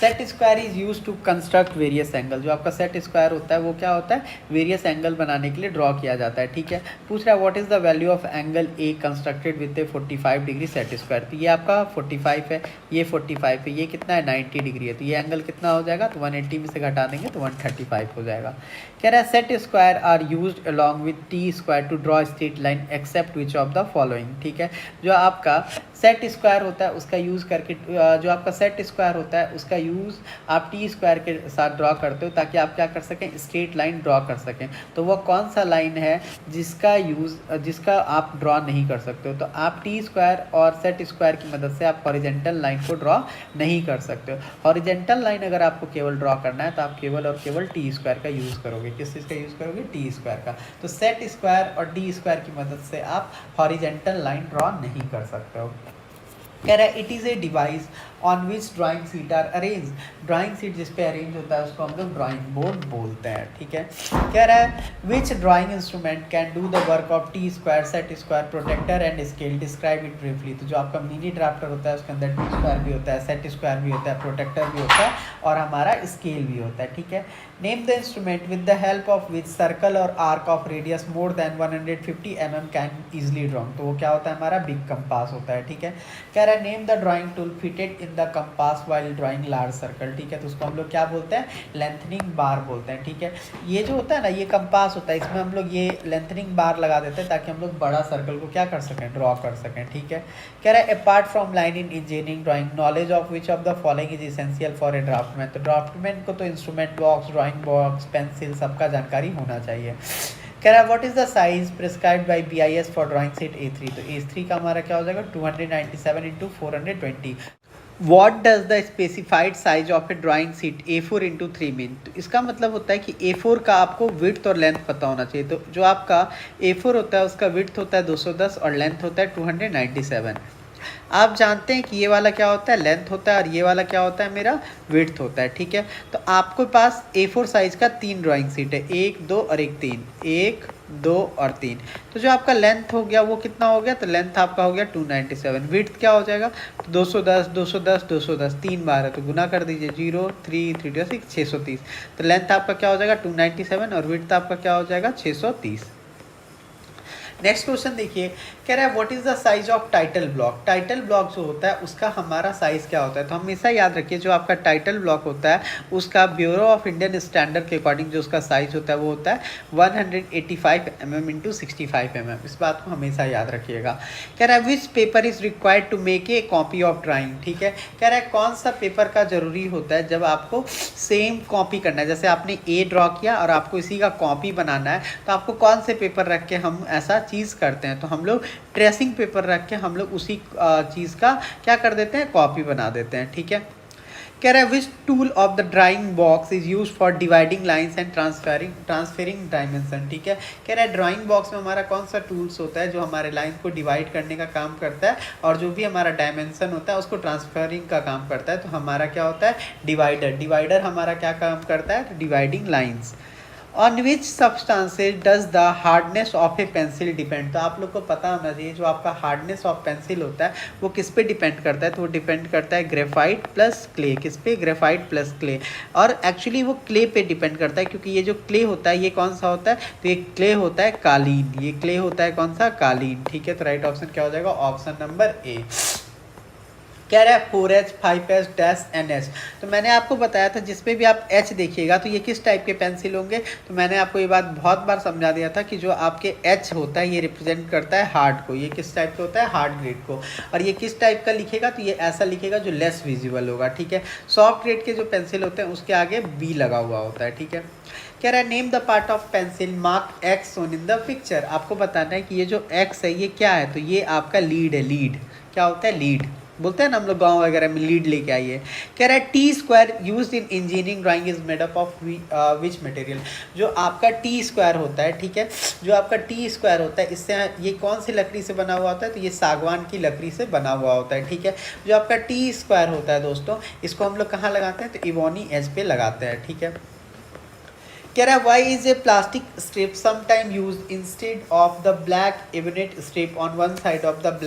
Set square is use to construct various angle, जो आपका सेट स्क्वायर होता है वो क्या होता है वेरियस एंगल बनाने के लिए ड्रॉ किया जाता है, ठीक है। पूछ रहा है what is the value of angle A constructed with A 45 degree set square, तो ये आपका 45 है ये 45 है, ये कितना है 90 डिग्री है, तो ये एंगल कितना हो जाएगा, तो 180 में से घटा देंगे तो 135 हो जाएगा। कह रहा है set square are used along with T² to draw straight line except which of the following, ठीक है। जो आपका सेट स्क्वायर होता है उसका यूज़ करके, जो आपका सेट स्क्वायर होता है उसका यूज़ आप T² के साथ ड्रॉ करते हो ताकि आप क्या कर सकें स्ट्रेट लाइन ड्रॉ कर सकें, तो वो कौन सा लाइन है जिसका आप ड्रॉ नहीं कर सकते हो, तो आप T² और सेट स्क्वायर की मदद से आप हॉरिजेंटल लाइन को ड्रॉ नहीं कर सकते हो। हॉरिजेंटल लाइन अगर आपको केवल ड्रॉ करना है तो आप केवल और केवल T² का यूज़ करोगे, किस चीज़ का यूज़ करोगे T² का, तो सेट स्क्वायर और D² की मदद से आप हॉरिजेंटल लाइन ड्रॉ नहीं कर सकते हो। कह रहा है it is a device on which drawing sheet are arrange, drawing sheet जिस पे अरेंज होता है उसको हम लोग ड्राइंग बोर्ड बोलते हैं, ठीक है। कह रहा है which drawing instrument can do the work of T² set square protractor and scale, describe it briefly, तो जो आपका मिनी ड्राफ्टर होता है उसके अंदर T² भी होता है, सेट स्क्वायर भी होता है, प्रोटेक्टर भी होता है और हमारा स्केल भी होता है, ठीक है। Name the instrument with the help of which circle और arc of radius more than 150 mm can easily drawn, तो वो क्या होता है हमारा बिग कंपास होता है, ठीक है। कह रहा है name the drawing tool fitted in the compass while drawing large circle, ठीक है, तो उसको हम लोग क्या बोलते हैं लेंथनिंग बार बोलते हैं, ठीक है। ये जो होता है ना ये कंपास होता है, इसमें हम लोग ये लेंथनिंग बार लगा देते हैं ताकि हम लोग बड़ा सर्कल को क्या कर सकें ड्रॉ कर सकें, ठीक है। कह रहा है apart from line in engineering drawing knowledge of which of the following is essential for a draftsman, तो ड्राफ्टमैन को तो instrument box drawing box pencil सबका जानकारी होना चाहिए। कह रहा है what is the size prescribed by BIS for drawing sheet A3, तो A3 का हमारा क्या हो जाएगा 297 × 420। What does the specified size of a drawing sheet A4 × 3 mean, तो इसका मतलब होता है कि A4 का आपको विड्थ और लेंथ पता होना चाहिए, तो जो आपका A4 होता है उसका विड्थ होता है 210 और लेंथ होता है 297। आप जानते हैं कि ये वाला क्या होता है लेंथ होता है और ये वाला क्या होता है मेरा विड्थ होता है, ठीक है। तो आपके पास A4 साइज का 3 ड्राइंग सीट है, 1 2 और 3, 1 2 और 3, तो जो आपका लेंथ हो गया वो कितना हो गया, तो लेंथ आपका हो गया 297, विड्थ क्या हो जाएगा तो 210 210 210 3 बार है तो गुना कर दीजिए 0 3 3 2 6 630, तो लेंथ आपका क्या हो जाएगा 297 और विड्थ आपका क्या हो जाएगा 630। नेक्स्ट क्वेश्चन देखिए, कह रहा है what is the size of title block. Title block जो होता है उसका हमारा साइज क्या होता है, तो हमेशा याद रखिए जो आपका टाइटल ब्लॉक होता है उसका ब्यूरो ऑफ इंडियन स्टैंडर्ड के अकॉर्डिंग जो उसका साइज होता है वो होता है 185 mm इंटू 65 mm। इस बात को हमेशा याद रखिएगा। कह रहा है which paper is required to make a copy of drawing, ठीक है। कह रहा है कौन सा पेपर का जरूरी होता है जब आपको सेम कॉपी करना है, जैसे आपने ए ड्रॉ किया और आपको इसी का कॉपी बनाना है, तो आपको कौन से पेपर रख के हम ऐसा चीज़ करते हैं, तो हम लोग ट्रेसिंग पेपर रख के हम लोग उसी चीज़ का क्या कर देते हैं, कॉपी बना देते हैं, ठीक है। कह रहा है which tool of the drawing box is use for dividing lines and transferring dimension, ठीक है। कह रहा है ड्राइंग बॉक्स में हमारा कौन सा टूल्स होता है जो हमारे लाइन को डिवाइड करने का काम करता है और जो भी हमारा डायमेंशन होता है उसको ट्रांसफरिंग का काम करता है, तो हमारा क्या होता है, डिवाइडर। डिवाइडर हमारा क्या काम करता है, dividing lines. On which substances does the hardness of A pencil depend, तो आप लोग को पता होना चाहिए जो आपका हार्डनेस ऑफ पेंसिल होता है वो किस पे डिपेंड करता है, तो वो डिपेंड करता है ग्रेफाइट प्लस क्ले। किस पे, ग्रेफाइट प्लस क्ले। और एक्चुअली वो क्ले पे डिपेंड करता है क्योंकि ये जो क्ले होता है ये कौन सा होता है, तो ये क्ले होता है कालीन। ये क्ले होता है कौन सा, कालीन, ठीक है। तो राइट ऑप्शन क्या हो जाएगा, ऑप्शन नंबर ए। कह रहा है 4H 5H डैश NH, तो मैंने आपको बताया था जिस पे भी आप H देखिएगा तो ये किस टाइप के पेंसिल होंगे, तो मैंने आपको ये बात बहुत बार समझा दिया था कि जो आपके H होता है ये रिप्रेजेंट करता है हार्ड को, ये किस टाइप का होता है, हार्ड ग्रेड को। और ये किस टाइप का लिखेगा, तो ये ऐसा लिखेगा जो लेस विजिबल होगा, ठीक है। सॉफ्ट ग्रेड के जो पेंसिल होते हैं उसके आगे B लगा हुआ होता है, ठीक है। कह रहा है name the part of pencil mark X shown in the picture, आपको बताना है कि ये जो X है ये क्या है, तो ये आपका लीड है। लीड क्या होता है, लीड बोलते हैं ना हम लोग गांव वगैरह में, लीड लेके आइए। कह रहा है T square used in engineering drawing is made up of which material, जो आपका टी स्क्वायर होता है, ठीक है। जो आपका टी स्क्वायर होता है इससे ये कौन सी लकड़ी से बना हुआ होता है, तो ये सागवान की लकड़ी से बना हुआ होता है, ठीक है। जो आपका टी स्क्वायर होता है दोस्तों इसको हम लोग कहाँ लगाते हैं, तो इवोनी एज पे लगाते हैं, ठीक है। कह रहा है why is a plastic strip sometime use instead of the black ebonite strip on one side of the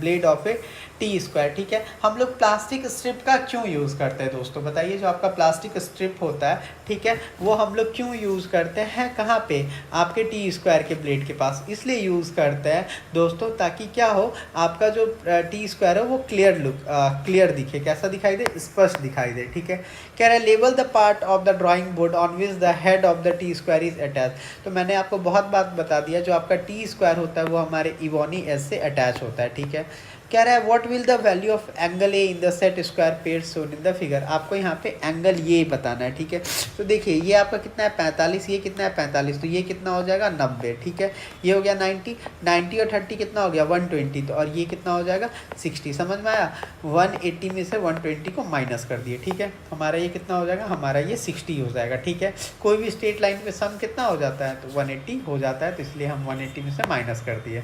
blade of a T square, ठीक है। हम लोग प्लास्टिक स्ट्रिप का क्यों यूज़ करते हैं दोस्तों, बताइए। जो आपका प्लास्टिक स्ट्रिप होता है, ठीक है, वो हम लोग क्यों यूज़ करते हैं, कहाँ पे, आपके टी स्क्वायर के ब्लेड के पास। इसलिए यूज़ करते हैं दोस्तों ताकि क्या हो, आपका जो टी स्क्वायर है वो क्लियर दिखे, कैसा दिखाई दे, स्पष्ट दिखाई दे, ठीक है। कह रहा है level the part of the drawing board on which the head of the T square is attach, तो मैंने आपको बहुत बात बता दिया जो आपका टी स्क्वायर होता है वो हमारे इवोनी एस से अटैच होता है, ठीक है। कह रहा है what will the value of angle A in the set square pair shown in the figure, आपको यहाँ पे एंगल ये बताना है, ठीक है। तो देखिए ये आपका कितना है 45, ये कितना है 45, तो ये कितना हो जाएगा 90, ठीक है। ये हो गया 90 और 30 कितना हो गया 120, तो और ये कितना हो जाएगा 60, समझ में आया। 180 में से 120 को माइनस कर दिए, ठीक है। हमारा ये कितना हो जाएगा, हमारा ये 60 हो जाएगा, ठीक है। कोई भी स्ट्रेट लाइन पे सम कितना हो जाता है, तो 180 हो जाता है, तो इसलिए हम 180 में से माइनस कर दिए।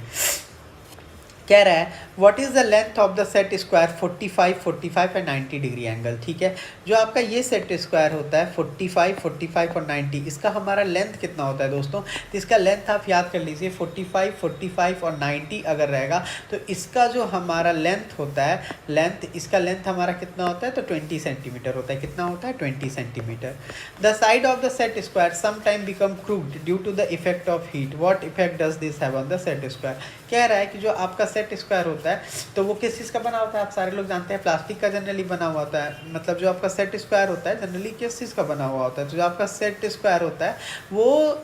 कह रहा है what is the length of the set square 45, 45 और 90 डिग्री एंगल, ठीक है। जो आपका ये सेट स्क्वायर होता है 45, 45 और 90, इसका हमारा लेंथ कितना होता है दोस्तों, तो इसका लेंथ आप याद कर लीजिए 45, 45 और 90 अगर रहेगा तो इसका जो हमारा लेंथ होता है, इसका लेंथ हमारा कितना होता है, तो 20 सेंटीमीटर होता है। कितना होता है, 20 centimetre. The side of the set square some time become crooked due to the effect of heat, what effect does this have on the set square. कह रहा है कि जो आपका सेट स्क्वायर होता है तो वो किस चीज़ का बना होता है, आप सारे लोग जानते हैं प्लास्टिक का जनरली बना हुआ होता है। मतलब जो आपका सेट स्क्वायर होता है जनरली किस चीज़ का बना हुआ होता है, तो जो आपका सेट स्क्वायर होता है वो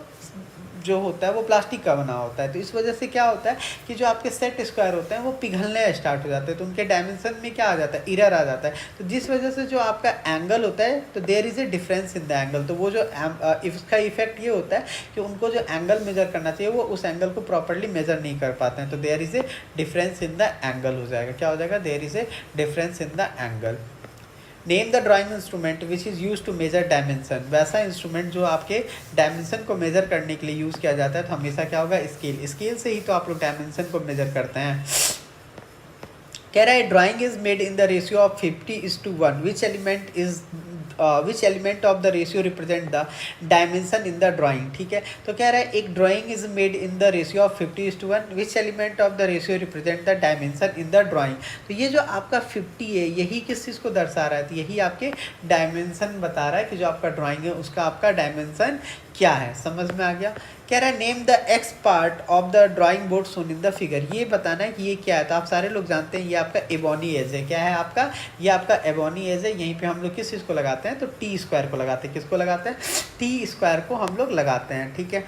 जो होता है वो प्लास्टिक का बना होता है। तो इस वजह से क्या होता है कि जो आपके सेट स्क्वायर होते हैं वो पिघलने स्टार्ट हो जाते हैं, तो उनके डायमेंशन में क्या आ जाता है, एरर आ जाता है। तो जिस वजह से जो आपका एंगल होता है तो there is a difference in the angle, तो वो जो इसका इफेक्ट ये होता है कि उनको जो एंगल मेजर करना चाहिए वो उस एंगल को प्रॉपरली मेजर नहीं कर पाते हैं, तो there is a difference in the angle हो जाएगा। क्या हो जाएगा, there is a difference in the angle. Name the drawing instrument which is use to measure dimension, वैसा इंस्ट्रूमेंट जो आपके डायमेंशन को मेजर करने के लिए यूज़ किया जाता है, तो हमेशा क्या होगा, स्केल। स्केल से ही तो आप लोग डायमेंशन को मेजर करते हैं। कह रहा है drawing is made in the ratio of 50:1, which element of the ratio represent the dimension in the drawing, ठीक है। तो कह रहा है एक drawing is made in the ratio of 50:1, which element of the ratio represent the dimension in the drawing. तो ये जो आपका 50 है यही किस चीज़ को दर्शा रहा है, तो यही आपके डायमेंशन बता रहा है कि जो आपका ड्राइंग है उसका आपका डायमेंशन क्या है, समझ में आ गया। कह रहा है name the X part of the drawing board shown in the figure, ये बताना है कि ये क्या है। तो आप सारे लोग जानते हैं ये आपका एबोनी एज है। क्या है आपका, ये आपका एबोनी एज है। यहीं पे हम लोग किस चीज़ को लगाते हैं, तो टी स्क्वायर को लगाते हैं। किसको लगाते हैं, टी स्क्वायर को हम लोग लगाते हैं, ठीक है।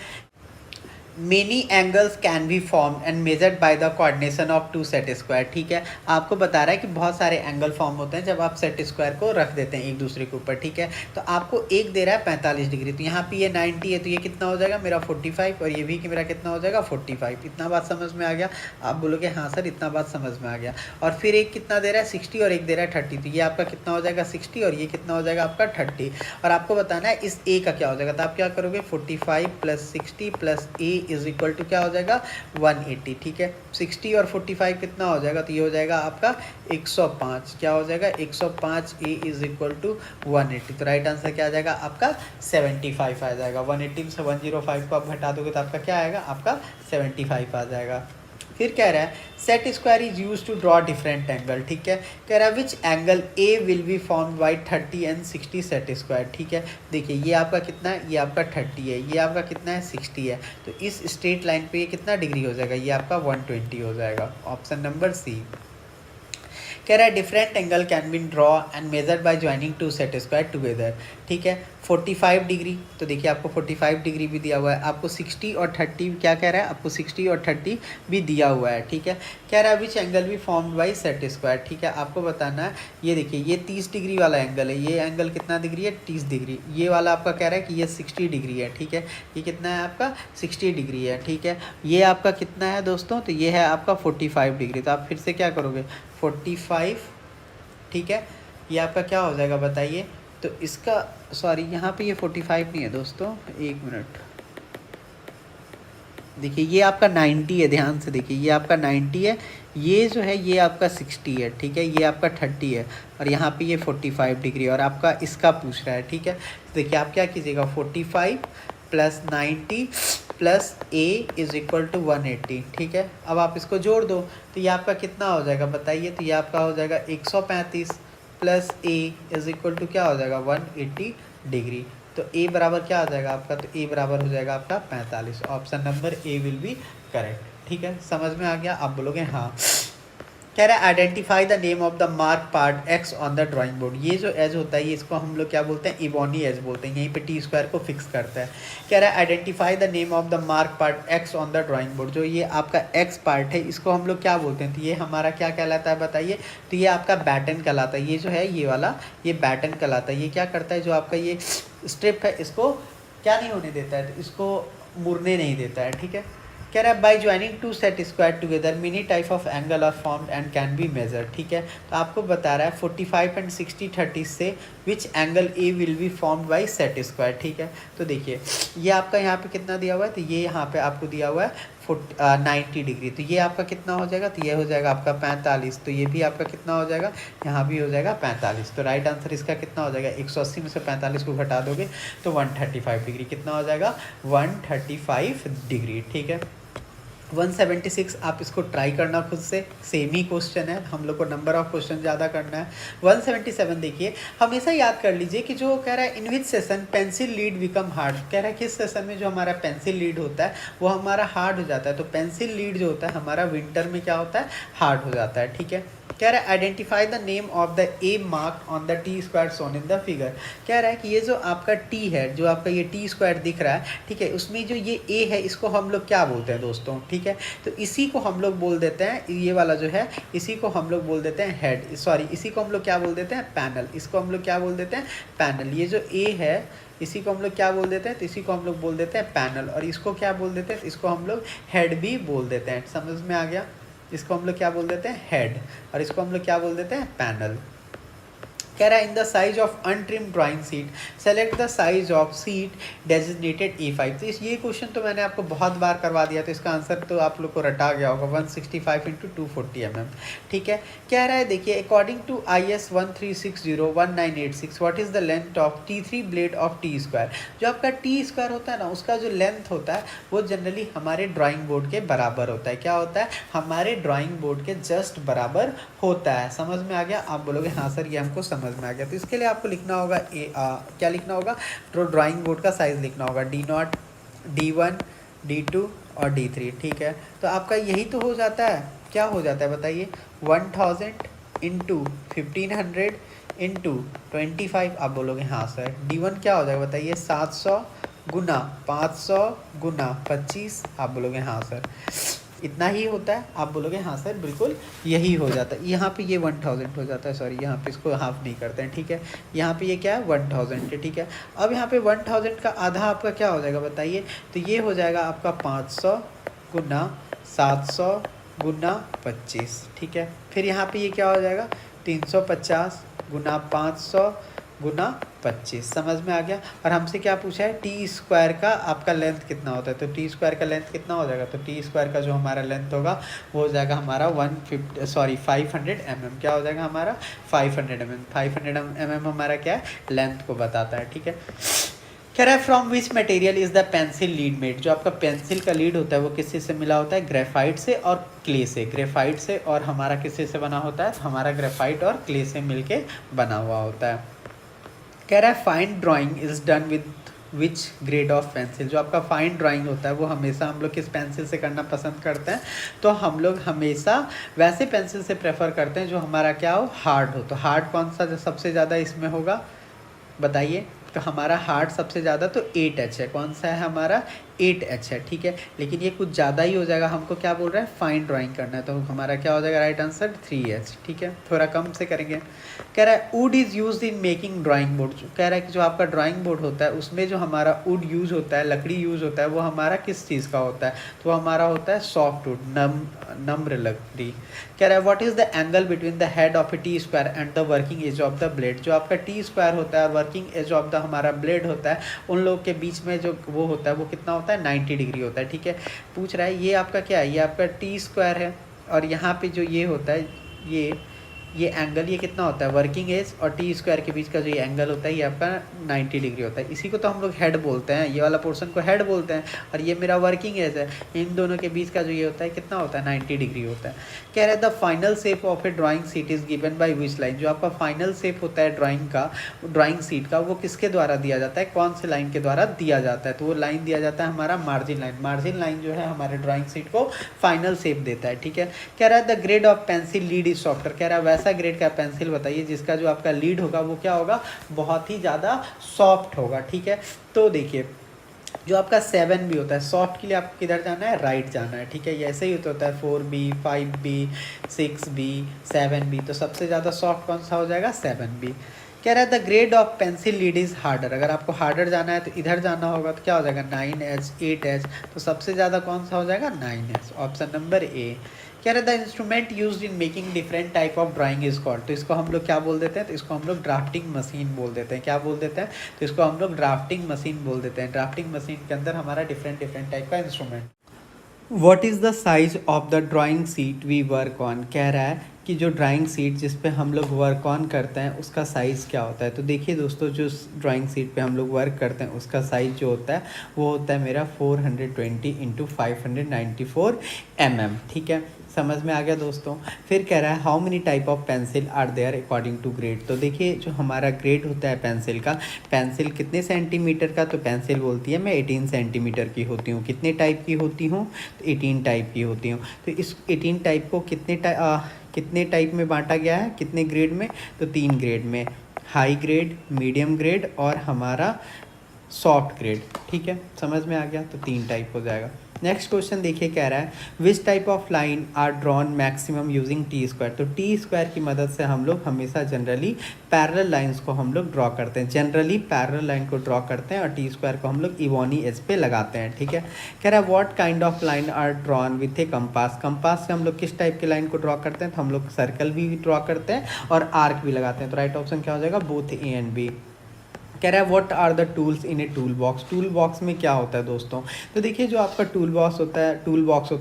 Many angles can be form and measured by the coordination of two set square, ठीक है। आपको बता रहा है कि बहुत सारे एंगल फॉर्म होते हैं जब आप सेट स्क्वायर को रख देते हैं एक दूसरे के ऊपर, ठीक है। तो आपको एक दे रहा है 45 डिग्री, तो यहाँ पे ये 90 है, तो ये कितना हो जाएगा मेरा 45, और ये भी कि मेरा कितना हो जाएगा 45। इतना बात समझ में आ गया। आप बोलोगे हाँ सर इतना बात समझ में आ गया। और फिर एक कितना दे रहा है 60 और एक दे रहा है 30, तो ये आपका कितना हो जाएगा 60 और ये कितना हो जाएगा आपका 30। और आपको बताना है इस ए का क्या हो जाएगा, तो आप क्या करोगे 45 + 60 + ए इज इक्वल टू क्या हो जाएगा 180, ठीक है। 60 और 45 कितना हो जाएगा, तो ये हो जाएगा आपका 105। क्या हो जाएगा 105 ए इज इक्वल टू 180। तो राइट आंसर क्या आ जाएगा आपका 75 आ जाएगा। 180 से 105 को आप घटा दोगे तो आपका क्या आएगा, आपका 75 आ जाएगा। फिर कह रहा है set square is use to draw different angle, ठीक है। कह रहा है which angle a will be formed by 30 and 60 set square, ठीक है। देखिए ये आपका कितना है, ये आपका 30 है, ये आपका कितना है 60 है। तो इस स्ट्रेट लाइन पे ये कितना डिग्री हो जाएगा, ये आपका 120 हो जाएगा। Option number C. कह रहा है different angle can be draw and measured by joining two set square together, ठीक है। 45 डिग्री, तो देखिए आपको 45 डिग्री भी दिया हुआ है। आपको 60 और 30 क्या कह रहा है, आपको 60 और 30 भी दिया हुआ है, ठीक है। कह रहा है विच एंगल भी फॉर्म्ड बाय सेट स्क्वायर, ठीक है। आपको बताना है ये देखिए ये 30 डिग्री वाला एंगल है, ये एंगल कितना डिग्री है 30 डिग्री। ये वाला आपका कह रहा है कि ये 60 डिग्री है, ठीक है। ये कितना है आपका 60 डिग्री है, ठीक है। ये आपका कितना है दोस्तों, तो ये है आपका 45 डिग्री। तो आप फिर से क्या करोगे 45, ठीक है। ये आपका क्या हो जाएगा बताइए, तो इसका सॉरी यहाँ पे ये 45 नहीं है दोस्तों, एक मिनट। देखिए ये आपका 90 है, ध्यान से देखिए ये आपका 90 है, ये जो है ये आपका 60 है, ठीक है। ये आपका 30 है और यहाँ पे ये 45 डिग्री और आपका इसका पूछ रहा है, ठीक है। तो देखिए आप क्या कीजिएगा 45 + 90 + a इज इक्वल टू 180, ठीक है। अब आप इसको जोड़ दो तो ये आपका कितना हो जाएगा बताइए, तो ये आपका हो जाएगा 135 + a इज इक्वल टू क्या हो जाएगा 180 डिग्री। तो a बराबर क्या आ जाएगा आपका, तो a बराबर हो जाएगा आपका 45। Option number A will B correct, ठीक है। समझ में आ गया, आप बोलोगे हाँ। कह रहा है identify the name of the mark part x on the drawing board. ये जो एज होता है ये इसको हम लोग क्या बोलते हैं, इबोनी एज बोलते हैं। यहीं पे टी स्क्वायर को फिक्स करता है। कह रहा है identify the name of the mark part x on the drawing board. जो ये आपका एक्स पार्ट है इसको हम लोग क्या बोलते हैं, तो ये हमारा क्या कहलाता है बताइए, तो ये आपका बैटन कहलाता है। ये जो है ये वाला ये बैटन कहलाता है। ये क्या करता है, जो आपका ये स्ट्रिप है इसको क्या नहीं होने देता है, तो इसको मुड़ने नहीं देता है, ठीक है। कह रहा है by joining two set square together many type of angle are formed and can be measure, ठीक है। तो आपको बता रहा है 45 एंड 60 30 से विच angle a will be formed by set square, ठीक है। तो देखिए ये आपका यहाँ पे कितना दिया हुआ है, तो ये यहाँ पे आपको दिया हुआ है 90 डिग्री। तो ये आपका कितना हो जाएगा, तो ये हो जाएगा आपका 45। तो ये भी आपका कितना हो जाएगा, यहाँ भी हो जाएगा 45। तो राइट आंसर इसका कितना हो जाएगा 180 में से 45 को घटा दोगे तो 135 डिग्री कितना हो जाएगा 135 डिग्री, ठीक है। 176 आप इसको ट्राई करना खुद से, सेम ही क्वेश्चन है, हम लोग को नंबर ऑफ क्वेश्चन ज़्यादा करना है। 177 देखिए हमेशा याद कर लीजिए कि जो कह रहा है in which session pencil lead become hard. कह रहा है किस सेशन में जो हमारा पेंसिल लीड होता है वो हमारा हार्ड हो जाता है। तो पेंसिल लीड जो होता है हमारा विंटर में क्या होता है, हार्ड हो जाता है, ठीक है। कह रहा है identify the name of the A mark on the T square shown in the figure. कह रहा है कि ये जो आपका टी है, जो आपका ये टी स्क्वायर दिख रहा है, ठीक है, उसमें जो ये ए है इसको हम लोग क्या बोलते हैं दोस्तों, ठीक है। तो इसी को हम लोग बोल देते हैं, ये वाला जो है इसी को हम लोग बोल देते हैं हेड, सॉरी इसी को हम लोग क्या बोल देते हैं पैनल। इसको हम लोग क्या बोल देते हैं पैनल। ये जो ए है इसी को हम लोग क्या बोल देते हैं, तो इसी को हम लोग बोल देते हैं पैनल। और इसको क्या बोल देते हैं, इसको हम लोग हेड भी बोल देते हैं। समझ में आ गया, इसको हम लोग क्या बोल देते हैं हेड और इसको हम लोग क्या बोल देते हैं पैनल। कह रहा है in the size of untrim drawing sheet select the size of sheet designated A5। तो ये क्वेश्चन तो मैंने आपको बहुत बार करवा दिया, तो इसका आंसर तो आप लोग को रटा गया होगा 165 × 240 mm, ठीक है। कह रहा है देखिए according to IS 13601986 what is the length of T3 blade of T square. जो आपका टी स्क्वायर होता है ना उसका जो लेंथ होता है वो जनरली हमारे ड्राइंग बोर्ड के बराबर होता है। क्या होता है, हमारे ड्राइंग बोर्ड के जस्ट बराबर होता है। समझ में आ गया, आप बोलोगे हाँ सर ये हमको समझ समझ में आ गया। तो इसके लिए आपको लिखना होगा क्या लिखना होगा, तो ड्राइंग बोर्ड का साइज़ लिखना होगा D0, D1, D2 और D3, ठीक है। तो आपका यही तो हो जाता है, क्या हो जाता है बताइए, 1000 इंटू 1500 इंटू 25। आप बोलोगे हाँ सर। D1 क्या हो जाएगा बताइए, 700 गुना 500 गुना 25। आप बोलोगे हाँ सर। इतना ही होता है, आप बोलोगे हाँ सर बिल्कुल यही हो जाता है। यहाँ पे ये 1000 हो जाता है, सॉरी यहाँ पे इसको हाफ नहीं करते हैं, ठीक है। यहाँ पे ये क्या है 1000 है, ठीक है। अब यहाँ पे 1000 का आधा आपका क्या हो जाएगा बताइए, तो ये हो जाएगा आपका 500 गुना 700 गुना 25, ठीक है। फिर यहाँ पे ये क्या हो जाएगा 350 गुना 500 गुना 25, समझ में आ गया। और हमसे क्या पूछा है, टी स्क्वायर का आपका लेंथ कितना होता है, तो टी स्क्वायर का लेंथ कितना हो जाएगा, तो टी स्क्वायर का जो हमारा लेंथ होगा वो हो जाएगा हमारा 500 mm। क्या हो जाएगा हमारा 500 mm। 500 mm हमारा क्या है, लेंथ को बताता है, ठीक है। कह रहा है from which material is the pencil lead made, जो आपका पेंसिल का लीड होता है वो किससे से मिला होता है, ग्रेफाइट से और क्ले से। ग्रेफाइट से और हमारा किससे से बना होता है, हमारा ग्रेफाइट और क्ले से मिलके बना हुआ होता है। कह रहा है fine drawing is done with which grade of pencil, जो आपका फाइन ड्राइंग होता है वो हमेशा हम लोग किस पेंसिल से करना पसंद करते हैं, तो हम लोग हमेशा वैसे पेंसिल से प्रेफर करते हैं जो हमारा क्या हो, हार्ड हो। तो हार्ड कौन सा जो सबसे ज़्यादा इसमें होगा बताइए, तो हमारा हार्ड सबसे ज़्यादा तो 8H है। कौन सा है हमारा 8H है, ठीक है। लेकिन ये कुछ ज़्यादा ही हो जाएगा, हमको क्या बोल रहा है फाइन ड्राइंग करना है, तो हमारा क्या हो जाएगा राइट आंसर 3H, ठीक है। थोड़ा कम से करेंगे। कह रहा है would is use in making drawing board, कह रहा है कि जो आपका ड्राइंग बोर्ड होता है उसमें जो हमारा वुड यूज़ होता है, लकड़ी यूज़ होता है, वो हमारा किस चीज़ का होता है, तो हमारा होता है सॉफ्ट वुड, नम्र लकड़ी। कह रहा है what is the angle between the head of a T square and the working edge of the blade, जो आपका टी स्क्वायर होता है और वर्किंग एज ऑफ द हमारा ब्लेड होता है, उन लोग के बीच में जो वो होता है वो कितना होता है 90 डिग्री होता है, ठीक है। पूछ रहा है ये आपका क्या है, ये आपका टी स्क्वायर है और यहाँ पे जो ये होता है ये एंगल ये कितना होता है, वर्किंग एज और टी स्क्वायर के बीच का जो ये एंगल होता है ये आपका 90 डिग्री होता है। इसी को तो हम लोग हेड बोलते हैं, ये वाला पोर्शन को हेड बोलते हैं, और ये मेरा वर्किंग एज है। इन दोनों के बीच का जो ये होता है कितना होता है 90 डिग्री होता है। कह रहे हैं the final shape of a drawing sheet is given by which line, जो आपका फाइनल शेप होता है ड्राइंग सीट का वो किसके द्वारा दिया जाता है, कौन से लाइन के द्वारा दिया जाता है, तो वो लाइन दिया जाता है हमारा मार्जिन लाइन। मार्जिन लाइन जो है हमारे ड्राइंग सीट को फाइनल शेप देता है, ठीक है। कह रहा है the grade of pencil lead is softer, कह रहा है वैसा ग्रेड का पेंसिल बताइए जिसका जो आपका लीड होगा वो क्या होगा, बहुत ही ज़्यादा सॉफ्ट होगा, ठीक है। तो देखिए जो आपका 7B होता है, सॉफ्ट के लिए आपको किधर जाना है, राइट जाना है, ठीक है। ये ऐसे ही होता है 4B 5B 6B 7B, तो सबसे ज़्यादा सॉफ्ट कौन सा हो जाएगा 7B। कह रहा है the grade of pencil lead is harder, अगर आपको हार्डर जाना है तो इधर जाना होगा, तो क्या हो जाएगा 9H 8H, तो सबसे ज़्यादा कौन सा हो जाएगा 9H, ऑप्शन नंबर ए। कह रहे the instrument used in making different type of drawing is called, तो इसको हम लोग क्या बोल देते हैं, तो इसको हम लोग ड्राफ्टिंग मशीन बोल देते हैं। क्या बोल देते हैं, तो इसको हम लोग ड्राफ्टिंग मशीन बोल देते हैं। ड्राफ्टिंग मशीन के अंदर हमारा डिफरेंट टाइप का instrument. What is the size of the drawing sheet we work on, कह रहा है कि जो ड्राइंग सीट जिस पे हम लोग वर्क ऑन करते हैं उसका साइज़ क्या होता है। तो देखिए दोस्तों, जो ड्राइंग सीट पे हम लोग वर्क करते हैं उसका साइज़ जो होता है वो होता है मेरा 420 इंटू 594 mm, ठीक है। समझ में आ गया दोस्तों। फिर कह रहा है how many type of pencil are there according to grade, तो देखिए जो हमारा ग्रेड होता है पेंसिल का, पेंसिल कितने सेंटीमीटर का, तो पेंसिल बोलती है मैं 18 सेंटीमीटर की होती हूँ। कितने टाइप की होती हूँ, तो 18 टाइप की होती हूँ। तो इस 18 टाइप को कितने टाइप में बांटा गया है, कितने ग्रेड में, तो 3 ग्रेड में, हाई ग्रेड, मीडियम ग्रेड और हमारा सॉफ्ट ग्रेड, ठीक है। समझ में आ गया, तो 3 टाइप हो जाएगा। नेक्स्ट क्वेश्चन देखिए, कह रहा है which type of line are drawn maximum using T square, तो टी स्क्वायर की मदद से हम लोग हमेशा जनरली पैरेलल लाइंस को हम लोग ड्रॉ करते हैं, जनरली पैरेलल लाइन को ड्रॉ करते हैं और टी स्क्वायर को हम लोग इवोनी एज पे लगाते हैं, ठीक है। कह रहा है what kind of line are drawn with a compass, compass से हम लोग किस टाइप की लाइन को ड्रॉ करते हैं, तो हम लोग सर्कल भी ड्रॉ करते हैं और आर्क भी लगाते हैं। तो राइट ऑप्शन क्या हो जाएगा, बोथ ए एंड बी। कह रहा है what are the tools in a tool box, tool box में क्या होता है दोस्तों, तो देखिए जो आपका टूल बॉक्स होता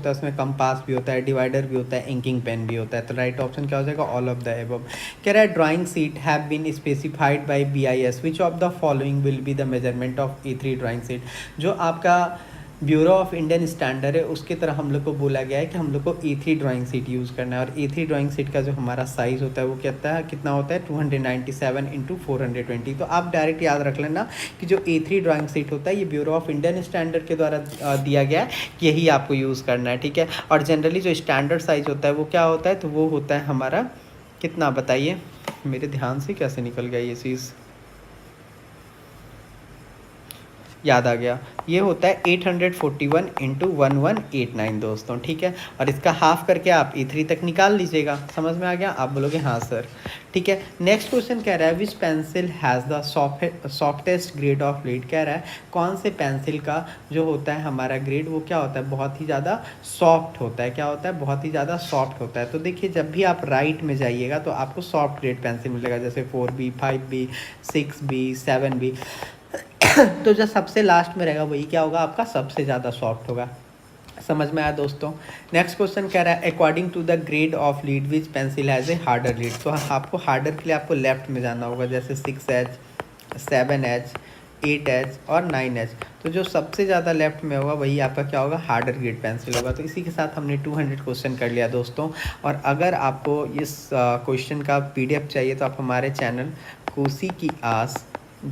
है उसमें कंपास भी होता है, डिवाइडर भी होता है, इंकिंग पेन भी होता है। तो राइट ऑप्शन क्या हो जाएगा, ऑल ऑफ द एबव। कह रहा है drawing sheet have been specified by BIS, which of the following will be the measurement of A3 drawing sheet, जो आपका ब्यूरो ऑफ इंडियन स्टैंडर्ड है उसके तरह हम लोग को बोला गया है कि हम लोग को A3 ड्राइंग सीट यूज़ करना है। और A3 ड्राइंग सीट का जो हमारा साइज़ होता है वो कितना होता है 297 इंटू 420। तो आप डायरेक्ट याद रख लेना कि जो A3 ड्राइंग सीट होता है ये ब्यूरो ऑफ इंडियन स्टैंडर्ड के द्वारा दिया गया है, यही आपको यूज़ करना है, ठीक है। और जनरली जो स्टैंडर्ड साइज़ होता है वो क्या होता है, तो वो होता है हमारा कितना, बताइए, मेरे ध्यान से कैसे निकल गया ये चीज़, याद आ गया, ये होता है 841 इंटू 1189 दोस्तों, ठीक है। और इसका हाफ करके आप E3 तक निकाल लीजिएगा। समझ में आ गया? आप बोलोगे हाँ सर, ठीक है। नेक्स्ट क्वेश्चन कह रहा है which pencil has the softest grade of lead. कह रहा है कौन से पेंसिल का जो होता है हमारा ग्रेड वो क्या होता है, बहुत ही ज़्यादा सॉफ्ट होता है। क्या होता है? बहुत ही ज़्यादा सॉफ्ट होता है। तो देखिए जब भी आप राइट में जाइएगा तो आपको सॉफ्ट ग्रेड पेंसिल मिलेगा, जैसे 4B, 5B, 6B, 7B। तो जो सबसे लास्ट में रहेगा वही क्या होगा, आपका सबसे ज़्यादा सॉफ्ट होगा। समझ में आया दोस्तों? नेक्स्ट क्वेश्चन कह रहा है according to the grade of lead which pencil has a harder lead. तो आपको हार्डर के लिए आपको लेफ्ट में जाना होगा, जैसे 6H, 7H, 8H और 9H। तो जो सबसे ज़्यादा लेफ्ट में होगा वही आपका क्या होगा, हार्डर ग्रेड पेंसिल होगा। तो इसी के साथ हमने 200 क्वेश्चन कर लिया दोस्तों। और अगर आपको इस क्वेश्चन का PDF चाहिए तो आप हमारे चैनल कोसी की आस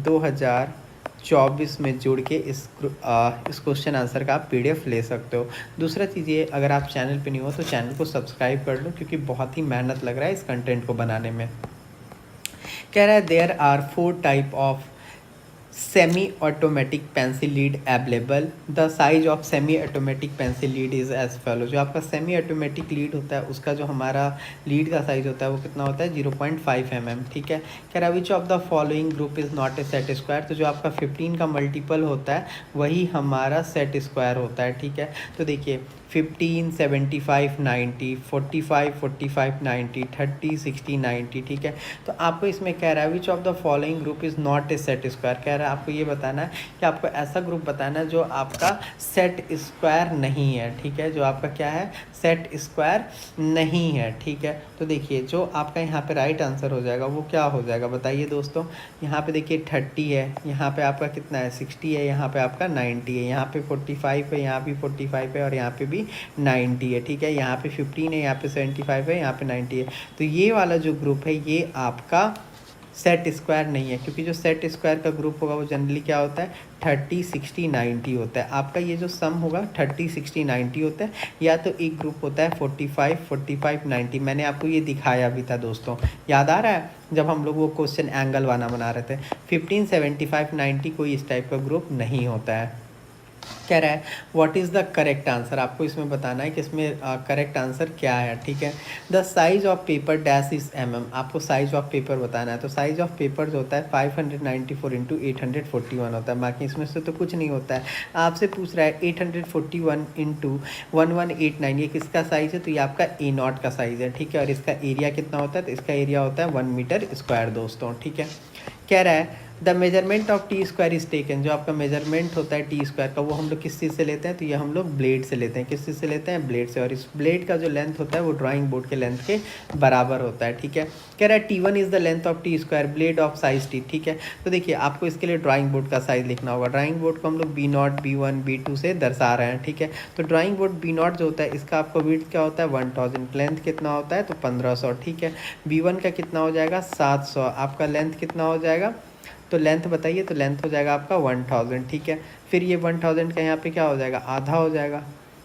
2024 में जुड़ के इस क्वेश्चन आंसर का आप PDF ले सकते हो। दूसरा चीज़ ये, अगर आप चैनल पे नहीं हो तो चैनल को सब्सक्राइब कर लो, क्योंकि बहुत ही मेहनत लग रहा है इस कंटेंट को बनाने में। कह रहा है there are 4 type of semi automatic pencil lead available, the size of semi automatic pencil lead is as follow. जो आपका सेमी ऑटोमेटिक लीड होता है उसका जो हमारा लीड का साइज होता है वो कितना होता है, 0.5 mm, ठीक है। कह रहा है which of the following group is not a set square. तो जो आपका 15 का मल्टीपल होता है वही हमारा सेट स्क्वायर होता है, ठीक है। तो देखिए 15, 75, 90, 45, 45, 90, 30, 60, 90, ठीक है। तो आपको इसमें कह रहा है which of the following group is not a set square. कह रहा है आपको ये बताना है कि आपको ऐसा ग्रुप बताना है जो आपका सेट स्क्वायर नहीं है, ठीक है, जो आपका क्या है, सेट स्क्वायर नहीं है, ठीक है। तो देखिए जो आपका यहाँ पे राइट आंसर हो जाएगा वो क्या हो जाएगा, बताइए दोस्तों। यहाँ पे देखिए 30 है, यहाँ पे आपका कितना है 60 है, यहाँ पे आपका 90 है, यहाँ पे 45 है, यहाँ पे 45 है और यहाँ पे भी 90 है, ठीक है। यहाँ पे 15 है, यहाँ पे 75 है, यहाँ पे 90 है। तो ये वाला जो ग्रुप है ये आपका सेट स्क्वायर नहीं है, क्योंकि जो सेट स्क्वायर का ग्रुप होगा वो जनरली क्या होता है 30, 60, 90 होता है। आपका ये जो सम होगा 30, 60, 90 होता है, या तो एक ग्रुप होता है 45, 45, 90। मैंने आपको ये दिखाया भी था दोस्तों, याद आ रहा है जब हम लोग वो क्वेश्चन एंगल वाला बना रहे थे। 15, 75, 90 कोई इस टाइप का ग्रुप नहीं होता है। कह रहा है what is the correct answer. आपको इसमें बताना है कि इसमें करेक्ट आंसर क्या है, ठीक है। The size of paper dash is mm। आपको साइज ऑफ पेपर बताना है। तो साइज ऑफ पेपर जो होता है 594 इंटू 841 होता है, बाकी इसमें से तो कुछ नहीं होता है। आपसे पूछ रहा है 841 इंटू 1189 ये किसका साइज़ है, तो ये आपका A0 का साइज़ है, ठीक है। और इसका एरिया कितना होता है, तो इसका एरिया होता है 1 मीटर स्क्वायर दोस्तों, ठीक है। कह रहा है the measurement of T square is taken. जो आपका मेजरमेंट होता है टी स्क्वायर का वो हम लोग किस चीज़ से लेते हैं, तो ये हम लोग ब्लेड से लेते हैं। किस चीज़ से लेते हैं, ब्लेड से। और इस ब्लेड का जो लेंथ होता है वो ड्राइंग बोर्ड के लेंथ के बराबर होता है, ठीक है। कह रहा है T1 is the length of T square blade of size T, ठीक है। तो देखिए आपको इसके लिए ड्राइंग बोर्ड का साइज़ लिखना होगा। ड्राइंग बोर्ड को हम लोग B0, B1, B2 से दर्शा रहे हैं, ठीक है। तो ड्राइंग बोर्ड B0 जो होता है इसका आपको विड्थ क्या होता है 1000, लेंथ कितना होता है तो 1500, ठीक है। B1 का कितना हो जाएगा 700, आपका लेंथ कितना हो जाएगा, तो लेंथ बताइए, तो लेंथ हो जाएगा आपका 1000, ठीक है। फिर ये 1000 का यहाँ पे क्या हो जाएगा, आधा हो जाएगा।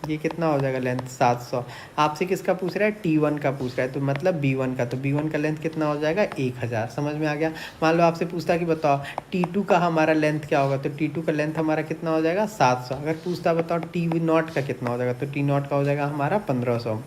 ये कितना हो जाएगा लेंथ 700। आपसे किसका पूछ रहा है, T1 का पूछ रहा है, तो मतलब B1 का। तो B1 का लेंथ कितना हो जाएगा 1000। समझ में आ गया। मान लो आपसे पूछता कि बताओ T2 का हमारा लेंथ क्या होगा, तो T2 का लेंथ हमारा कितना हो जाएगा 700। अगर पूछता बताओ T0 का कितना हो जाएगा, तो T0 का हो जाएगा हमारा 1500।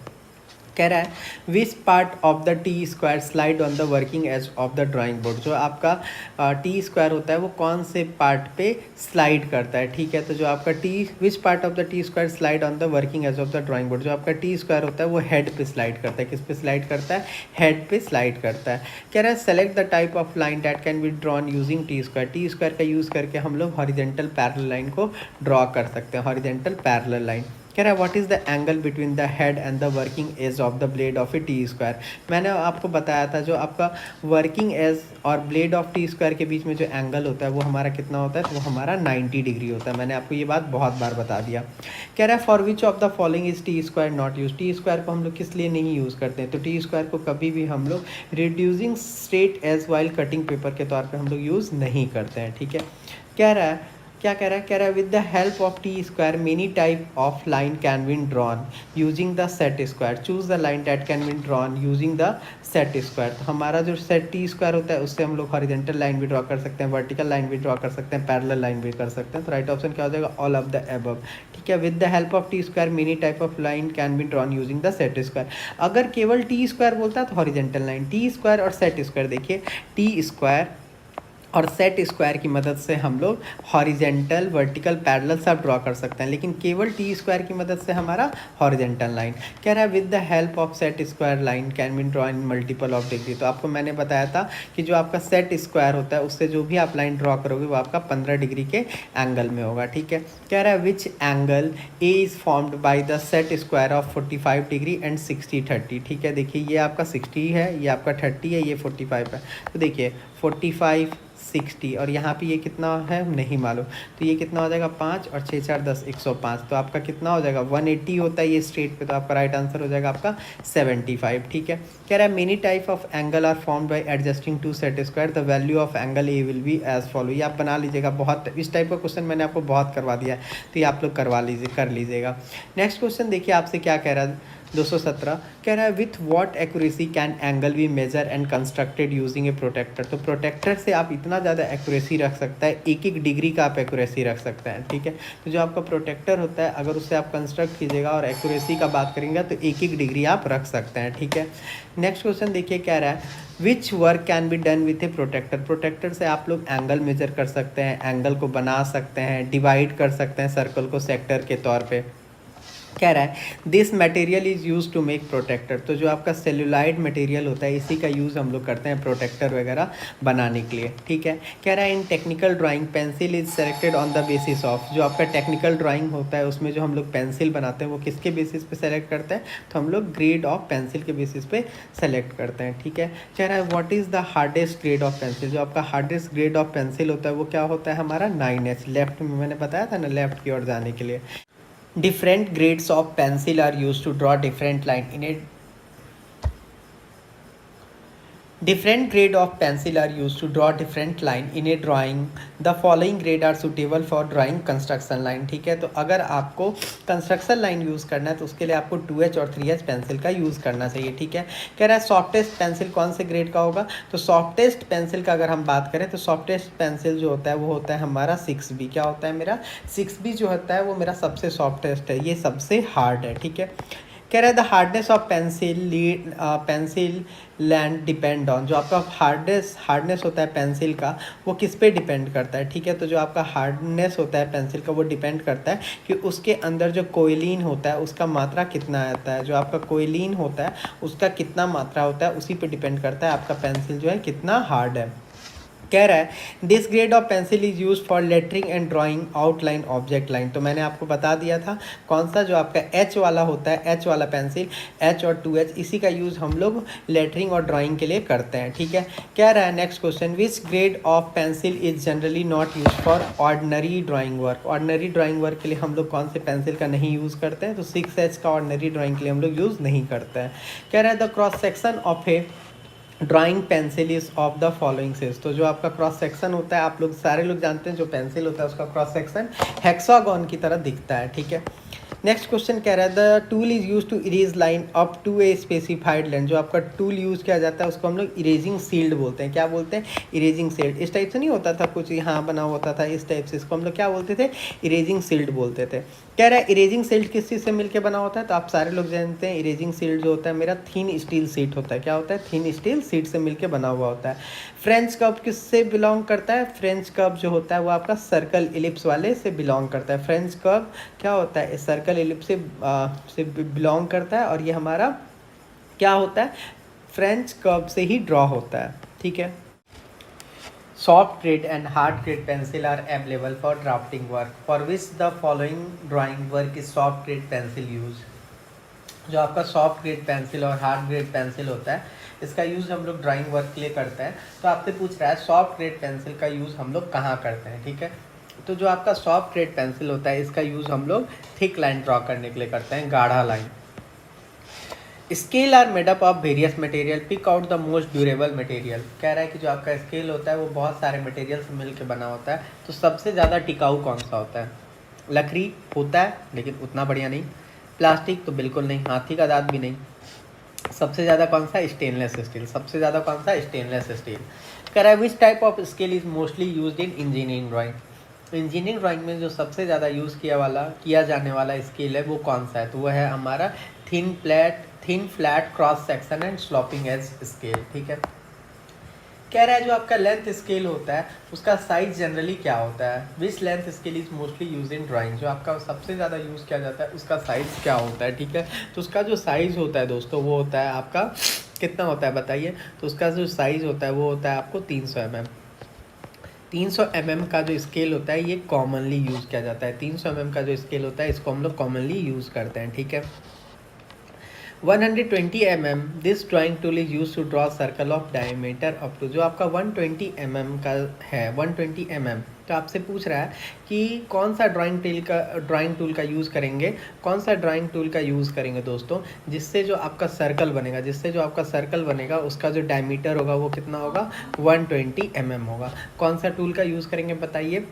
कह रहा है which part of the T square slide on the working edge of the drawing board. जो आपका टी स्क्वायर होता है वो कौन से पार्ट पे स्लाइड करता है, ठीक है। तो जो आपका which part of the T square slide on the working edge of the drawing board. जो आपका टी स्क्वायर होता है वो हेड पे स्लाइड करता है। किस पे स्लाइड करता है, हेड पे स्लाइड करता है। कह रहा है select the type of line that can be drawn using T square. T square का यूज़ करके हम लोग हॉरिजेंटल पैरेलल लाइन को ड्रॉ कर सकते हैं, हॉरिजेंटल पैरेलल लाइन। कह रहा है what is the angle between the head and the working edge of the blade of a T square. मैंने आपको बताया था जो आपका वर्किंग एज और ब्लेड ऑफ टी स्क्वायर के बीच में जो एंगल होता है वो हमारा कितना होता है, तो वो हमारा 90 डिग्री होता है। मैंने आपको ये बात बहुत बार बता दिया। कह रहा है for which of the following is T square not use. T square को हम लोग किस लिए नहीं यूज़ करते हैं, तो टी स्क्वायर को कभी भी हम लोग reducing straight edge while cutting paper के तौर पर हम लोग यूज़ नहीं करते हैं। ठीक है, कह रहा है क्या कह रहा है, कह रहा है with the help of T square many type of line can be drawn using the set square. Choose the line that can be drawn using the set square. तो हमारा जो सेट टी स्क्वायर होता है उससे हम लोग horizontal line भी draw कर सकते हैं, वर्टिकल लाइन भी ड्रॉ कर सकते हैं, पैरेलल लाइन भी कर सकते हैं। तो राइट ऑप्शन क्या हो जाएगा, ऑल ऑफ द अबव। ठीक है, with the help of T square many type of line can be drawn using the set square. अगर केवल टी स्क्वायर बोलता है तो हॉरिजेंटल लाइन, टी स्क्वायर और सेट स्क्वायर, देखिए टी स्क्वायर और सेट स्क्वायर की मदद से हम लोग हॉरिजेंटल, वर्टिकल, पैरेलल सब ड्रॉ कर सकते हैं, लेकिन केवल टी स्क्वायर की मदद से हमारा हॉरिजेंटल लाइन। कह रहा है with the help of set square line can be draw in multiple of degree. तो आपको मैंने बताया था कि जो आपका सेट स्क्वायर होता है उससे जो भी आप लाइन ड्रॉ करोगे वो आपका 15 डिग्री के एंगल में होगा। ठीक है, कह रहा है which angle A is formed by the set square of 45 degree and 60-30। ठीक है, देखिए ये आपका 60 है, ये आपका 30 है, ये 45 है। तो देखिए 45, 60 और यहाँ पे ये कितना है नहीं मालूम, तो ये कितना हो जाएगा 5 और 6 4 10 105। तो आपका कितना हो जाएगा 180 होता है ये स्ट्रेट पे, तो आपका राइट आंसर हो जाएगा आपका 75। ठीक है, कह रहा है many type of angle are formed by adjusting two set square, the value of angle a will be as follow. ये आप बना लीजिएगा, बहुत इस टाइप का क्वेश्चन मैंने आपको बहुत करवा दिया है, तो ये आप लोग कर लीजिएगा। नेक्स्ट क्वेश्चन देखिए आपसे क्या कह रहा है, 217 कह रहा है with what accuracy can angle be measure and constructed using a protractor. तो प्रोटेक्टर से आप इतना ज़्यादा एक्यूरेसी रख सकता है, 1-1 डिग्री का आप एक्यूरेसी रख सकते हैं। ठीक है, तो जो आपका प्रोटेक्टर होता है अगर उससे आप कंस्ट्रक्ट कीजिएगा और एक्यूरेसी का बात करेंगे तो 1-1 डिग्री आप रख सकते हैं। ठीक है, नेक्स्ट क्वेश्चन देखिए कह रहा है which work can be done with a protractor. Protractor से आप लोग एंगल मेजर कर सकते हैं, एंगल को बना सकते हैं, डिवाइड कर सकते हैं सर्कल को सेक्टर के तौर पे। कह रहा है this material is use to make protractor. तो जो आपका सेलुलाइड मटेरियल होता है इसी का यूज़ हम लोग करते हैं प्रोटेक्टर वगैरह बनाने के लिए। ठीक है, कह रहा है इन technical drawing pencil is selected on the basis of. जो आपका टेक्निकल ड्राइंग होता है उसमें जो हम लोग पेंसिल बनाते हैं वो किसके बेसिस पे सेलेक्ट करते हैं, तो हम लोग ग्रेड ऑफ पेंसिल के बेसिस पे सेलेक्ट करते हैं। ठीक है, कह रहा है what is the hardest grade of pencil. जो आपका हार्डेस्ट ग्रेड ऑफ पेंसिल होता है वो क्या होता है हमारा 9H। लेफ्ट में मैंने बताया था ना, लेफ्ट की ओर जाने के लिए। Different grades of pencil are used to draw different line in a different grade of pencil are used to draw different line in a drawing. The following grade are suitable for drawing construction line। ठीक है, तो अगर आपको construction line use करना है तो उसके लिए आपको 2H और 3H पेंसिल का यूज़ करना चाहिए। ठीक है, कह रहा है सॉफ्टेस्ट पेंसिल कौन से ग्रेड का होगा, तो सॉफ्टेस्ट पेंसिल का अगर हम बात करें तो सॉफ्टेस्ट पेंसिल जो होता है वो होता है हमारा 6B। क्या होता है मेरा 6B जो होता है वो मेरा सबसे सॉफ्टेस्ट है, ये सबसे हार्ड है। ठीक है, कह रहा है the hardness of pencil land depend on. जो आपका हार्डनेस होता है पेंसिल का वो किस पे डिपेंड करता है। ठीक है, तो जो आपका हार्डनेस होता है पेंसिल का वो डिपेंड करता है कि उसके अंदर जो कोयलिन होता है उसका मात्रा कितना आता है। जो आपका कोयलिन होता है उसका कितना मात्रा होता है उसी पे डिपेंड करता है आपका पेंसिल जो है कितना हार्ड है। कह रहा है this grade of pencil is use for lettering and drawing outline object line. तो मैंने आपको बता दिया था कौन सा जो आपका H वाला होता है, H वाला पेंसिल, H और 2H, इसी का यूज़ हम लोग लेटरिंग और ड्राइंग के लिए करते हैं। ठीक है, कह रहा है next question which grade of pencil is generally not use for ordinary drawing work. Ordinary drawing work के लिए हम लोग कौन से पेंसिल का नहीं यूज़ करते हैं, तो 6H का ऑर्डनरी ड्राइंग के लिए हम लोग यूज़ नहीं करते हैं। कह रहा है the cross section of a drawing pencil is of the following says. तो जो आपका क्रॉस सेक्शन होता है आप लोग सारे लोग जानते हैं जो पेंसिल होता है उसका क्रॉस सेक्शन हेक्सागोन की तरह दिखता है। ठीक है, नेक्स्ट क्वेश्चन कह रहा है the tool is use to erase line up to a specified line. जो आपका टूल यूज़ किया जाता है उसको हम लोग इरेजिंग शील्ड बोलते हैं। क्या बोलते हैं, इरेजिंग शील्ड। इस टाइप से नहीं होता था कुछ यहाँ बना होता था इस टाइप से, इसको हम लोग क्या बोलते थे, इरेजिंग शील्ड बोलते थे। कह रहा है इरेजिंग शील्ड किस चीज़ से मिलकर बना होता है, तो आप सारे लोग जानते हैं इरेजिंग शील्ड जो होता है मेरा थिन स्टील शीट होता है। क्या होता है, थिन स्टील शीट से मिलकर बना हुआ होता है। फ्रेंच कर्व किससे बिलोंग करता है, फ्रेंच कर्व जो होता है वो आपका सर्कल इलिप्स वाले से बिलोंग करता है। फ्रेंच कर्व क्या होता है, सर्कल इलिप्स से बिलोंग करता है और ये हमारा क्या होता है, फ्रेंच कर्व से ही ड्रॉ होता है। ठीक है, Soft grade and hard grade pencil are available for drafting work. For which the following drawing work is soft grade pencil use? जो आपका सॉफ्ट ग्रेड पेंसिल और हार्ड ग्रेड पेंसिल होता है, इसका यूज़ हम लोग ड्राइंग वर्क के लिए करते हैं। तो आपसे पूछ रहा है सॉफ्ट ग्रेड पेंसिल का यूज़ हम लोग कहाँ करते हैं, ठीक है। तो जो आपका सॉफ्ट ग्रेड पेंसिल होता है, इसका यूज़ हम लोग थिक लाइन ड्रॉ करने के लिए करते हैं, गाढ़ा line. Scale are made up of various material, pick out the most durable material. कह रहा है कि जो आपका स्केल होता है वो बहुत सारे मटेरियल से मिल के बना होता है, तो सबसे ज़्यादा टिकाऊ कौन सा होता है? लकड़ी होता है लेकिन उतना बढ़िया नहीं, प्लास्टिक तो बिल्कुल नहीं, हाथी का दांत भी नहीं। सबसे ज़्यादा कौन सा? Stainless steel. सबसे ज़्यादा कौन सा? Stainless steel. कह रहा है which type of scale is mostly used in engineering drawing. Engineering drawing में जो सबसे ज़्यादा यूज़ किया जाने वाला स्केल है वो कौन सा है? तो वो है हमारा thin flat cross section and sloping edge scale, ठीक है। कह रहा है जो आपका लेंथ स्केल होता है उसका साइज जनरली क्या होता है? Which length scale is mostly use in drawing. जो आपका सबसे ज़्यादा यूज़ किया जाता है उसका साइज़ क्या होता है, ठीक है। तो उसका जो साइज़ होता है दोस्तों वो होता है आपका कितना होता है बताइए? तो उसका जो साइज़ होता है वो होता है आपको 300 mm। 300 mm का जो स्केल होता है ये कॉमनली यूज़ किया जाता है। 300 mm का जो स्केल होता है इसको हम लोग कॉमनली यूज़ करते हैं, ठीक है। 120 mm this drawing tool is use to draw circle of diameter up to. जो आपका 120 mm का है, 120 mm, तो आपसे पूछ रहा है कि कौन सा ड्राइंग टूल का यूज़ करेंगे, कौन सा ड्राइंग टूल का यूज़ करेंगे दोस्तों, जिससे जो आपका सर्कल बनेगा उसका जो डायमीटर होगा वो कितना होगा? 120 mm होगा। कौन सा टूल का यूज़ करेंगे बताइए?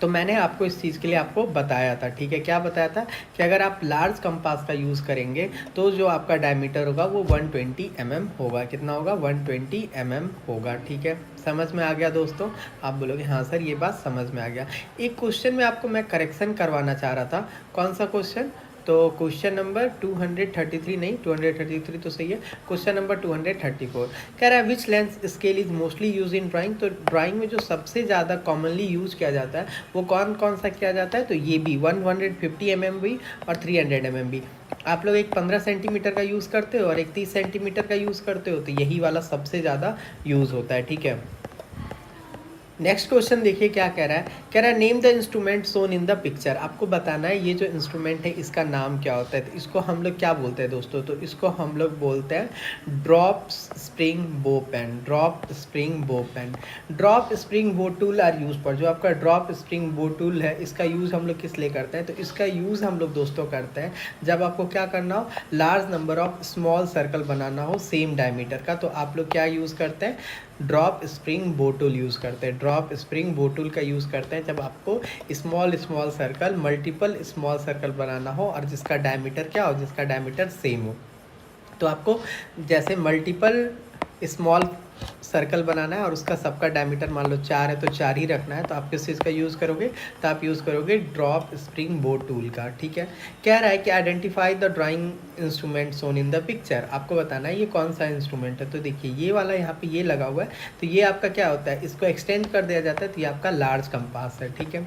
तो मैंने आपको इस चीज़ के लिए आपको बताया था, ठीक है। क्या बताया था? कि अगर आप लार्ज कंपास का यूज़ करेंगे तो जो आपका डायमीटर होगा वो 120 mm होगा। कितना होगा? 120 mm होगा, ठीक है। समझ में आ गया दोस्तों? आप बोलोगे हाँ सर ये बात समझ में आ गया। एक क्वेश्चन में आपको मैं करेक्शन करवाना चाह रहा था। कौन सा क्वेश्चन? तो क्वेश्चन नंबर 233 नहीं, 233 तो सही है। क्वेश्चन नंबर 234 कह रहा है which length scale is mostly use in drawing. तो ड्राइंग में जो सबसे ज़्यादा कॉमनली यूज किया जाता है वो कौन सा किया जाता है? तो ये भी 150 mm भी और 300 mm भी। आप लोग एक 15 सेंटीमीटर का यूज़ करते हो और एक 30 सेंटीमीटर का यूज़ करते हो, तो यही वाला सबसे ज़्यादा यूज़ होता है, ठीक है। नेक्स्ट क्वेश्चन देखिए क्या कह रहा है name the instrument shown in the picture. आपको बताना है ये जो इंस्ट्रूमेंट है इसका नाम क्या होता है। तो इसको हम लोग क्या बोलते हैं दोस्तों? तो इसको हम लोग बोलते हैं ड्रॉप स्प्रिंग बो पेन। ड्रॉप स्प्रिंग बो pen, drop spring bow tool are use पर। जो आपका ड्रॉप स्प्रिंग बो टूल है इसका यूज़ हम लोग किस लिए करते हैं? तो इसका यूज़ हम लोग दोस्तों करते हैं जब आपको क्या करना हो, large number of small circle बनाना हो सेम डायमीटर का। तो आप लोग क्या यूज़ करते हैं? Drop spring bow tool use करते हैं। ड्रॉप स्प्रिंग बो टूल का यूज़ करते हैं जब आपको small circle, multiple small circle बनाना हो और जिसका डायमीटर क्या हो? जिसका डायमीटर सेम हो। तो आपको जैसे मल्टीपल स्मॉल सर्कल बनाना है और उसका सबका डायमीटर मान लो 4 है तो 4 ही रखना है, तो आप किस चीज़ का यूज़ करोगे? तो आप यूज़ करोगे ड्रॉप स्प्रिंग बो टूल का, ठीक है। कह रहा है कि identify the drawing instrument shown in the picture. आपको बताना है ये कौन सा इंस्ट्रूमेंट है। तो देखिए ये वाला यहाँ पे ये लगा हुआ है, तो ये आपका क्या होता है? इसको एक्सटेंड कर दिया जाता है तो ये आपका लार्ज कंपास है, ठीक है।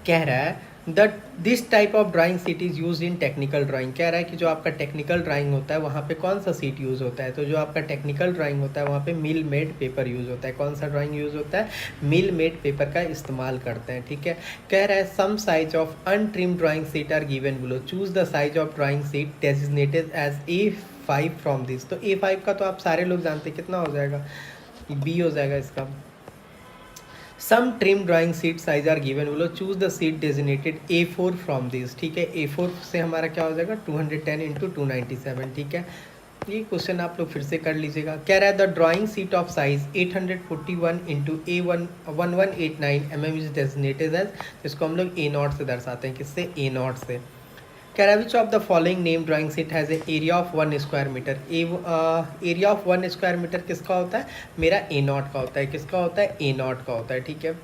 कह रहा है this type of drawing seat is use in technical drawing. कह रहा है कि जो आपका टेक्निकल ड्राइंग होता है वहाँ पे कौन सा सीट यूज़ होता है? तो जो आपका टेक्निकल ड्राइंग होता है वहाँ पे मिल मेड पेपर यूज़ होता है। कौन सा ड्राइंग यूज़ होता है? मिल मेड पेपर का इस्तेमाल करते हैं, ठीक है। कह रहा है some size of untrim drawing sheet are given below, choose the size of drawing sheet designated as A5 from this. तो A5 का तो आप सारे लोग जानते हैं, कितना हो जाएगा? B हो जाएगा इसका। Some trim drawing sheet size are given below, choose the sheet designated A4 from this, ठीक है। A4 से हमारा क्या हो जाएगा? 210 इंटू 297, ठीक है। ये क्वेश्चन आप लोग फिर से कर लीजिएगा। कह रहा है the drawing sheet of size 841 into A1189 mm is designated as, इसको हम लोग A0 से दर्शाते हैं। किससे? A0 से। कह रहा है which of the following name drawing sheet has a area of 1 square metre. Area of 1 square metre किसका होता है? मेरा A0 का होता है। किसका होता है? A0 का होता है, ठीक है।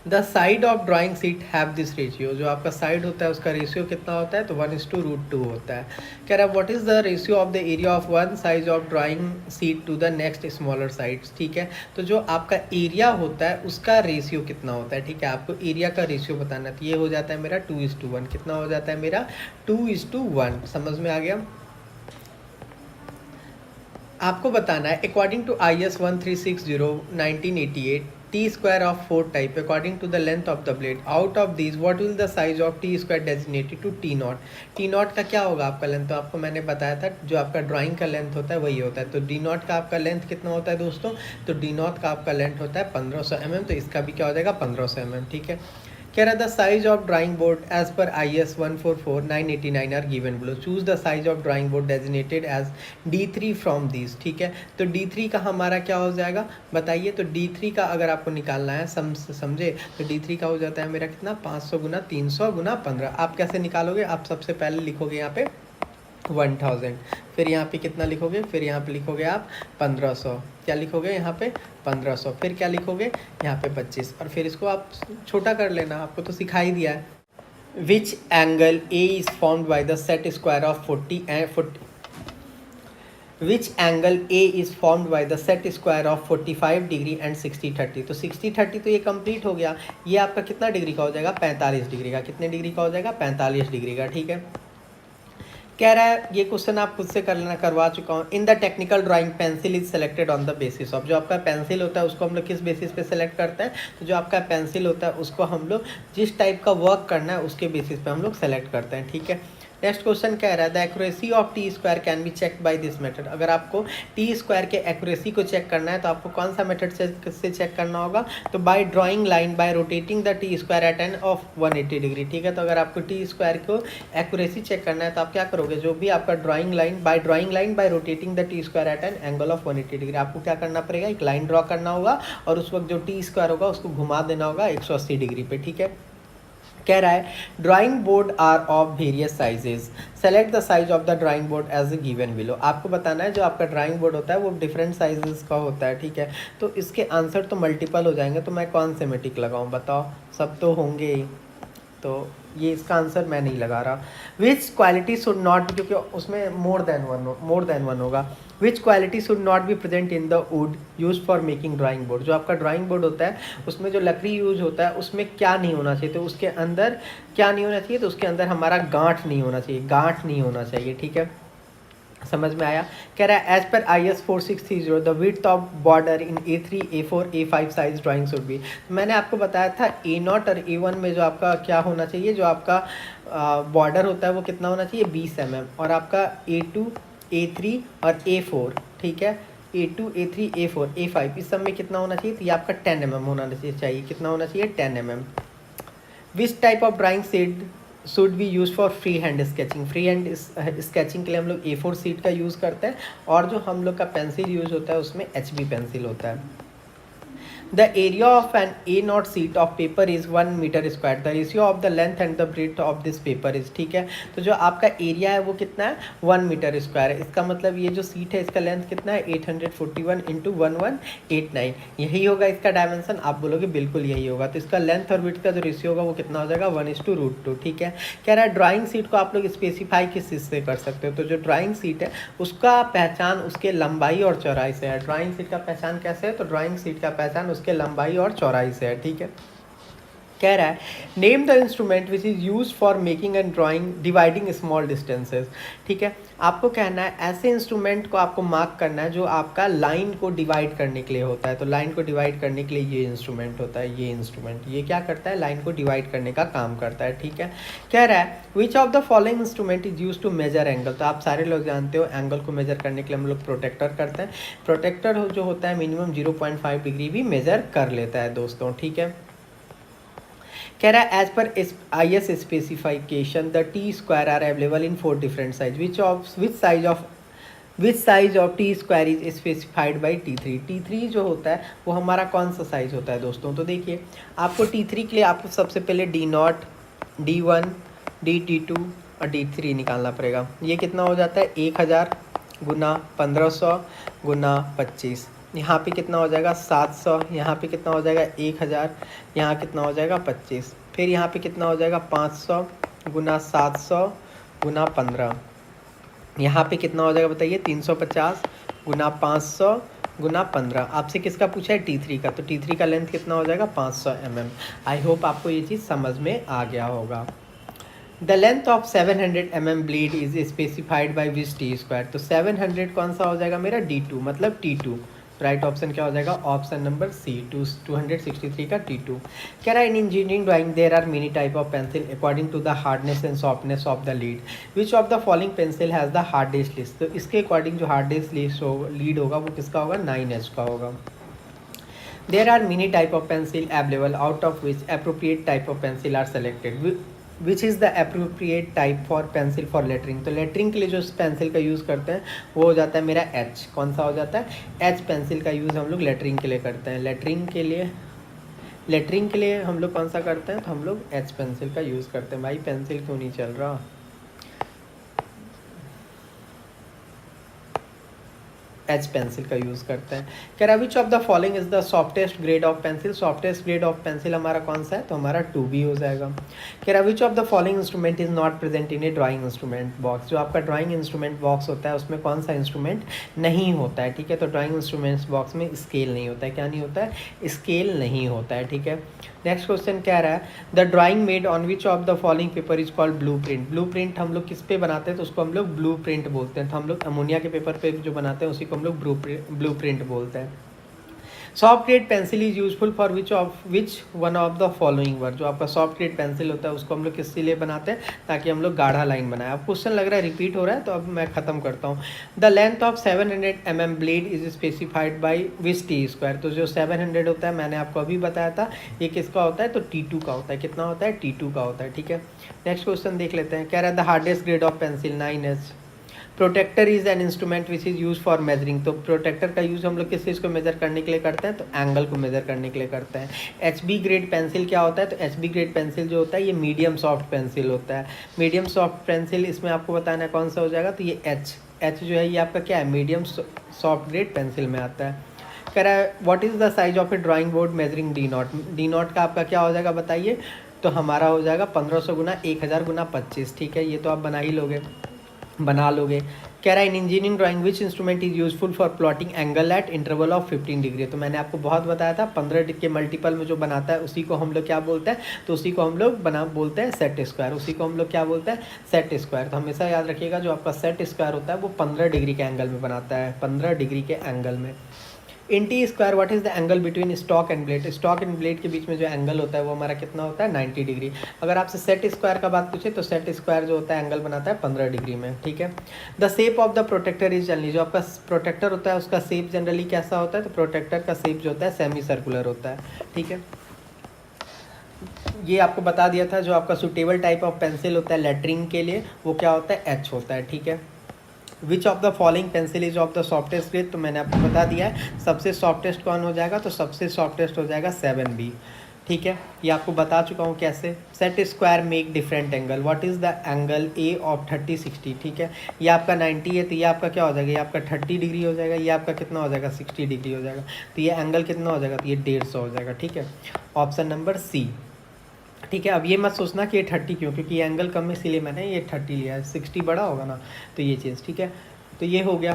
The side of drawing sheet have this ratio. जो आपका साइड होता है उसका रेशियो कितना होता है? तो 1:√2 होता है। कह रहा है what is the ratio of the area of one size of drawing sheet to the next smaller sides, ठीक है। तो जो आपका एरिया होता है उसका रेशियो कितना होता है, ठीक है। आपको एरिया का रेशियो बताना है, तो ये हो जाता है मेरा 2:1। कितना हो जाता है मेरा? 2:1। समझ में आ गया? आपको बताना है according to IS 1360 1988 T square of 4 type according to the length of the blade out of this what will the size of T square designated to T naught. T naught का क्या होगा आपका लेंथ, तो आपको मैंने बताया था जो आपका ड्राइंग का लेंथ होता है वही होता है। तो डी नॉट का आपका लेंथ कितना होता है दोस्तों, तो डी नॉट का आपका लेंथ होता है 1500 mm, तो इसका भी क्या हो जाएगा 1500 mm। ठीक है, कह रहा the size of drawing board as पर IS 144989 are given below, choose the size of drawing board designated as D3 from this. ठीक है, तो D3 का हमारा क्या हो जाएगा बताइए, तो D3 का अगर आपको निकालना है समझे, तो D3 का हो जाता है मेरा कितना 500 गुना 300 गुना 15। आप कैसे निकालोगे, आप सबसे पहले लिखोगे यहाँ पे 1000, फिर यहाँ पे कितना लिखोगे, फिर यहाँ पे लिखोगे आप 1500, क्या लिखोगे यहाँ पे 1500, फिर क्या लिखोगे यहाँ पे 25, और फिर इसको आप छोटा कर लेना, आपको तो सिखा ही दिया है। Which angle A is formed by the set square of 40 and 40 which angle A is formed by the set square of 45 degree and 60-30। तो 60-30 तो ये कंप्लीट हो गया, ये आपका कितना डिग्री का हो जाएगा 45 डिग्री का, कितने डिग्री का हो जाएगा 45 डिग्री का। ठीक है, कह रहा है ये क्वेश्चन आप खुद से कर लेना, करवा चुका हूँ। In the technical drawing pencil is selected on the basis of, जो आपका पेंसिल होता है उसको हम लोग किस बेसिस पे सेलेक्ट करते हैं, तो जो आपका पेंसिल होता है उसको हम लोग जिस टाइप का वर्क करना है उसके बेसिस पे हम लोग सेलेक्ट करते हैं। ठीक है, नेक्स्ट क्वेश्चन कह रहा है the accuracy of T square can be check by this method. अगर आपको टी स्क्वायर के एक्यूरेसी को चेक करना है तो आपको कौन सा मेथड से चेक करना होगा, तो by drawing line by rotating the T square at an of 180 degree. ठीक है, तो अगर आपको टी स्क्वायर को एक्यूरेसी चेक करना है तो आप क्या करोगे, जो भी आपका drawing line by rotating the T square at an angle of 180 degree, आपको क्या करना पड़ेगा, एक लाइन ड्रॉ करना होगा और उस वक्त जो टी स्क्वायर होगा उसको घुमा देना होगा 180 डिग्री पे। ठीक है, कह रहा है drawing board are of various sizes, select the size of the drawing board as given below. आपको बताना है जो आपका ड्राइंग बोर्ड होता है वो डिफरेंट साइजेस का होता है। ठीक है, तो इसके आंसर तो मल्टीपल हो जाएंगे, तो मैं कौन से में टिक लगाऊं बताओ, सब तो होंगे ही, तो ये इसका आंसर मैं नहीं लगा रहा। विच क्वालिटी शुड नॉट, क्योंकि उसमें मोर देन वन होगा। विच quality should not be present in the wood use for making drawing board. जो आपका ड्राइंग बोर्ड होता है उसमें जो लकड़ी यूज होता है उसमें क्या नहीं होना चाहिए, तो उसके अंदर क्या नहीं होना चाहिए, तो उसके अंदर हमारा गांठ नहीं होना चाहिए। ठीक है, समझ में आया। कह रहा है एज पर IS 4630 the width of border in A3 A4 A5 size drawing should be. मैंने आपको बताया था A0 और A1 में जो आपका क्या होना चाहिए, जो आपका बॉर्डर होता है वो कितना होना चाहिए 20 mm, और आपका A2 A3 और A4, ठीक है, A2 A3 A4 A5 इस सब में कितना होना चाहिए, तो ये आपका 10 mm होना चाहिए, कितना होना चाहिए 10 mm। Which type of drawing sheet should be use for free hand sketching. Free hand sketching के लिए हम लोग A4 शीट का यूज़ करते हैं, और जो हम लोग का पेंसिल यूज़ होता है उसमें HB पेंसिल होता है। The area of an A0 sheet of paper is 1 metre square, the ratio of the length and the breadth of this paper is. ठीक है, तो जो आपका एरिया है वो कितना है 1 मीटर स्क्वायर है, इसका मतलब ये जो सीट है इसका लेंथ कितना है 841 × 1189, यही होगा इसका डायमेंशन। आप बोलोगे बिल्कुल यही होगा, तो इसका लेंथ और विड्थ का जो रेशियो होगा वो कितना हो जाएगा 1:√2। ठीक है, कह रहा है ड्राइंग सीट को आप लोग स्पेसिफाई किस चीज़ से कर सकते हो, तो जो ड्राइंग सीट है उसका पहचान उसके लंबाई और चौड़ाई से है। ड्राइंग सीट का पहचान कैसे है, तो ड्राइंग सीट का पहचान उसके लंबाई और चौड़ाई से है। ठीक है, कह रहा है name the instrument which is use for making and drawing dividing small distances. ठीक है, आपको कहना है ऐसे इंस्ट्रूमेंट को आपको मार्क करना है जो आपका लाइन को डिवाइड करने के लिए होता है। तो लाइन को डिवाइड करने के लिए ये इंस्ट्रूमेंट होता है, ये इंस्ट्रूमेंट ये क्या करता है, लाइन को डिवाइड करने का काम करता है। ठीक है, कह रहा है which of the following instrument is use to measure angle. तो आप सारे लोग जानते हो एंगल को मेजर करने के लिए हम लोग प्रोटेक्टर करते हैं। प्रोटेक्टर जो होता है मिनिमम 0.5 डिग्री भी मेजर कर लेता है दोस्तों। ठीक है, कह रहा है एज पर IS specification the T square are available in 4 different size, which size of T square is specified by T3। T3 जो होता है वो हमारा कौन सा साइज होता है दोस्तों, तो देखिए आपको T3 के लिए आपको सबसे पहले D0 D1 D2 और D3 निकालना पड़ेगा। ये कितना हो जाता है 1000 गुना 1500 गुना 25, यहाँ पे कितना हो जाएगा 700, यहाँ पे कितना हो जाएगा 1000, यहाँ कितना हो जाएगा 25, फिर यहाँ पे कितना हो जाएगा 500 गुना 700 गुना 15, यहाँ पे कितना हो जाएगा बताइए 350 गुना 500 गुना 15। आपसे किसका पूछा है T3 का, तो T3 का लेंथ कितना हो जाएगा 500 mm। आई होप आपको ये चीज़ समझ में आ गया होगा। The length of 700 mm blade is specified by which T square. तो 700 कौन सा हो जाएगा मेरा D2 मतलब T2। राइट ऑप्शन क्या हो जाएगा ऑप्शन नंबर सी 263 का T2। कह रहा है in engineering drawing there are many type of pencil according to the hardness and softness of the lead which of the following pencil has the hardest list. तो इसके according जो hardest lead होगा वो किसका होगा 9H का होगा। There are many type of pencil available out of which appropriate type of pencil are selected. Which is the appropriate type for pencil for lettering। तो lettering के लिए जो पेंसिल का यूज़ करते हैं वो हो जाता है मेरा H। कौन सा हो जाता है H पेंसिल का यूज़ हम लोग लेटरिंग के लिए करते हैं। लेटरिंग के लिए हम लोग कौन सा करते हैं तो हम लोग H पेंसिल का यूज़ करते हैं। भाई पेंसिल क्यों नहीं चल रहा। एच पेंसिल का यूज़ करते हैं। कह रहा विच of the following is the softest grade of pencil. Softest grade of pencil हमारा कौन सा है तो हमारा 2B हो जाएगा। कह रहा विच of the following instrument is not present in A drawing instrument box. जो आपका ड्राइंग इंस्ट्रूमेंट बॉक्स होता है उसमें कौन सा इंस्ट्रूमेंट नहीं होता है। ठीक है, तो ड्राइंग इंस्ट्रूमेंट्स बॉक्स में स्केल नहीं होता है। क्या नहीं होता है स्केल नहीं होता है। ठीक है, नेक्स्ट क्वेश्चन कह रहा है the drawing made on which of the following paper is called blue print. Blue print हम लोग किस पे बनाते हैं तो उसको हम लोग ब्लू प्रिंट बोलते हैं। तो हम लोग अमोनिया के पेपर पे जो बनाते हैं उसी को हम लोग ब्लू प्रिंट बोलते हैं। Soft grade pencil is useful for which one of the following word. जो आपका सॉफ्ट ग्रेड पेंसिल होता है उसको हम लोग किसके लिए बनाते हैं ताकि हम लोग गाढ़ा लाइन बनाए। अब क्वेश्चन लग रहा है रिपीट हो रहा है तो अब मैं खत्म करता हूँ। The length of 700 mm blade is specified by which T square. तो जो 700 होता है मैंने आपको अभी बताया था ये किसका होता है तो T2 का होता है। कितना होता है T2 का होता है। ठीक है, नेक्स्ट क्वेश्चन देख लेते हैं। कह रहा है the hardest grade of pencil 9H। Protractor is an instrument which is use for measuring. तो प्रोटेक्टर का यूज़ हम लोग किस चीज़ को मेजर करने के लिए करते हैं तो एंगल को मेजर करने के लिए करते हैं। HB ग्रेड पेंसिल क्या होता है तो HB ग्रेड पेंसिल जो होता है ये मीडियम सॉफ्ट पेंसिल होता है। मीडियम सॉफ्ट पेंसिल इसमें आपको बताना है कौन सा हो जाएगा तो ये H जो है ये आपका क्या है मीडियम सॉफ्ट ग्रेड पेंसिल में आता है। कह रहा है what is the size of a drawing board measuring D0 का आपका क्या हो जाएगा बताइए तो हमारा हो जाएगा 1500 गुना 1000 गुना 25। ठीक है, ये तो आप बना लोगे। कह रहा है in engineering drawing which instrument is useful for plotting angle eight interval of 15 degree. तो मैंने आपको बहुत बताया था 15 के मल्टीपल में जो बनाता है उसी को हम लोग क्या बोलते हैं तो उसी को हम लोग बोलते हैं सेट स्क्वायर। उसी को हम लोग क्या बोलते हैं सेट स्क्वायर। तो हमेशा याद रखिएगा जो आपका सेट स्क्वायर होता है वो 15 डिग्री के एंगल में बनाता है। 15 डिग्री के एंगल में। In T square what is the angle between stock and blade. Stock and blade के बीच में जो एंगल होता है वो हमारा कितना होता है 90 डिग्री। अगर आपसे सेट स्क्वायर का बात पूछे तो सेट स्क्वायर जो होता है एंगल बनाता है 15 डिग्री में। ठीक है, the shape of the protractor is generally. जो आपका प्रोटेक्टर होता है उसका शेप जनरली कैसा होता है तो प्रोटेक्टर का शेप जो होता है सेमी सर्कुलर होता है। ठीक है, ये आपको बता दिया था जो आपका सुटेबल टाइप ऑफ पेंसिल होता है लेटरिंग के लिए वो क्या होता है H होता है। ठीक है, which of the following pencil is of the softest grade. तो मैंने आपको बता दिया है सबसे सॉफ्टेस्ट कौन हो जाएगा तो सबसे सॉफ्टेस्ट हो जाएगा 7B। ठीक है, ये आपको बता चुका हूँ कैसे। Set square make different angle what is the angle A of 30 60। ठीक है, ये आपका 90 है तो ये आपका क्या हो जाएगा ये आपका 30 डिग्री हो जाएगा। ये आपका कितना हो जाएगा 60 डिग्री हो जाएगा। तो ये एंगल कितना हो जाएगा तो ये 150 हो जाएगा। ठीक है, ऑप्शन नंबर C। ठीक है, अब ये मत सोचना कि ये 30 क्योंकि ये एंगल कम है इसीलिए मैंने ये 30 लिया है। 60 बड़ा होगा ना तो ये चीज़। ठीक है, तो ये हो गया।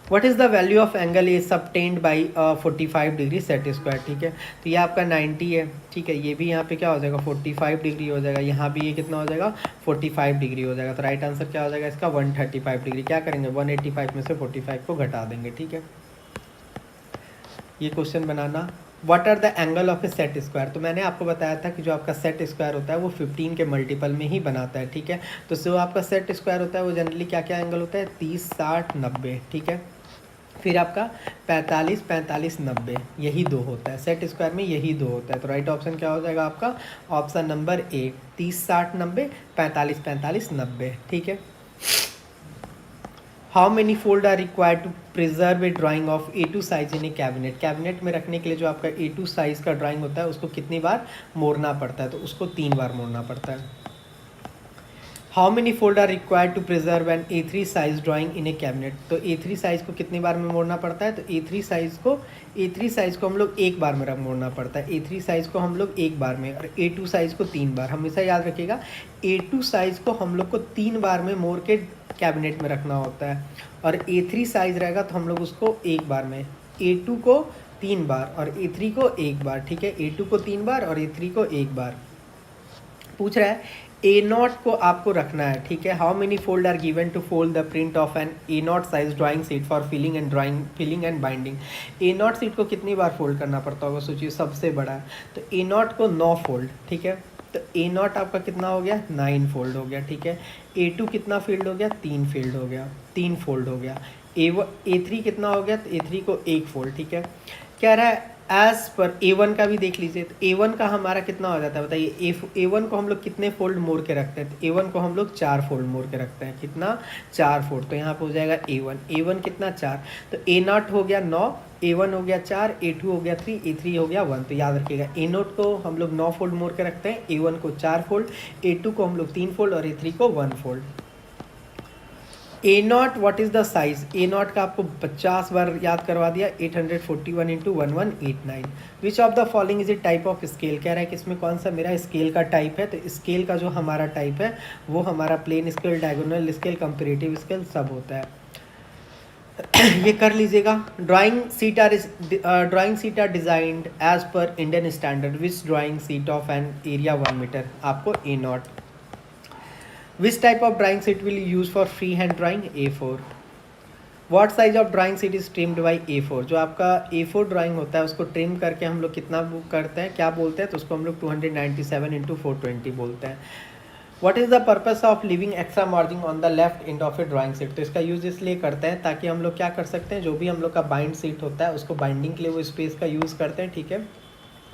What is the value of angle A subtended by 45 degree set square. ठीक है, तो ये आपका 90 है। ठीक है, ये भी यहाँ पे क्या हो जाएगा 45 डिग्री हो जाएगा। यहाँ भी ये कितना हो जाएगा 45 डिग्री हो जाएगा। तो राइट आंसर क्या हो जाएगा इसका 135 डिग्री। क्या करेंगे 185 में से 45 को घटा देंगे। ठीक है, ये क्वेश्चन बनाना। What are the angle of a set square. तो मैंने आपको बताया था कि जो आपका सेट स्क्वायर होता है वो 15 के मल्टीपल में ही बनाता है। ठीक है, तो जो आपका सेट स्क्वायर होता है वो जनरली क्या क्या एंगल होता है 30 60 90। ठीक है, फिर आपका 45 45 90 यही दो होता है सेट स्क्वायर में, यही दो होता है। तो राइट ऑप्शन क्या हो जाएगा आपका ऑप्शन नंबर A 30 60 90 45 45 90। ठीक है, how many fold are required to preserve a drawing of A2 size in a cabinet. Cabinet में रखने के लिए जो आपका A2 साइज़ का ड्राइंग होता है उसको कितनी बार मोड़ना पड़ता है तो उसको 3 बार मोड़ना पड़ता है। How many fold are required to preserve an A3 size drawing in a cabinet. तो A3 साइज़ को कितनी बार में मोड़ना पड़ता है तो A3 साइज़ को हम लोग एक बार में मोड़ना पड़ता है। A3 साइज़ को हम लोग एक बार में और A2 साइज़ को 3 बार। हमेशा याद रखिएगा A2 साइज़ को हम लोग को 3 बार में मोड़ के कैबिनेट में रखना होता है और A3 साइज़ रहेगा तो हम लोग उसको एक बार में। A2 को 3 बार और A3 को एक बार। ठीक है, A2 को 3 बार और A3 को एक बार। पूछ रहा है ए नॉट को आपको रखना है, ठीक है। How many fold are given to fold the print of an A naught size drawing sheet for filling and binding. A naught sheet को कितनी बार फोल्ड करना पड़ता होगा, सोचिए, सबसे बड़ा है तो ए नॉट को 9 फोल्ड, ठीक है। तो ए नॉट आपका कितना हो गया, 9 फोल्ड हो गया, ठीक है। A2 कितना फील्ड हो गया, 3 फील्ड हो गया, 3 फोल्ड हो गया। A3 कितना हो गया, तो A3 को 1 फोल्ड, ठीक है। कह रहा है एज पर A1 का भी देख लीजिए, तो A1 का हमारा कितना हो जाता है बताइए। A1 को हम लोग कितने फोल्ड मोड़ के रखते हैं, तो A1 को हम लोग 4 फोल्ड मोड़ के रखते हैं, कितना, 4 फोल्ड। तो यहाँ पे हो जाएगा A1 कितना, 4। तो A0 हो गया 9, A1 हो गया 4, A2 हो गया 3, A3 हो गया 1। तो याद रखिएगा A0 को हम लोग 9 फोल्ड मोड़ के रखते हैं, A1 को 4 फोल्ड, A2 को हम लोग 3 फोल्ड और A3 को 1 fold. A not what is the size, A not का आपको 50 बार याद करवा दिया, 841 into 1189। Which of the following is a type of scale, कह रहा है कि इसमें कौन सा मेरा स्केल का टाइप है। तो स्केल का जो हमारा टाइप है वो हमारा plane scale, diagonal scale, comparative scale सब होता है। ये कर लीजिएगा। Drawing sheet are designed as per Indian standard. Which drawing sheet of an area 1 metre, आपको A nought. Which type of drawing sheet will you use for freehand drawing, A4। What size of drawing sheet is trimmed by A4। जो आपका A4 drawing होता है उसको trim करके हम लोग कितना करते हैं, क्या बोलते हैं, तो उसको हम लोग 297 इंटू 420 बोलते हैं। What is the purpose of leaving extra margin on the left end of a drawing sheet। तो इसका यूज़ इसलिए करते हैं ताकि हम लोग क्या कर सकते हैं, जो भी हम लोग का बाइंड सीट होता है उसको बाइंडिंग के लिए वो स्पेस का यूज़ करते हैं, ठीक है।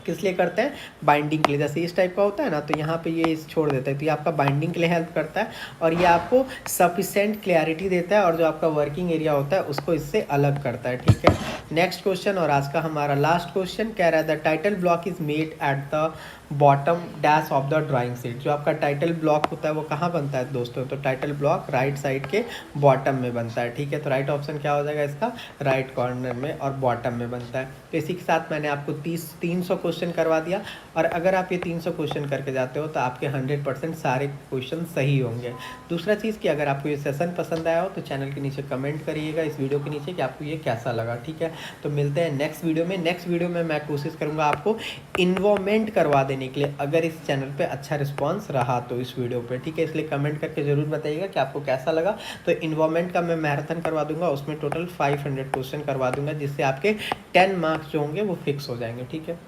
किस लिए करते हैं, बाइंडिंग के लिए। जैसे इस टाइप का होता है ना, तो यहाँ पे ये छोड़ देता है, तो ये आपका बाइंडिंग के लिए हेल्प करता है और ये आपको सफिशेंट क्लैरिटी देता है और जो आपका वर्किंग एरिया होता है उसको इससे अलग करता है, ठीक है। नेक्स्ट क्वेश्चन और आज का हमारा लास्ट क्वेश्चन कह रहा है the title block is made at the bottom dash of the drawing sheet. जो आपका टाइटल ब्लॉक होता है वो कहाँ बनता है दोस्तों, तो टाइटल ब्लॉक राइट साइड के बॉटम में बनता है, ठीक है। तो राइट ऑप्शन क्या हो जाएगा इसका, राइट कॉर्नर में और बॉटम में बनता है। तो इसी के साथ मैंने आपको 300 क्वेश्चन करवा दिया और अगर आप ये 300 क्वेश्चन करके जाते हो तो आपके 100% सारे क्वेश्चन सही होंगे। दूसरा चीज़ कि अगर आपको ये सेशन पसंद आया हो तो चैनल के नीचे कमेंट करिएगा इस वीडियो के नीचे कि आपको ये कैसा लगा, ठीक है। तो मिलते हैं नेक्स्ट वीडियो में। नेक्स्ट वीडियो में मैं कोशिश करूँगा आपको इन्वॉल्वमेंट करवा देने के लिए, अगर इस चैनल पे अच्छा रिस्पांस रहा तो इस वीडियो पे, ठीक है। इसलिए कमेंट करके ज़रूर बताइएगा कि आपको कैसा लगा। तो इन्वॉल्वमेंट का मैं मैराथन करवा दूंगा, उसमें टोटल 500 क्वेश्चन करवा दूंगा जिससे आपके 10 मार्क्स जो होंगे वो फिक्स हो जाएंगे, ठीक है।